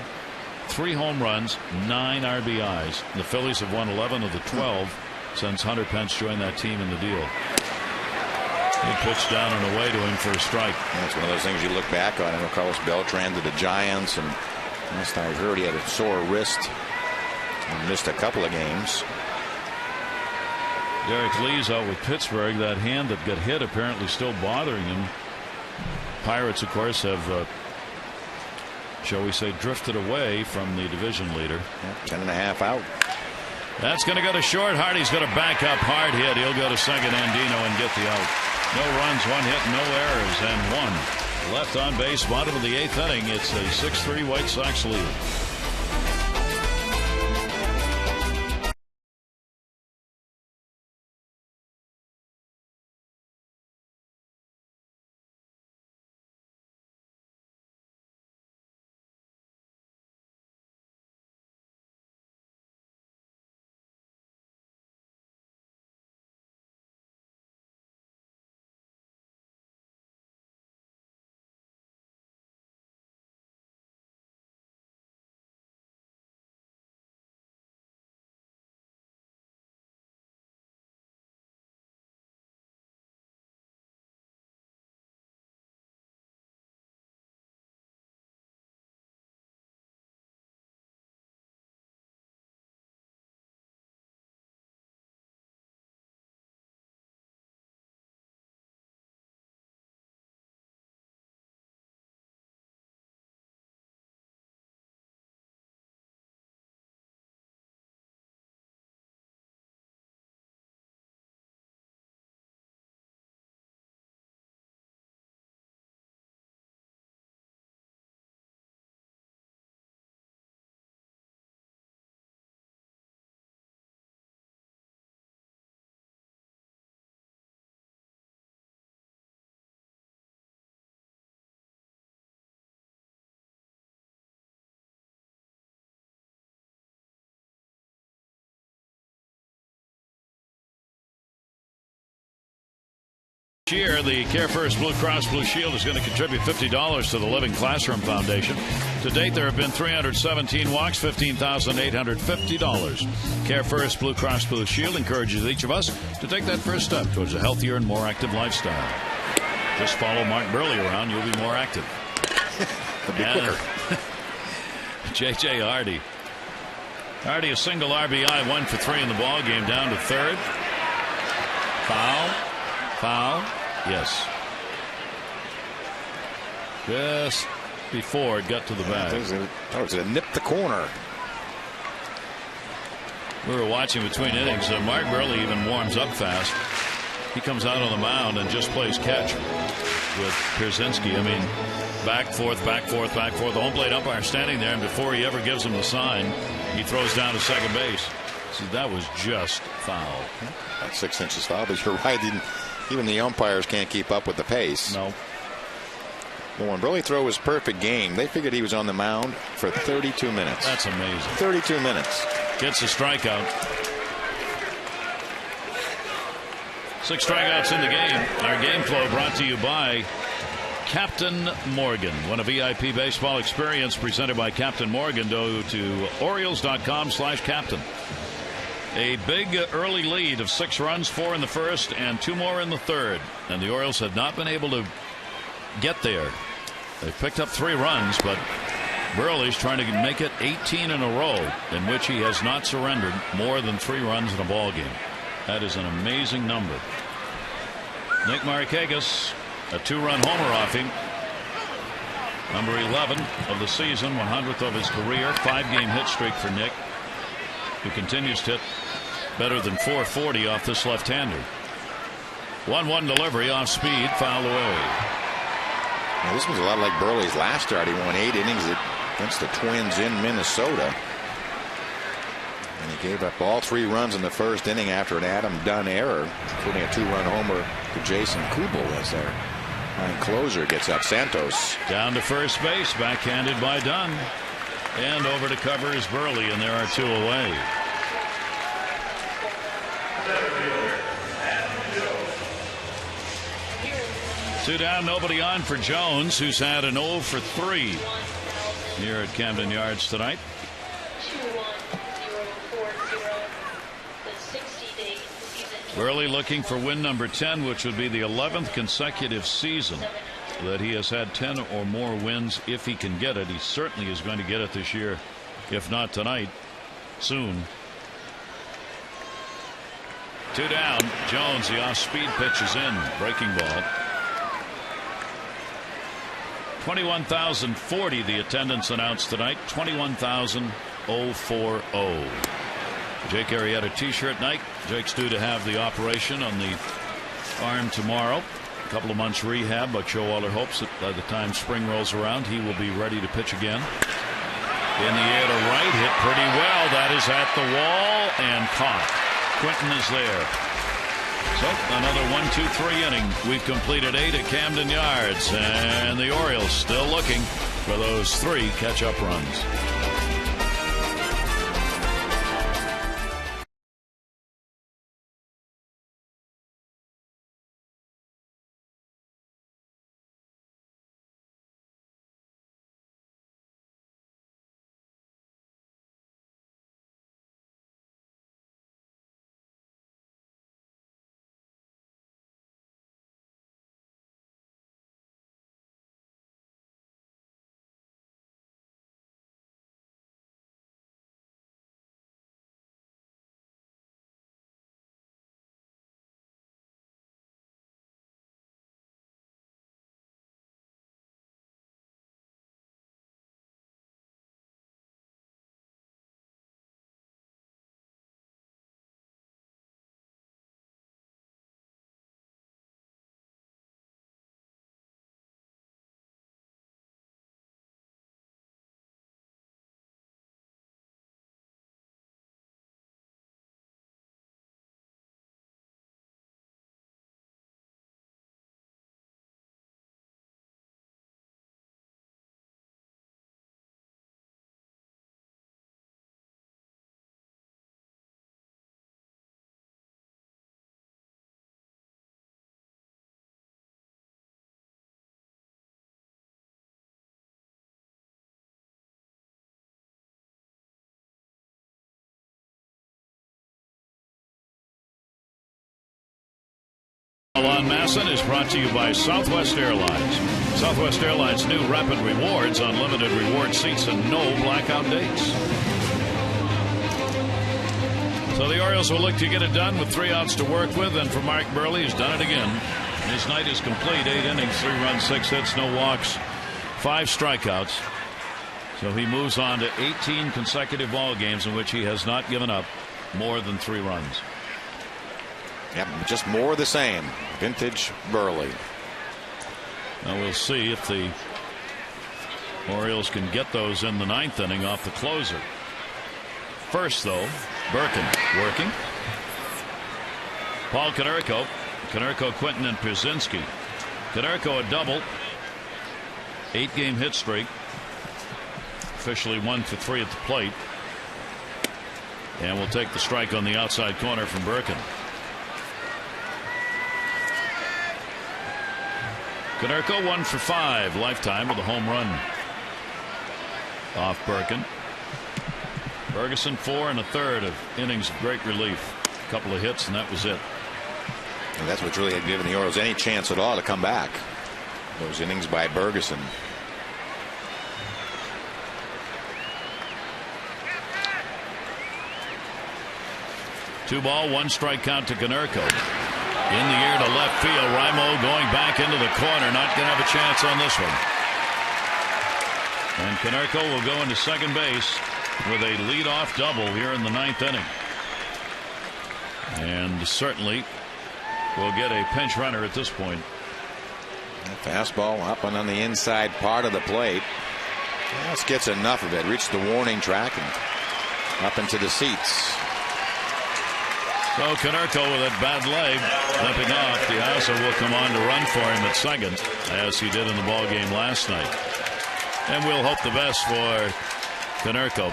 3 home runs, 9 RBIs. The Phillies have won 11 of the 12 since Hunter Pence joined that team in the deal. He pitched down and away to him for a strike.
That's one of those things you look back on. I know Carlos Beltran to the Giants, and last I heard he had a sore wrist and missed a couple of games.
Derek Lee's out with Pittsburgh. That hand that got hit apparently still bothering him. Pirates, of course, have, shall we say, drifted away from the division leader.
10.5 out.
That's going to go to short. Hardy's going to back up hard hit. He'll go to second, Andino, and get the out. No runs, 1 hit, no errors, and 1 left on base. Bottom of the 8th inning. It's a 6-3 White Sox lead. Year, the Care First Blue Cross Blue Shield is going to contribute $50 to the Living Classroom Foundation. To date, there have been 317 walks, $15,850. Care First Blue Cross Blue Shield encourages each of us to take that first step towards a healthier and more active lifestyle. Just follow Mark Burley around, you'll be more active.
It'll be quicker.
J.J. Hardy. Hardy, a single RBI, 1 for 3 in the ball game, down to third. Foul. Yes. Just before it got to the bag.
It was a nip the corner.
We were watching between innings. Mark Burley even warms up fast. He comes out on the mound and just plays catch with Pierzynski. I mean, back, forth. The home plate umpire standing there, and before he ever gives him the sign, he throws down to second base. So that was just foul.
About 6 inches foul, but you're right. Even the umpires can't keep up with the pace.
No.
Well, when Burley threw his perfect game, they figured he was on the mound for 32 minutes.
That's amazing.
32 minutes.
Gets a strikeout. 6 strikeouts in the game. Our game flow brought to you by Captain Morgan. Want a VIP baseball experience presented by Captain Morgan? Go to Orioles.com/captain. A big early lead of 6 runs, 4 in the first and 2 more in the third. And the Orioles had not been able to get there. They've picked up 3 runs, but Burley's trying to make it 18 in a row in which he has not surrendered more than 3 runs in a ball game. That is an amazing number. Nick Markakis, a 2-run homer off him. Number 11 of the season, 100th of his career, 5-game hit streak for Nick, who continues to hit better than .440 off this left-hander. 1-1 delivery off speed, fouled away.
Well, this was a lot like Burley's last start. He won 8 innings against the Twins in Minnesota. And he gave up all 3 runs in the first inning after an Adam Dunn error, including a 2-run homer to Jason Kubel was there. And closer gets up. Santos
down to first base, backhanded by Dunn, and over to cover is Burley, and there are 2 away. Two down, nobody on for Jones, who's had an 0 for 3 here at Camden Yards tonight. Burley looking for win number 10, which would be the 11th consecutive season that he has had 10 or more wins. If he can get it, he certainly is going to get it this year. If not tonight, soon. 2 down. Jones, the off-speed pitch is in. Breaking ball. 21,040 the attendance announced tonight. 21,040. Jake Arrieta t-shirt night. Jake's due to have the operation on the arm tomorrow. A couple of months rehab, but Showalter hopes that by the time spring rolls around, he will be ready to pitch again. In the air to right, hit pretty well. That is at the wall and caught. Quentin is there. So another 1-2-3 inning. We've completed 8 at Camden Yards, and the Orioles still looking for those 3 catch-up runs. On Masson is brought to you by Southwest Airlines. Southwest Airlines' new Rapid Rewards, unlimited reward seats, and no blackout dates. So the Orioles will look to get it done with 3 outs to work with, and for Mark Burley, he's done it again. His night is complete. 8 innings, 3 runs, 6 hits, no walks, 5 strikeouts. So he moves on to 18 consecutive ball games in which he has not given up more than 3 runs.
Yep, just more of the same. Vintage Burley.
Now we'll see if the Orioles can get those in the 9th inning off the closer. First, though, Birkin working. Paul Konerko. Konerko, Quentin, and Pierzynski. Konerko a double. 8-game hit streak. Officially 1 for 3 at the plate. And we'll take the strike on the outside corner from Birkin. Konerko 1 for 5 lifetime with a home run off Birkin. Ferguson 4 1/3 of innings of great relief. A couple of hits and that was it.
And that's what really had given the Orioles any chance at all to come back. Those innings by Ferguson.
Two ball, 1 strike count to Konerko. In the air to left field. Raimo going back into the corner. Not going to have a chance on this one. And Konerko will go into second base with a leadoff double here in the 9th inning. And certainly will get a pinch runner at this point.
Fastball up and on the inside part of the plate. Just gets enough of it. Reached the warning track and up into the seats.
So KONERKO with that bad leg limping off. Diaza will come on to run for him at second, as he did in the ball game last night. And we'll hope the best for KONERKO.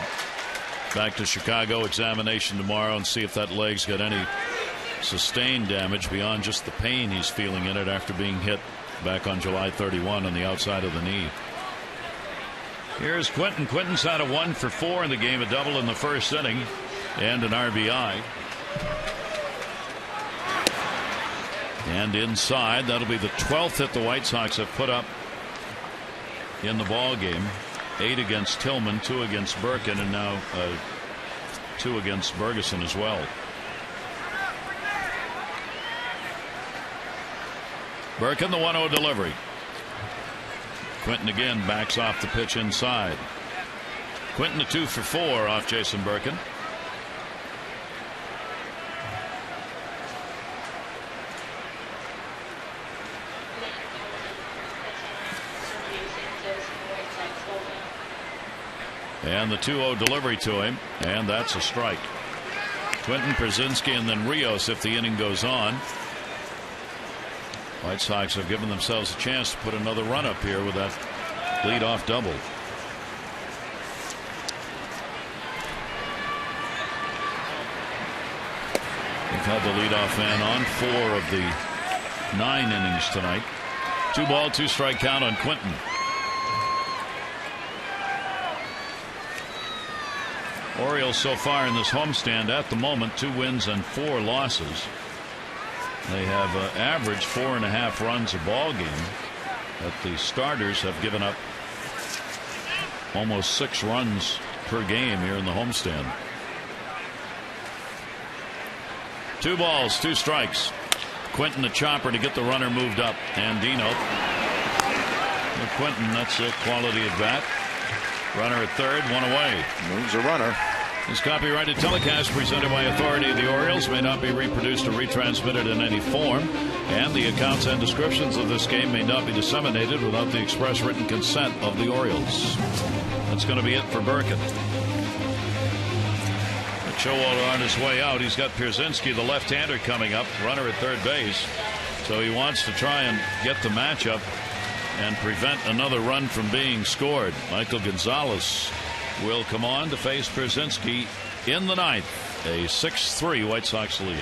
Back to Chicago, examination tomorrow, and see if that leg's got any sustained damage beyond just the pain he's feeling in it after being hit back on July 31 on the outside of the knee. Here's Quentin. Quentin's had a 1 for 4 in the game, a double in the first inning, and an RBI. And inside, that'll be the 12th hit the White Sox have put up in the ball game. 8 against Tillman, 2 against Birkin, and now 2 against Bergeson as well. Birkin, the 1-0 delivery. Quentin again backs off the pitch inside. Quentin a 2 for 4 off Jason Birkin. And the 2-0 delivery to him, and that's a strike. Quentin, Przinsky, and then Rios if the inning goes on. White Sox have given themselves a chance to put another run up here with that leadoff double. They've had the leadoff man on 4 of the 9 innings tonight. 2-ball, 2-strike count on Quentin. Orioles so far in this homestand at the moment 2 wins and 4 losses. They have averaged 4.5 runs a ball game, but the starters have given up almost 6 runs per game here in the homestand. 2 balls, 2 strikes. Quentin a chopper to get the runner moved up. And Dino. Well, Quentin, that's a quality at bat. Runner at third, 1 away.
Moves a runner.
This copyrighted telecast presented by authority of the Orioles may not be reproduced or retransmitted in any form, and the accounts and descriptions of this game may not be disseminated without the express written consent of the Orioles. That's going to be it for Birkin. Showalter on his way out. He's got Przinsky, the left-hander, coming up, runner at third base. So he wants to try and get the matchup and prevent another run from being scored. Michael Gonzalez will come on to face Przinsky in the 9th. A 6-3 White Sox lead.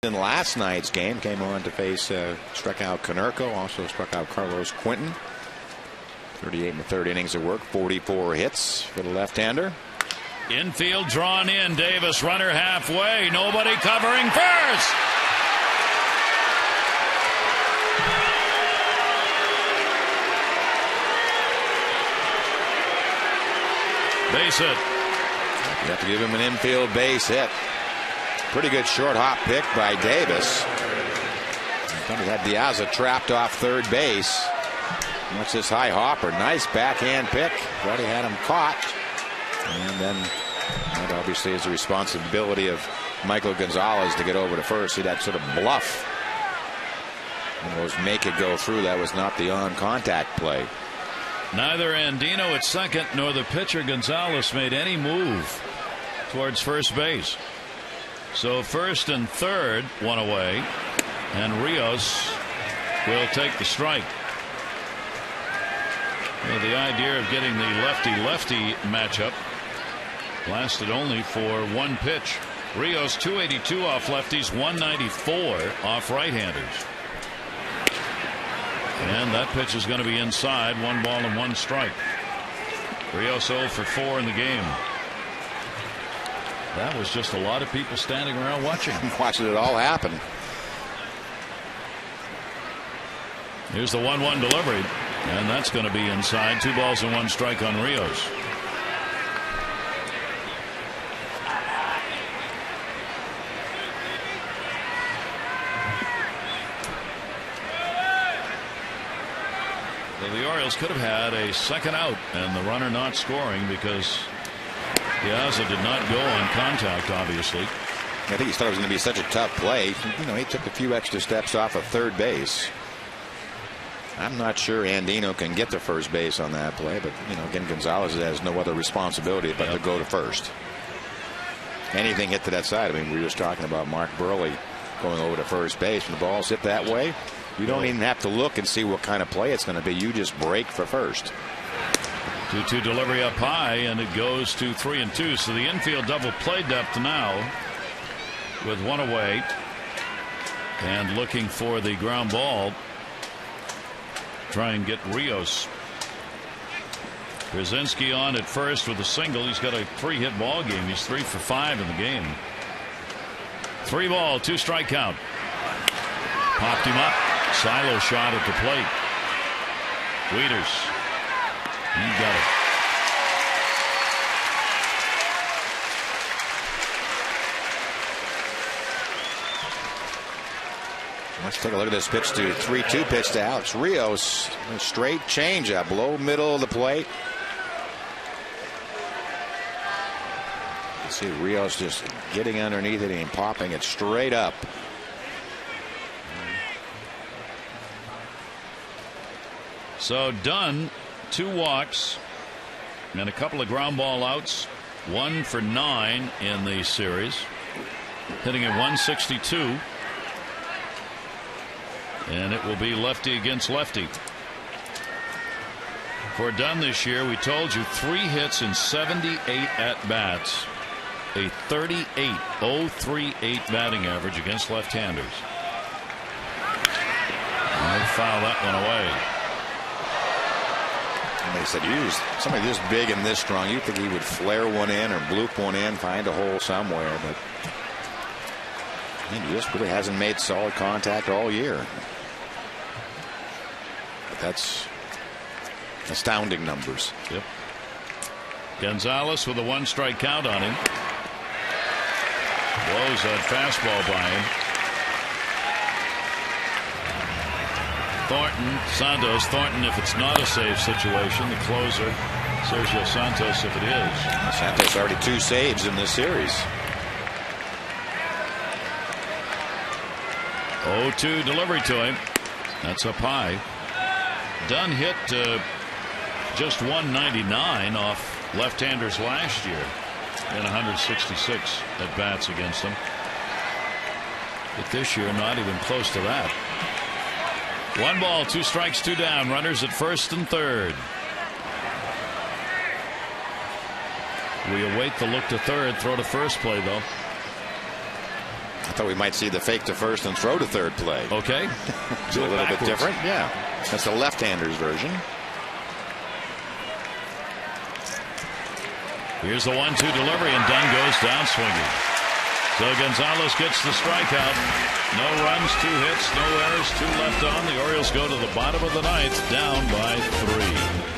In last night's game, came on to face, struck out KONERKO, also struck out Carlos Quentin. 38 in the third innings of work, 44 hits for the left-hander.
Infield drawn in. Davis, runner halfway. Nobody covering first. Base hit.
You have to give him an infield base hit. Pretty good short hop pick by Davis. He had Diaza trapped off third base. Watch this high hopper. Nice backhand pick. Already had him caught. And then that obviously is the responsibility of Michael Gonzalez to get over to first. See that sort of bluff. One of those make it go through. That was not the on contact play.
Neither Andino at second nor the pitcher Gonzalez made any move towards first base. So first and third, one away, and Rios will take the strike. Well, the idea of getting the lefty-lefty matchup lasted only for one pitch. Rios 282 off lefties, 194 off right-handers. And that pitch is going to be inside. 1 ball and 1 strike. Rios 0 for 4 in the game. That was just a lot of people standing around watching.
Watching it all happen.
Here's the 1-1 delivery. And that's going to be inside. 2 balls and 1 strike on Rios. The Orioles could have had a second out and the runner not scoring because Piazza did not go on contact, obviously.
I think he thought it was going to be such a tough play. You know, he took a few extra steps off of third base. I'm not sure Andino can get to first base on that play, but you know, again, Gonzalez has no other responsibility but to go to first. Anything hit to that side. I mean, we were just talking about Mark Burley going over to first base. When the ball's hit that way, you don't even have to look and see what kind of play it's going to be. You just break for first.
2-2 delivery up high, and it goes to 3-2. So the infield double play depth now with 1 away and looking for the ground ball. Try and get Rios. Brzezinski on at first with a single. He's got a 3-hit ball game. He's 3 for 5 in the game. 3 ball, 2 strike count. Popped him up. Silo shot at the plate. Wieters. He got it.
Let's take a look at this pitch to 3-2 pitch to Alex Rios. A straight changeup, low middle of the plate. You see Rios just getting underneath it and popping it straight up.
So Dunn, 2 walks and a couple of ground ball outs. 1 for 9 in the series. Hitting at 162. And it will be lefty against lefty. For Dunn this year, we told you 3 hits in 78 at-bats. A 38.038 batting average against left-handers. They foul that one away.
And they said, use somebody this big and this strong. You think he would flare one in or bloop one in, find a hole somewhere. But he just really hasn't made solid contact all year. But that's astounding numbers.
Yep. Gonzalez with a 1 strike count on him. Blows that fastball by him. Thornton, if it's not a safe situation, the closer, Sergio Santos, if it is.
Santos already 2 saves in this series.
0-2 delivery to him. That's up high. Dunn hit just 199 off left-handers last year in 166 at bats against them. But this year, not even close to that. 1 ball, 2 strikes, 2 down. Runners at first and third. We await the look to third. Throw to first play, though.
I thought we might see the fake to first and throw to third play.
Okay.
It's a little bit different. Yeah. That's the left-handers version.
Here's the 1-2 delivery, and Dunn goes down swinging. So Gonzalez gets the strikeout. No runs, 2 hits, no errors, 2 left on. The Orioles go to the bottom of the 9th, down by 3.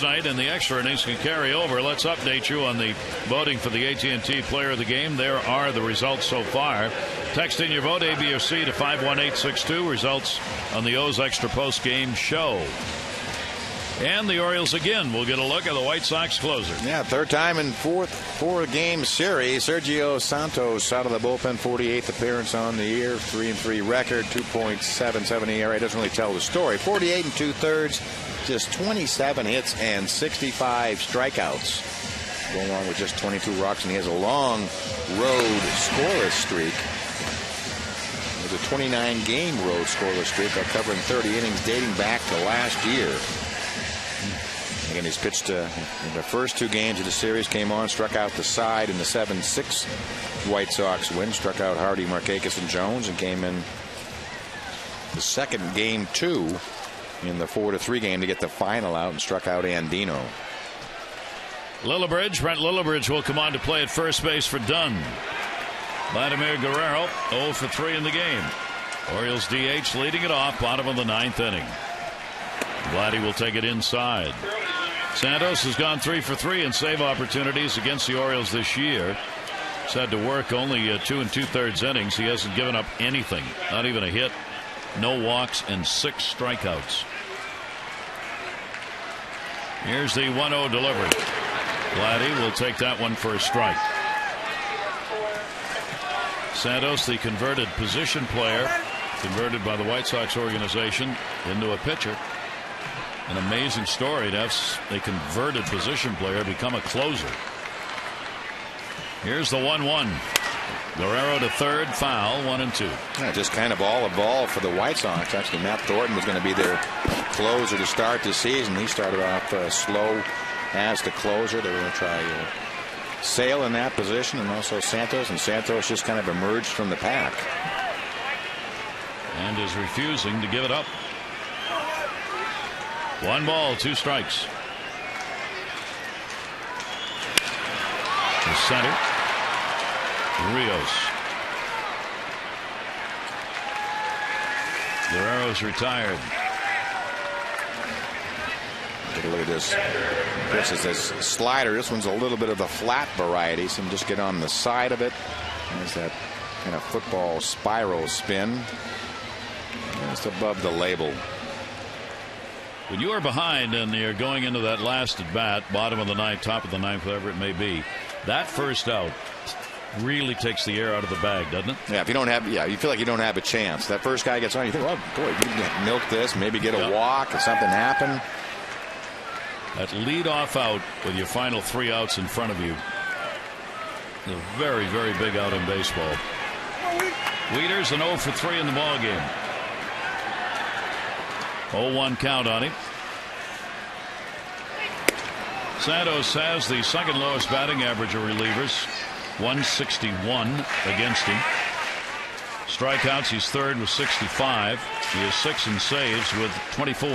Night and the extra innings can carry over. Let's update you on the voting for the AT&T Player of the Game. There are the results so far. Text in your vote A, B, or C to 51862. Results on the O's Extra Post Game Show. And the Orioles again will get a look at the White Sox closer.
Yeah, third time in four-game series. Sergio Santos out of the bullpen, 48th appearance on the year, 3-3 record, 2.77 ERA. Doesn't really tell the story. 48 and 2/3. Just 27 hits and 65 strikeouts. Going along with just 22 walks, and he has a long road scoreless streak. There's a 29-game road scoreless streak covering 30 innings dating back to last year. Again, he's pitched in the first 2 games of the series, came on, struck out the side in the 7-6 White Sox win, struck out Hardy, Markakis, and Jones, and came in the second game 2 in the 4-3 game to get the final out and struck out Andino.
Brent Lillibridge will come on to play at first base for Dunn. Vladimir Guerrero 0 for 3 in the game. Orioles DH leading it off, bottom of the 9th inning. Vladdy will take it inside. Santos has gone 3 for 3 in save opportunities against the Orioles this year. He's had to work only 2 2/3 innings. He hasn't given up anything, not even a hit, no walks, and 6 strikeouts. Here's the 1-0 delivery. Vladdy will take that one for a strike. Santos, the converted position player, converted by the White Sox organization into a pitcher. An amazing story to have a converted position player become a closer. Here's the 1-1. Guerrero to third, foul, 1-2.
Yeah, just kind of all evolved for the White Sox. Actually, Matt Thornton was going to be their closer to start the season. He started off slow as the closer. They were going to try Sale in that position, and also Santos. And Santos just kind of emerged from the pack.
And is refusing to give it up. 1 ball, 2 strikes. The center. Rios. Guerrero's retired.
Take a look at this. This is this slider. This one's a little bit of the flat variety. So just get on the side of it. There's that kind of football spiral spin. Just above the label.
When you are behind and you're going into that last at bat, bottom of the 9th, top of the 9th, whatever it may be, that first out really takes the air out of the bag, doesn't it?
Yeah, if you don't have, you feel like you don't have a chance. That first guy gets on, you think, oh boy, you can milk this, maybe get a walk, if something happened.
That lead-off out with your final 3 outs in front of you. A very, very big out in baseball. Wieters an 0 for 3 in the ball game. 0-1 count on him. Santos has the second lowest batting average of relievers, 161 against him. Strikeouts, he's third with 65. He is 6 in saves with 24.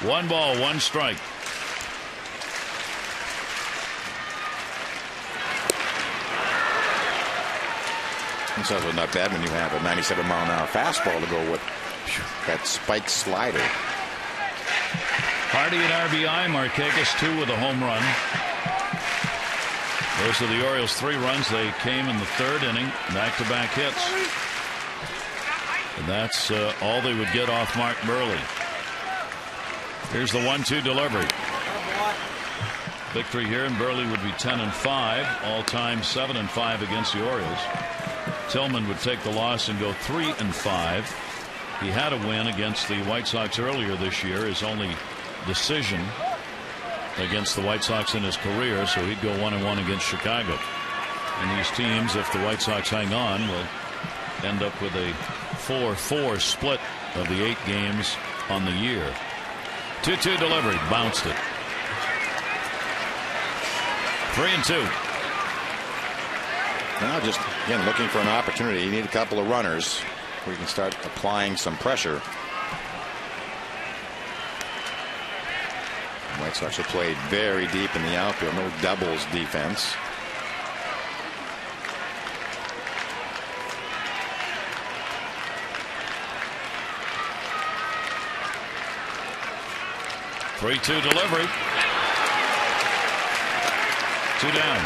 1 ball, 1 strike.
It's also not bad when you have a 97-mile-an-hour fastball to go with that spike slider.
Hardy at RBI, Markakis 2 with a home run. Those are the Orioles' 3 runs. They came in the 3rd inning, back-to-back hits. And that's all they would get off Mark Burley. Here's the 1-2 delivery. Victory here, and Burley would be 10-5, all-time 7-5 against the Orioles. Tillman would take the loss and go 3-5. He had a win against the White Sox earlier this year, his only decision against the White Sox in his career, so he'd go 1-1 against Chicago. And these teams, if the White Sox hang on, will end up with a 4-4 split of the 8 games on the year. 2-2 delivery, bounced it. 3-2.
Now just, again, looking for an opportunity. You need a couple of runners where you can start applying some pressure. The White Sox have played very deep in the outfield. No doubles defense.
3-2 delivery. 2 down.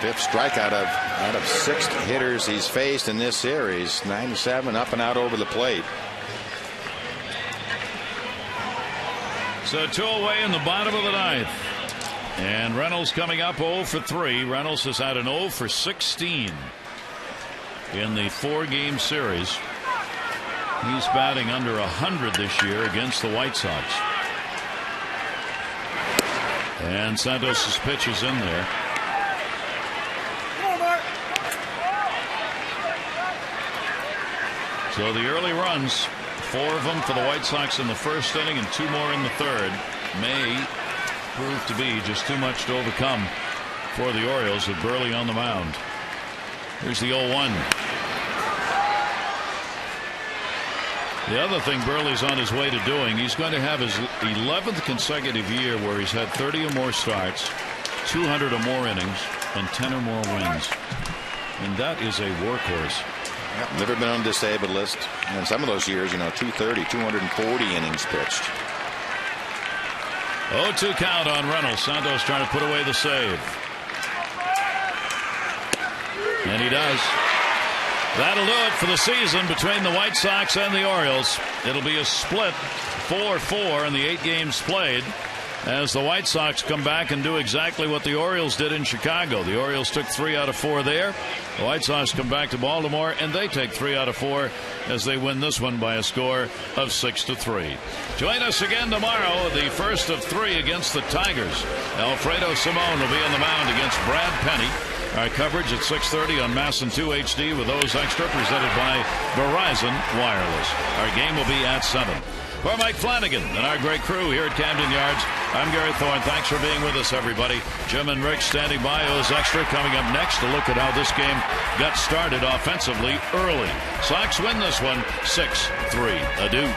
Fifth strikeout out of 6 hitters he's faced in this series. 97 up and out over the plate.
So 2 away in the bottom of the 9th. And Reynolds coming up 0 for 3. Reynolds has had an 0 for 16 in the 4-game series. He's batting under 100 this year against the White Sox. And Santos' pitch is in there. So the early runs, 4 of them for the White Sox in the first inning and 2 more in the third, may prove to be just too much to overcome for the Orioles with Burley on the mound. Here's the 0-1. The other thing Burley's on his way to doing, he's going to have his 11th consecutive year where he's had 30 or more starts, 200 or more innings, and 10 or more wins. And that is a workhorse.
Yep, never been on the disabled list. And some of those years, 230, 240 innings pitched.
0-2 count on Reynolds. Santos trying to put away the save. And he does. That'll do it for the season between the White Sox and the Orioles. It'll be a split 4-4 in the 8 games played, as the White Sox come back and do exactly what the Orioles did in Chicago. The Orioles took 3 out of 4 there. The White Sox come back to Baltimore and they take 3 out of 4 as they win this one by a score of 6-3. Join us again tomorrow, the first of 3 against the Tigers. Alfredo Simon will be on the mound against Brad Penny. Our coverage at 6:30 on Masson 2 HD with those extra, presented by Verizon Wireless. Our game will be at 7. For Mike Flanagan and our great crew here at Camden Yards, I'm Gary Thorne. Thanks for being with us, everybody. Jim and Rick standing by. O's Extra coming up next to look at how this game got started offensively early. Sox win this one 6-3. Adieu.